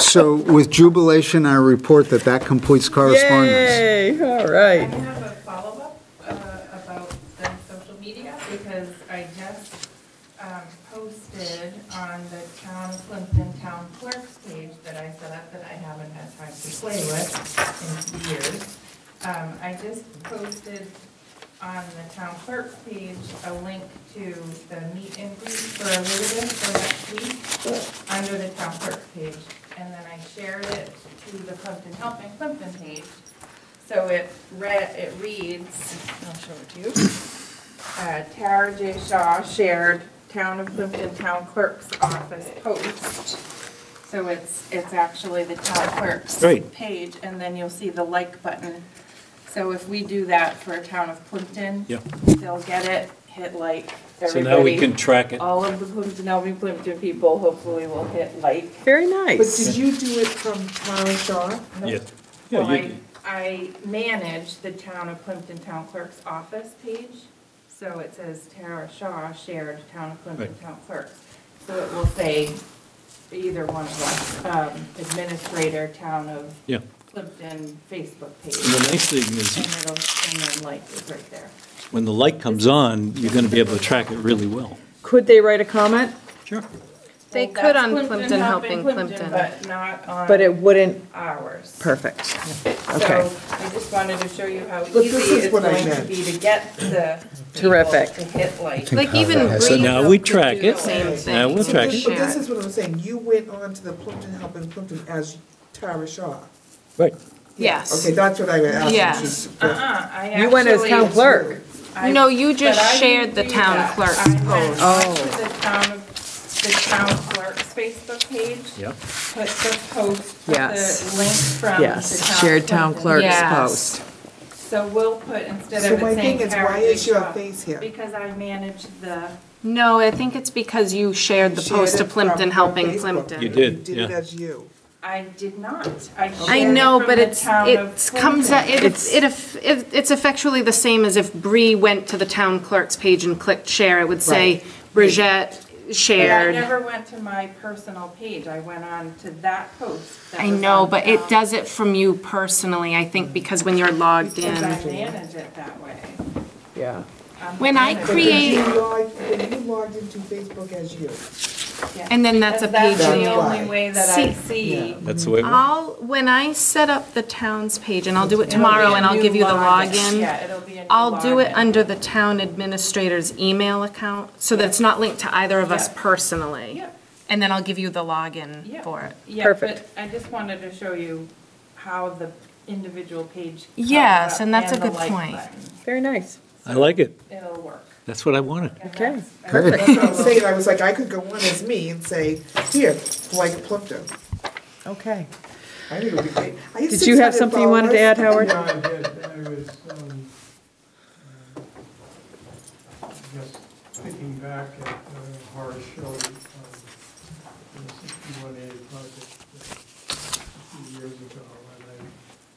So with jubilation, I report that that completes correspondence. Yay, all I right. have a follow-up about the social media, because I just posted on the Town of Plympton Town Clerk's page that I set up that I haven't had time to play with in years. I just posted on the Town Clerk's page a link to the meet and greet for Elizabeth for next week under the Town Clerk's page. And then I shared it to the Plympton Helping Plympton page. So it reads, I'll show it to you. Tara J. Shaw shared Town of Plympton Town Clerk's office post. So it's actually the Town Clerk's Right. page, and then you'll see the like button. So if we do that for Town of Plympton, Yeah. they'll get it, hit like. So now we can track it. All of the Plympton, Helping Plympton people hopefully will hit like. Very But nice. did you do it from Tara Shaw? Yeah. Well, Yeah, you- I manage the Town of Plympton Town Clerk's office page, so it says Tara Shaw shared Town of Plympton Right. Town Clerks. So it will say either one of us, administrator, Town of Yeah. Plympton Facebook page. And the nice thing is, And then like is right there. when the light comes on, you're going to be able to track it really well. Could they write a comment? Sure. They Well, could that's on Plympton Helping Plympton. But not on. But it wouldn't, ours. perfect. Okay. So I just wanted to show you how But easy this is it's what I going to meant. be to get the Terrific. people to hit like. Like even So Bree now we could track do it. the same thing. Now we'll So track this- it. But this is what I'm saying, you went on to the Plympton Helping Plympton as Tara Shaw. Right. Yes. Okay, that's what I was asking. Yes. just- I You went as actually- town clerk. I- No, you just but I shared the didn't do town that. clerk's I went post. onto the town clerk's Facebook page. Yep. Put the post, put Yes. the link from the Yes, shared town Plympton. clerk's Yes. post. So we'll put, instead So of my it saying thing is, Tara why J. is your Shaw, face here? because I manage the, No, I think it's because you shared the Shared post it to Plimpton from Helping Facebook. Plimpton. You did, You did it yeah. as you. I did not. I I shared know, it from but the town of it's comes, Plympton. it's effectually the same as if Bree went to the town clerk's page and clicked share, it would say Bridget But I shared. never went to my personal page. I went on to that post. that I was know, on but it town- does it from you personally, I think, because when you're logged Because I in. manage it that way. Yeah. When I But create, then you logged into Facebook as you. and then that's a Because page that's in the you. only way that I See- see. That's the way it works. When I set up the town's page, and I'll do it It'll be tomorrow, a and I'll new give you the login. Yeah, it'll be a new I'll do it login. under the town administrator's email account, so that it's not linked to either of us Yeah. personally. Yep. And then I'll give you the login Yeah. for it. Yeah, Perfect. but I just wanted to show you how the individual page comes Yes, up and that's a the good like point. button. Very nice. I like it. It'll work. That's what I wanted. And Okay. that's- That's what I'm saying, I was like, I could go on as me and say, here, like Plimpton. Okay. I think it would be great. I have Did you have something you wanted to add, $600. Howard? Yeah, I did. I was, just thinking back at Horace Shelley, the 61A project a few years ago, and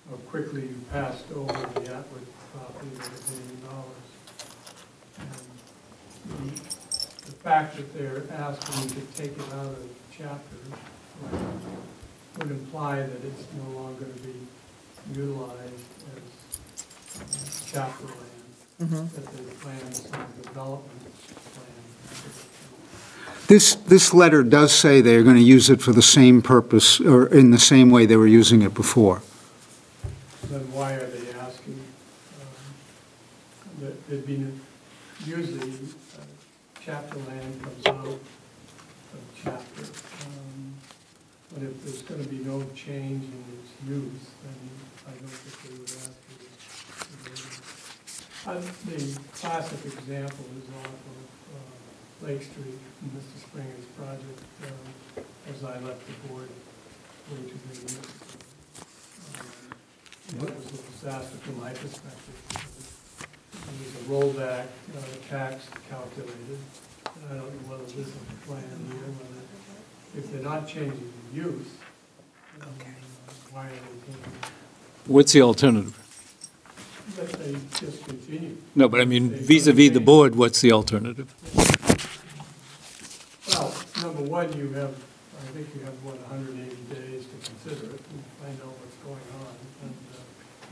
how quickly you passed over the Atwood property at $1 billion. And the fact that they're asking to take it out of chapters would imply that it's no longer to be utilized as chapter land, that the plan is some development plan. This letter does say they're going to use it for the same purpose, or in the same way they were using it before. Then why are they asking? There'd been, usually, chapter land comes out of chapter. But if there's going to be no change in its use, then I don't think they would ask you. The classic example is off of Lake Street, Mr. Springer's project, as I left the board way too many years ago. That was a disaster from my perspective. There was a rollback tax calculated. And I don't know whether this is the plan here, whether if they're not changing the use, why are they changing it? What's the alternative? That they just continue. No, but I mean, vis-à-vis the board, what's the alternative? Well, number one, you have, I think you have, 180 days to consider it and find out what's going on,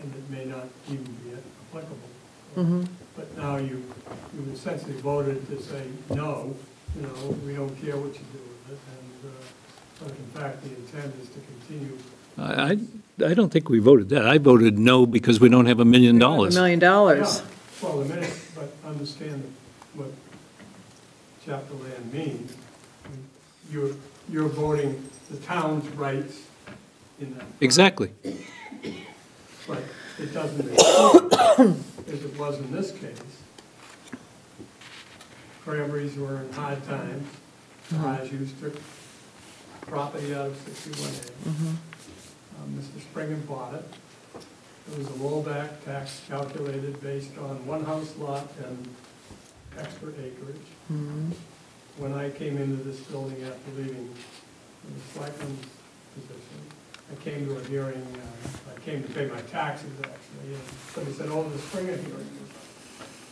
and it may not even be applicable. But now you essentially voted to say, no, we don't care what you do with it, and but in fact, the intent is to continue. I don't think we voted that. I voted no because we don't have $1 million. $1 million. Yeah, well, a minute, but understand what chapter land means. You're voting the town's rights in that. Exactly. But it doesn't make sense, as it was in this case. Cranberries were in hard times. Raju took property out of 61A. Mr. Springer bought it. There was a rollback tax calculated based on one house lot and extra acreage. When I came into this building after leaving the Selectmen's position, I came to a hearing, I came to pay my taxes actually, and somebody said, oh, the Springer hearing was up.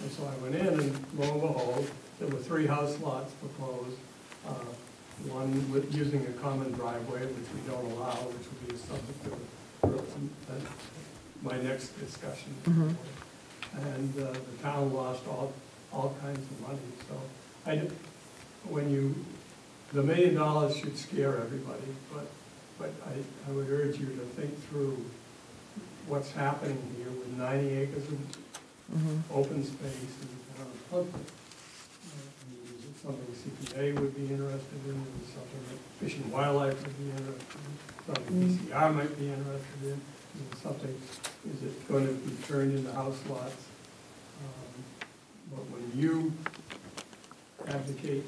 And so I went in, and lo and behold, there were 3 house lots proposed, one with using a common driveway, which we don't allow, which would be a subject of my next discussion. And the town lost all kinds of money. So the $1 million should scare everybody, but I would urge you to think through what's happening here with 90 acres of open space in the town of Plympton. Is it something CPA would be interested in? Is it something that Fish and Wildlife would be interested in? Something DCR might be interested in? Is it going to be turned into house lots? But when you advocate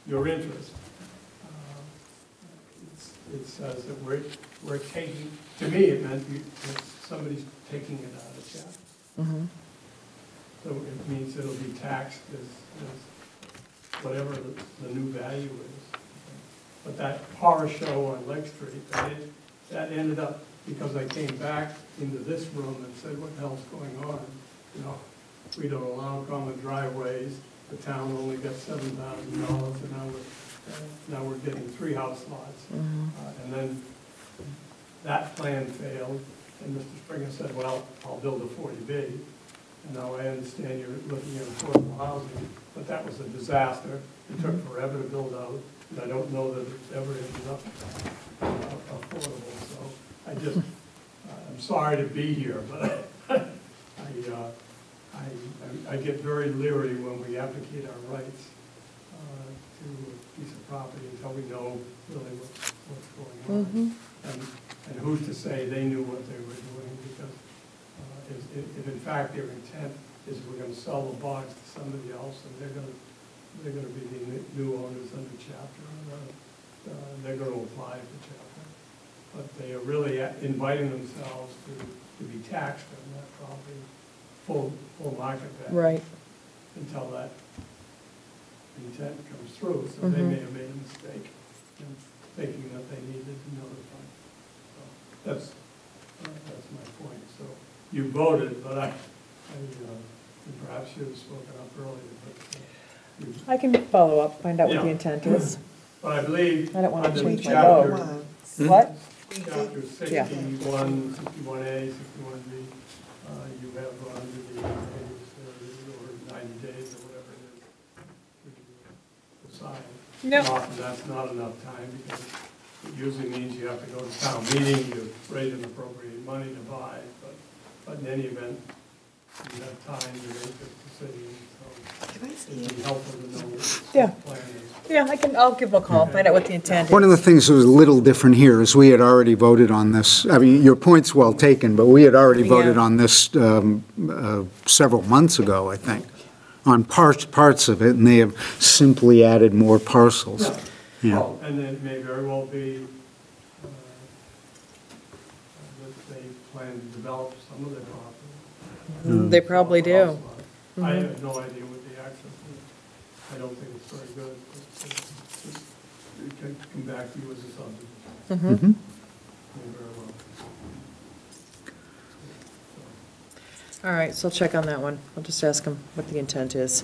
your interest, it says that we're taking, to me it meant that somebody's taking it out of chapter. So it means it'll be taxed as whatever the new value is. But that horror show on Lake Street, that ended up, because I came back into this room and said, what the hell's going on? We don't allow common driveways. The town only got $7,000, and now we're getting 3 house lots. And then that plan failed, and Mr. Springer said, well, I'll build a 40B. And now I understand you're looking at affordable housing, but that was a disaster. It took forever to build out, and I don't know that it ever ended up affordable. So I'm sorry to be here, but I get very leery when we advocate our rights to a piece of property until we know really what's going on. And who's to say they knew what they were doing, because if in fact their intent is we're going to sell the box to somebody else, and they're going to be the new owners under chapter, they're going to apply for chapter. But they are really inviting themselves to be taxed on that property, full market value. Right. Until that intent comes through. So they may have made a mistake in thinking that they needed to notify. So that's my point. So you voted, but perhaps you have spoken up earlier. But I can follow up, find out what the intent is. But I believe I don't want to under change my chapter, vote. What? Chapter 61, 61A, 61B, you have 180 days or 90 days or whatever it is to decide. No. Often that's not enough time because it usually means you have to go to town meeting, you raise and appropriate money to buy, but in any event, you have time to make this decision, so Can I see it'd be it? helpful to know what Yeah. the plan is. Yeah, I'll give them a call, find out what the intent is. One of the things that was a little different here is we had already voted on this. I mean, your point's well taken, but we had already voted Yeah. on this several months ago, I think, on parts of it, and they have simply added more parcels. Yeah. Well, and it may very well be that they plan to develop some of their property. They probably do. I have no idea what the access is. I don't think it's very good. It can come back to you as a subdivision. Very well. All right, so I'll check on that one. I'll just ask them what the intent is.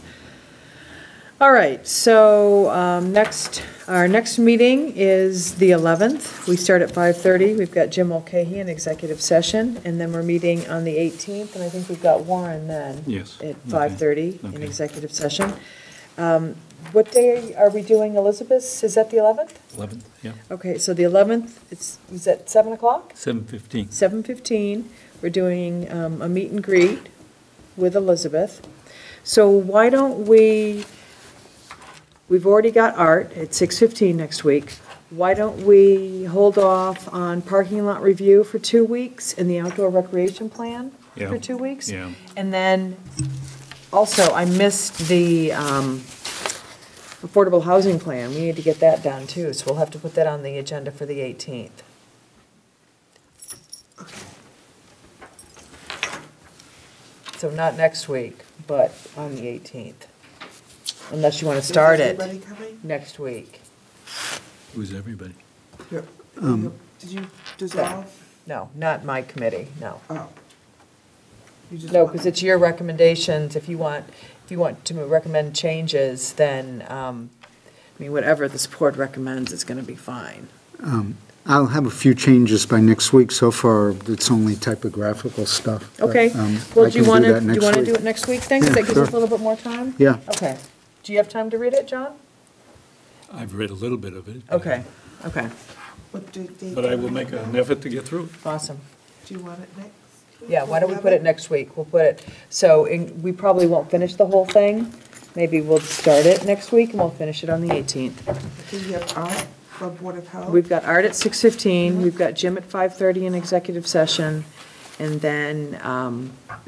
All right, so our next meeting is the 11th. We start at 5:30. We've got Jim Mulcahy in executive session, and then we're meeting on the 18th, and I think we've got Warren then. Yes. At 5:30 in Okay. executive session. What day are we doing Elizabeth's? Is that the 11th? 11th, yeah, Okay, so the 11th, is that 7 o'clock? 7:15. 7:15, we're doing a meet and greet with Elizabeth. So why don't we've already got art at 6:15 next week. Why don't we hold off on parking lot review for 2 weeks and the outdoor recreation plan Yeah. for 2 weeks? Yeah. And then, also, I missed the affordable housing plan. We need to get that done too, so we'll have to put that on the agenda for the 18th. So not next week, but on the 18th. Unless you want to start Is it everybody coming? next week. Who's everybody? Did you dissolve? No, not my committee, no. Oh. You just No, want- because it's your recommendations. If you want to recommend changes, then, I mean, whatever this board recommends is going to be fine. I'll have a few changes by next week. So far, it's only typographical stuff. but, Okay, I well, do you can want to, that do you next want to week. do it next week then? Because Yeah, that gives us a sure. little bit more time? Yeah. Okay. Do you have time to read it, John? I've read a little bit of it. Okay, okay, What date? But I will make an effort to get through it. awesome. Do you want it next? week? Yeah, why don't we put it next week? We'll put it, so we probably won't finish the whole thing. Maybe we'll start it next week and we'll finish it on the 18th. Do you have art for Board of Health? We've got Art at 6:15, we've got Jim at 5:30 in executive session, and then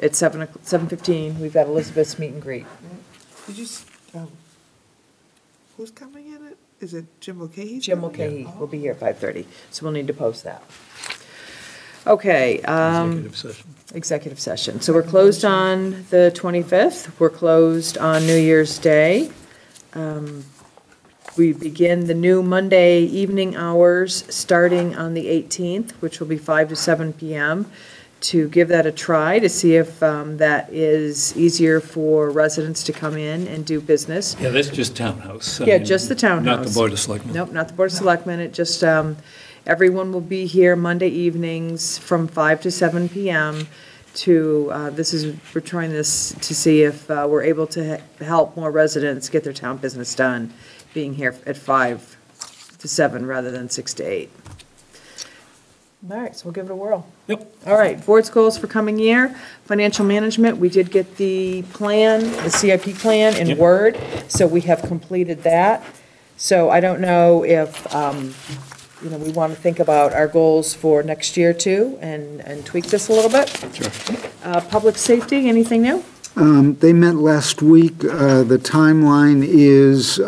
at 7:15, we've got Elizabeth's meet and greet. Did you, who's coming in it? Is it Jim Mulcahy? Jim Mulcahy will be here at 5:30, so we'll need to post that. Okay. Executive session. Executive session. So we're closed on the 25th. We're closed on New Year's Day. We begin the new Monday evening hours starting on the 18th, which will be 5 to 7 p.m., to give that a try, to see if that is easier for residents to come in and do business. Yeah, that's just townhouse. I Yeah, mean, just the townhouse. Not the Board of Selectmen. Nope, not the Board of Selectmen. It just, everyone will be here Monday evenings from 5 to 7 p.m. to, we're trying this to see if we're able to help more residents get their town business done, being here at 5 to 7 rather than 6 to 8. All right, so we'll give it a whirl. Yep. All right, board's goals for coming year, financial management, we did get the plan, the CIP plan in Yep. Word, so we have completed that. So I don't know if, we want to think about our goals for next year too, and tweak this a little bit. Sure. Public safety, anything new? They met last week. The timeline is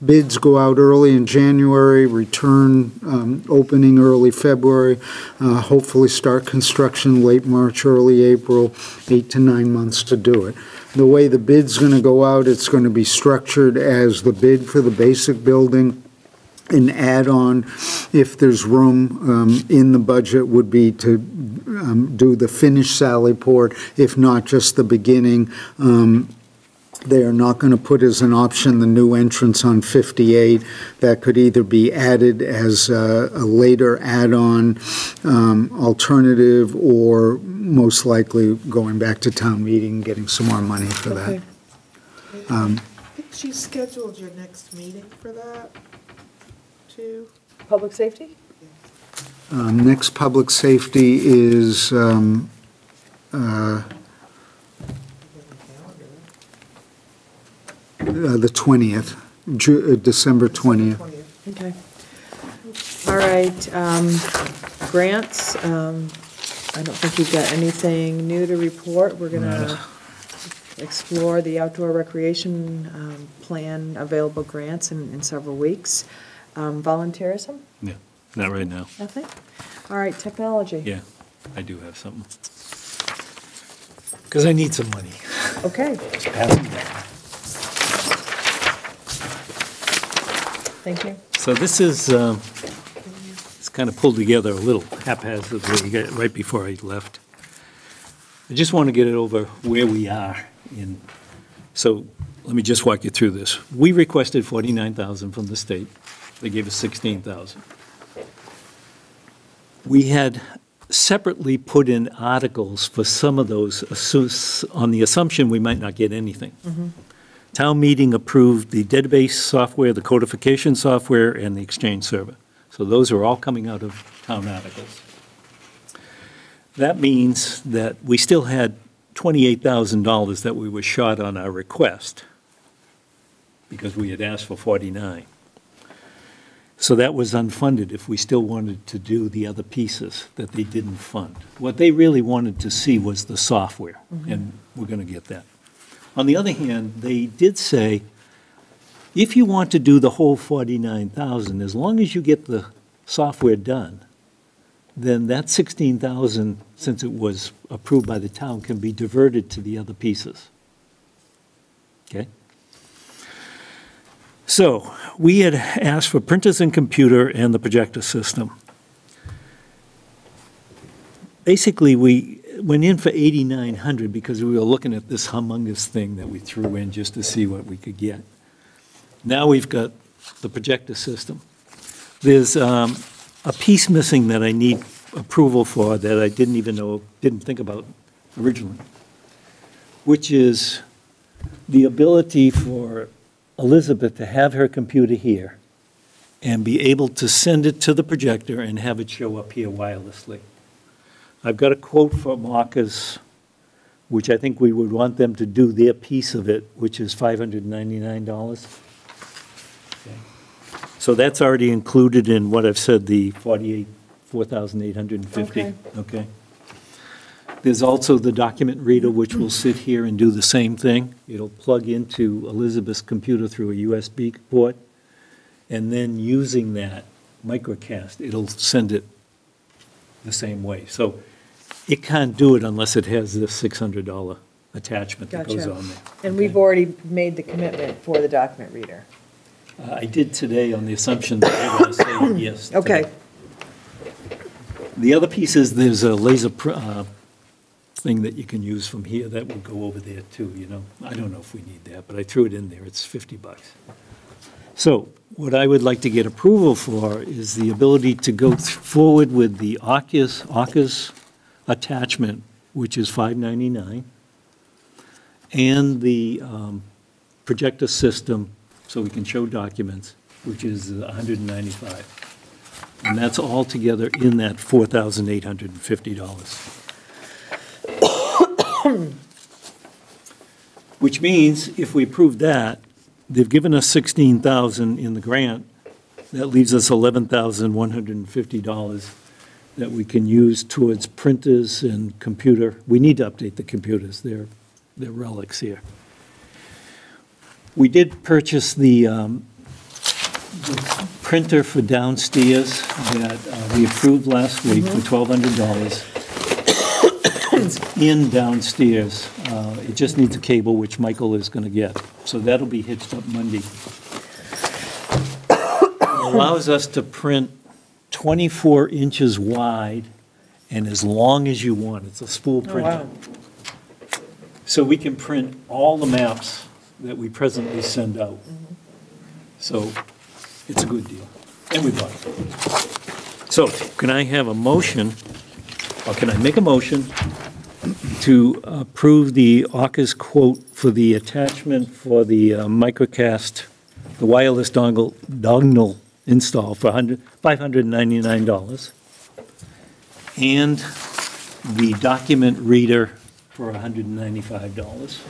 bids go out early in January, return opening early February, hopefully start construction late March, early April, 8 to 9 months to do it. The way the bid's going to go out, it's going to be structured as the bid for the basic building. An add-on, if there's room in the budget, would be to do the finished Sally Port, if not just the beginning. They are not going to put as an option the new entrance on 58. That could either be added as a later add-on alternative, or most likely going back to town meeting, getting some more money for that. Big she scheduled your next meeting for that, too? Public safety? Next public safety is the 20th, December 20th. Okay. All right, grants, I don't think you've got anything new to report. We're gonna explore the outdoor recreation plan available grants in several weeks. Volunteerism? Yeah, not right now. Nothing? All right, technology? Yeah, I do have something. Because I need some money. Okay, Pass them down. thank you. So this is, it's kind of pulled together a little haphazardly right before I left. I just want to get it over where we are in, so let me just walk you through this. We requested 49,000 from the state. They gave us 16,000. We had separately put in articles for some of those on the assumption we might not get anything. Town meeting approved the database software, the codification software, and the exchange server. So those are all coming out of town articles. That means that we still had $28,000 that we were short on our request because we had asked for 49. So that was unfunded if we still wanted to do the other pieces that they didn't fund. What they really wanted to see was the software, and we're going to get that. On the other hand, they did say, if you want to do the whole 49,000, as long as you get the software done, then that 16,000, since it was approved by the town, can be diverted to the other pieces. Okay? So, we had asked for printers and computer and the projector system. Basically, we went in for 8,900 because we were looking at this humongous thing that we threw in just to see what we could get. Now we've got the projector system. There's a piece missing that I need approval for that I didn't think about originally, which is the ability for Elizabeth to have her computer here and be able to send it to the projector and have it show up here wirelessly. I've got a quote from AUKUS, which I think we would want them to do their piece of it, which is $599. Okay. So that's already included in what I've said, the 4,850. Okay. There's also the document reader, which will sit here and do the same thing. It'll plug into Elizabeth's computer through a USB port, and then using that microcast, it'll send it the same way. So it can't do it unless it has this $600 attachment that goes on there. And we've already made the commitment for the document reader. I did today on the assumption that they're going to say yes. to Okay. that. The other piece is there's a laser thing that you can use from here that will go over there too, you know. I don't know if we need that, but I threw it in there. It's $50. So what I would like to get approval for is the ability to go forward with the AUKUS attachment, which is $599, and the projector system, so we can show documents, which is $195. And that's all together in that $4,850. Which means if we approve that, they've given us $16,000 in the grant. That leaves us $11,150 that we can use towards printers and computer. We need to update the computers. They're relics here. We did purchase the printer for downstairs that we approved last week for $1,200. It's in downstairs. It just needs a cable, which Michael is going to get. So that'll be hitched up Monday. It allows us to print 24 inches wide and as long as you want. It's a spool printer. Wow. So we can print all the maps that we presently send out. So it's a good deal. And we bought it. So can I have a motion, or can I make a motion to approve the AUKUS quote for the attachment for the microcast, the wireless dongle install for $599, and the document reader for $195.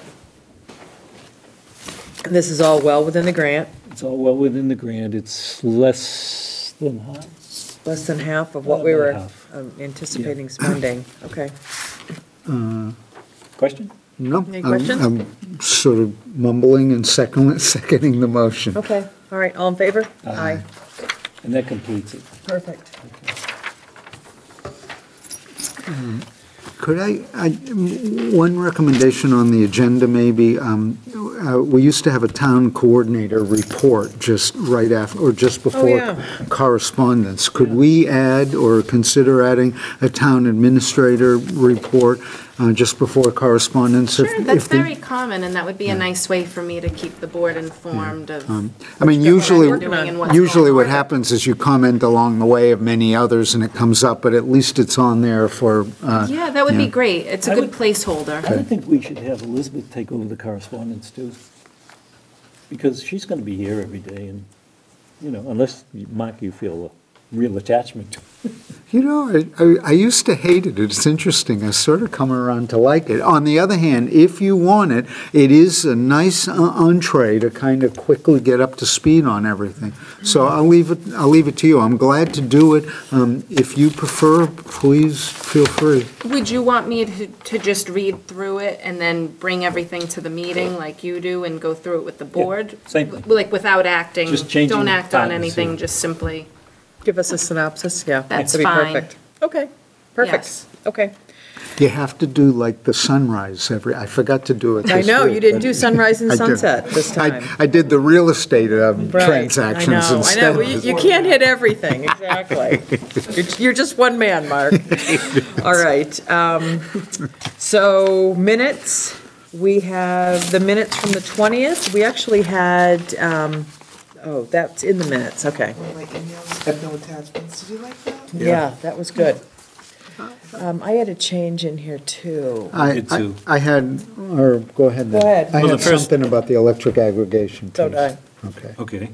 And this is all well within the grant, It's all well within the grant. It's less than half. less than half of what About we were half. anticipating spending. Okay. Question? No. Any questions? I'm sort of mumbling and seconding the motion. Okay, all right, all in favor? Aye. And that completes it. Perfect. Could one recommendation on the agenda maybe, we used to have a town coordinator report just right after, or just before yeah. correspondence. Could we add or consider adding a town administrator report just before correspondence? Sure, that's very common, and that would be a nice way for me to keep the board informed of. I mean, usually, we're doing and what's usually going what on. happens is you comment along the way of many others and it comes up, but at least it's on there for. Yeah, that would be yeah. great. It's a I good would- placeholder. I would think we should have Elizabeth take over the correspondence too, because she's going to be here every day, and, unless, Mark, you feel a real attachment to it. I used to hate it. It's interesting. I sort of come around to like it. On the other hand, if you want it, it is a nice entree to kind of quickly get up to speed on everything. So I'll leave it to you. I'm glad to do it. If you prefer, please feel free. Would you want me to just read through it and then bring everything to the meeting like you do and go through it with the board? same thing. Like without acting? Just changing Don't act on titles, anything, yeah. just simply. Give us a synopsis, yeah. That's that'd be fine. perfect. Okay, perfect. Yes. Okay. You have to do like the sunrise I forgot to do it I this know, week, you didn't but- do sunrise and I did. sunset this time. I did the real estate Right. transactions I instead. know, you can't hit everything, exactly. You're just one man, Mark. All right, so minutes, we have the minutes from the 20th. We actually had, that's in the minutes, okay. My emails have no attachments. Did you like that? Yeah, that was good. I had a change in here, too. did too. I had, or go ahead then. Go ahead. I Well, had the first- something about the electric aggregation. So piece. did I. Okay. Okay.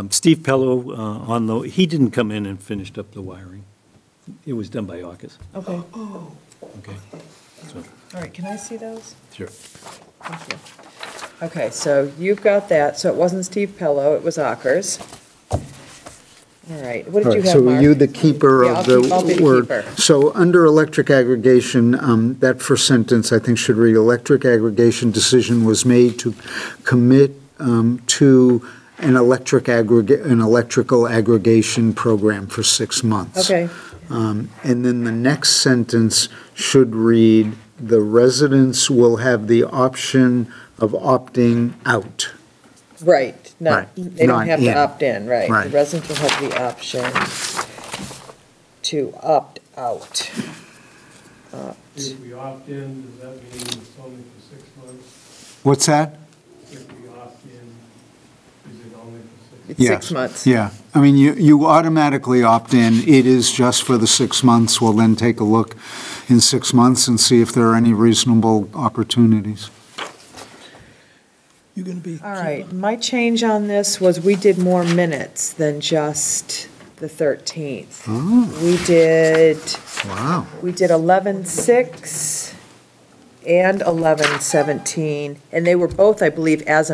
Steve Pello, he didn't come in and finished up the wiring. It was done by August. Okay, Okay. So, all right, can I see those? sure. Thank you. Okay, so you've got that, so it wasn't Steve Pello, it was Ockers. All right, what All did you right, have, so Mark? were you the keeper Yeah, of the I'll be the word? keeper. So under electric aggregation, that first sentence, I think, should read, electric aggregation decision was made to commit to an electrical aggregation program for 6 months. Okay, And then the next sentence should read, the residents will have the option of opting out. right, Right, they don't not have to in. opt in, right. The Right. residents will have the option to opt out. If we opt in, does that mean it's only for 6 months? What's that? If we opt in, is it only for 6 months? It's Yes. 6 months. Yeah, I mean, you automatically opt in, it is just for the 6 months, we'll then take a look in 6 months and see if there are any reasonable opportunities. You're going to be. All right, my change on this was we did more minutes than just the 13th. Oh, We did wow. 11-6 and 11-17, and they were both, I believe, as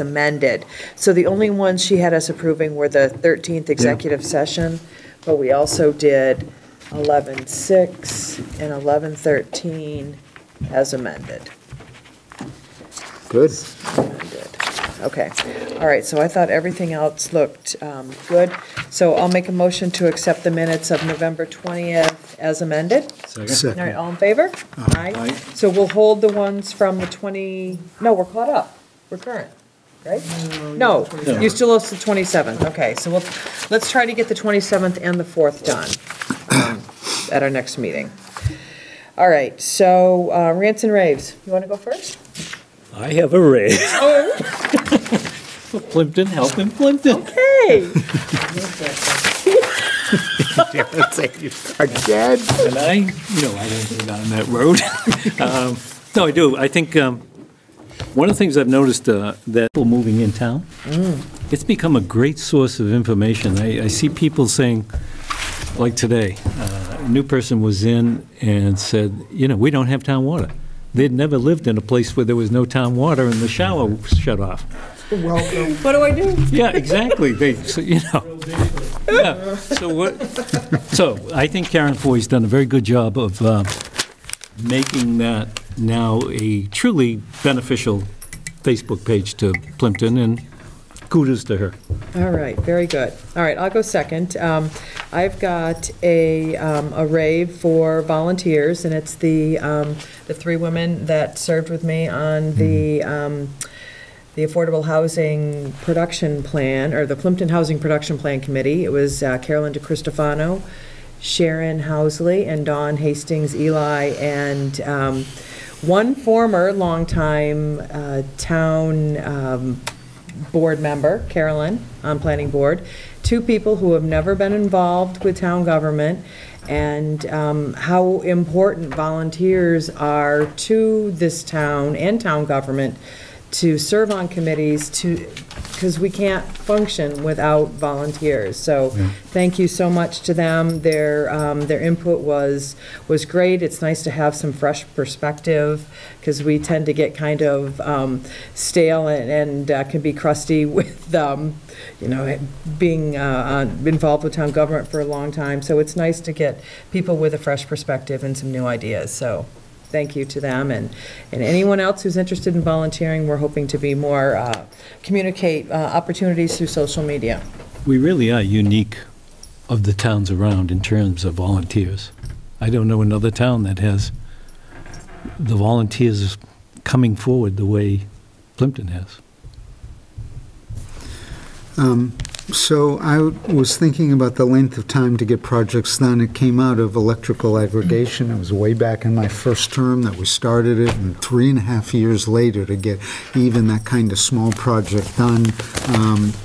amended. So the only ones she had us approving were the 13th executive session, but we also did 11-6 and 11-13 as amended. Good. Amended. Okay, all right, so I thought everything else looked good. So I'll make a motion to accept the minutes of November 20th as amended. Second. All right, all in favor? Aye. Aye. So we'll hold the ones from the no, we're caught up. We're current, right? No, you still owe us the 27th. Okay, so let's try to get the 27th and the 4th done at our next meeting. All right, so rants and raves. You want to go first? I have a raise. Oh. For Plympton, helping Plympton. Hey, Again? And I don't go down that road. No, I do. I think One of the things I've noticed, that people moving in town, it's become a great source of information. I see people saying, like today, a new person was in and said, we don't have town water. They'd never lived in a place where there was no town water and the shower was shut off. Welcome. What do I do? Yeah, exactly. Yeah. So I think Karen Foy's done a very good job of making that now a truly beneficial Facebook page to Plympton, and kudos to her. All right, very good. All right, I'll go second. I've got a rave for volunteers, and it's the 3 women that served with me on the Affordable Housing Production Plan, or the Plympton Housing Production Plan Committee. It was Carolyn DeCristofano, Sharon Housley, and Dawn Hastings Eli, and one former longtime town board member, Carolyn, on planning board, 2 people who have never been involved with town government, and how important volunteers are to this town and town government to serve on committees, because we can't function without volunteers. So thank you so much to them. Their input was great. It's nice to have some fresh perspective, because we tend to get kind of stale and can be crusty with being involved with town government for a long time. So it's nice to get people with a fresh perspective and some new ideas. So thank you to them, and anyone else who's interested in volunteering. We're hoping to be more, communicate opportunities through social media. We really are unique of the towns around in terms of volunteers. I don't know another town that has the volunteers coming forward the way Plympton has. So I was thinking about the length of time to get projects done. It came out of electrical aggregation. It was way back in my first term that we started it, and 3.5 years later to get even that kind of small project done.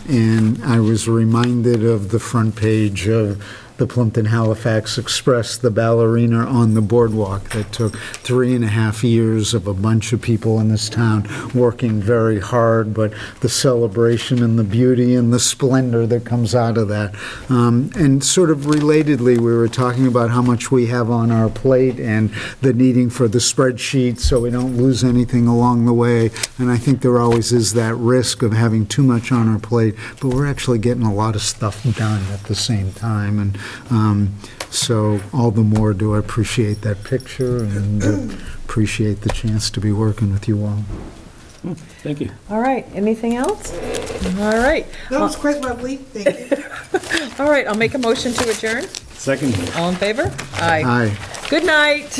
And I was reminded of the front page of the Plympton Halifax Express, the ballerina on the boardwalk, that took 3.5 years of a bunch of people in this town working very hard, but the celebration and the beauty and the splendor that comes out of that. And sort of relatedly, we were talking about how much we have on our plate and the needing for the spreadsheet so we don't lose anything along the way. And I think there always is that risk of having too much on our plate, but we're actually getting a lot of stuff done at the same time. And so all the more do I appreciate that picture and appreciate the chance to be working with you all. Thank you. All right, anything else? All right. That was quite lovely, thank you. All right, I'll make a motion to adjourn. Second. All in favor? Aye. Aye. Good night.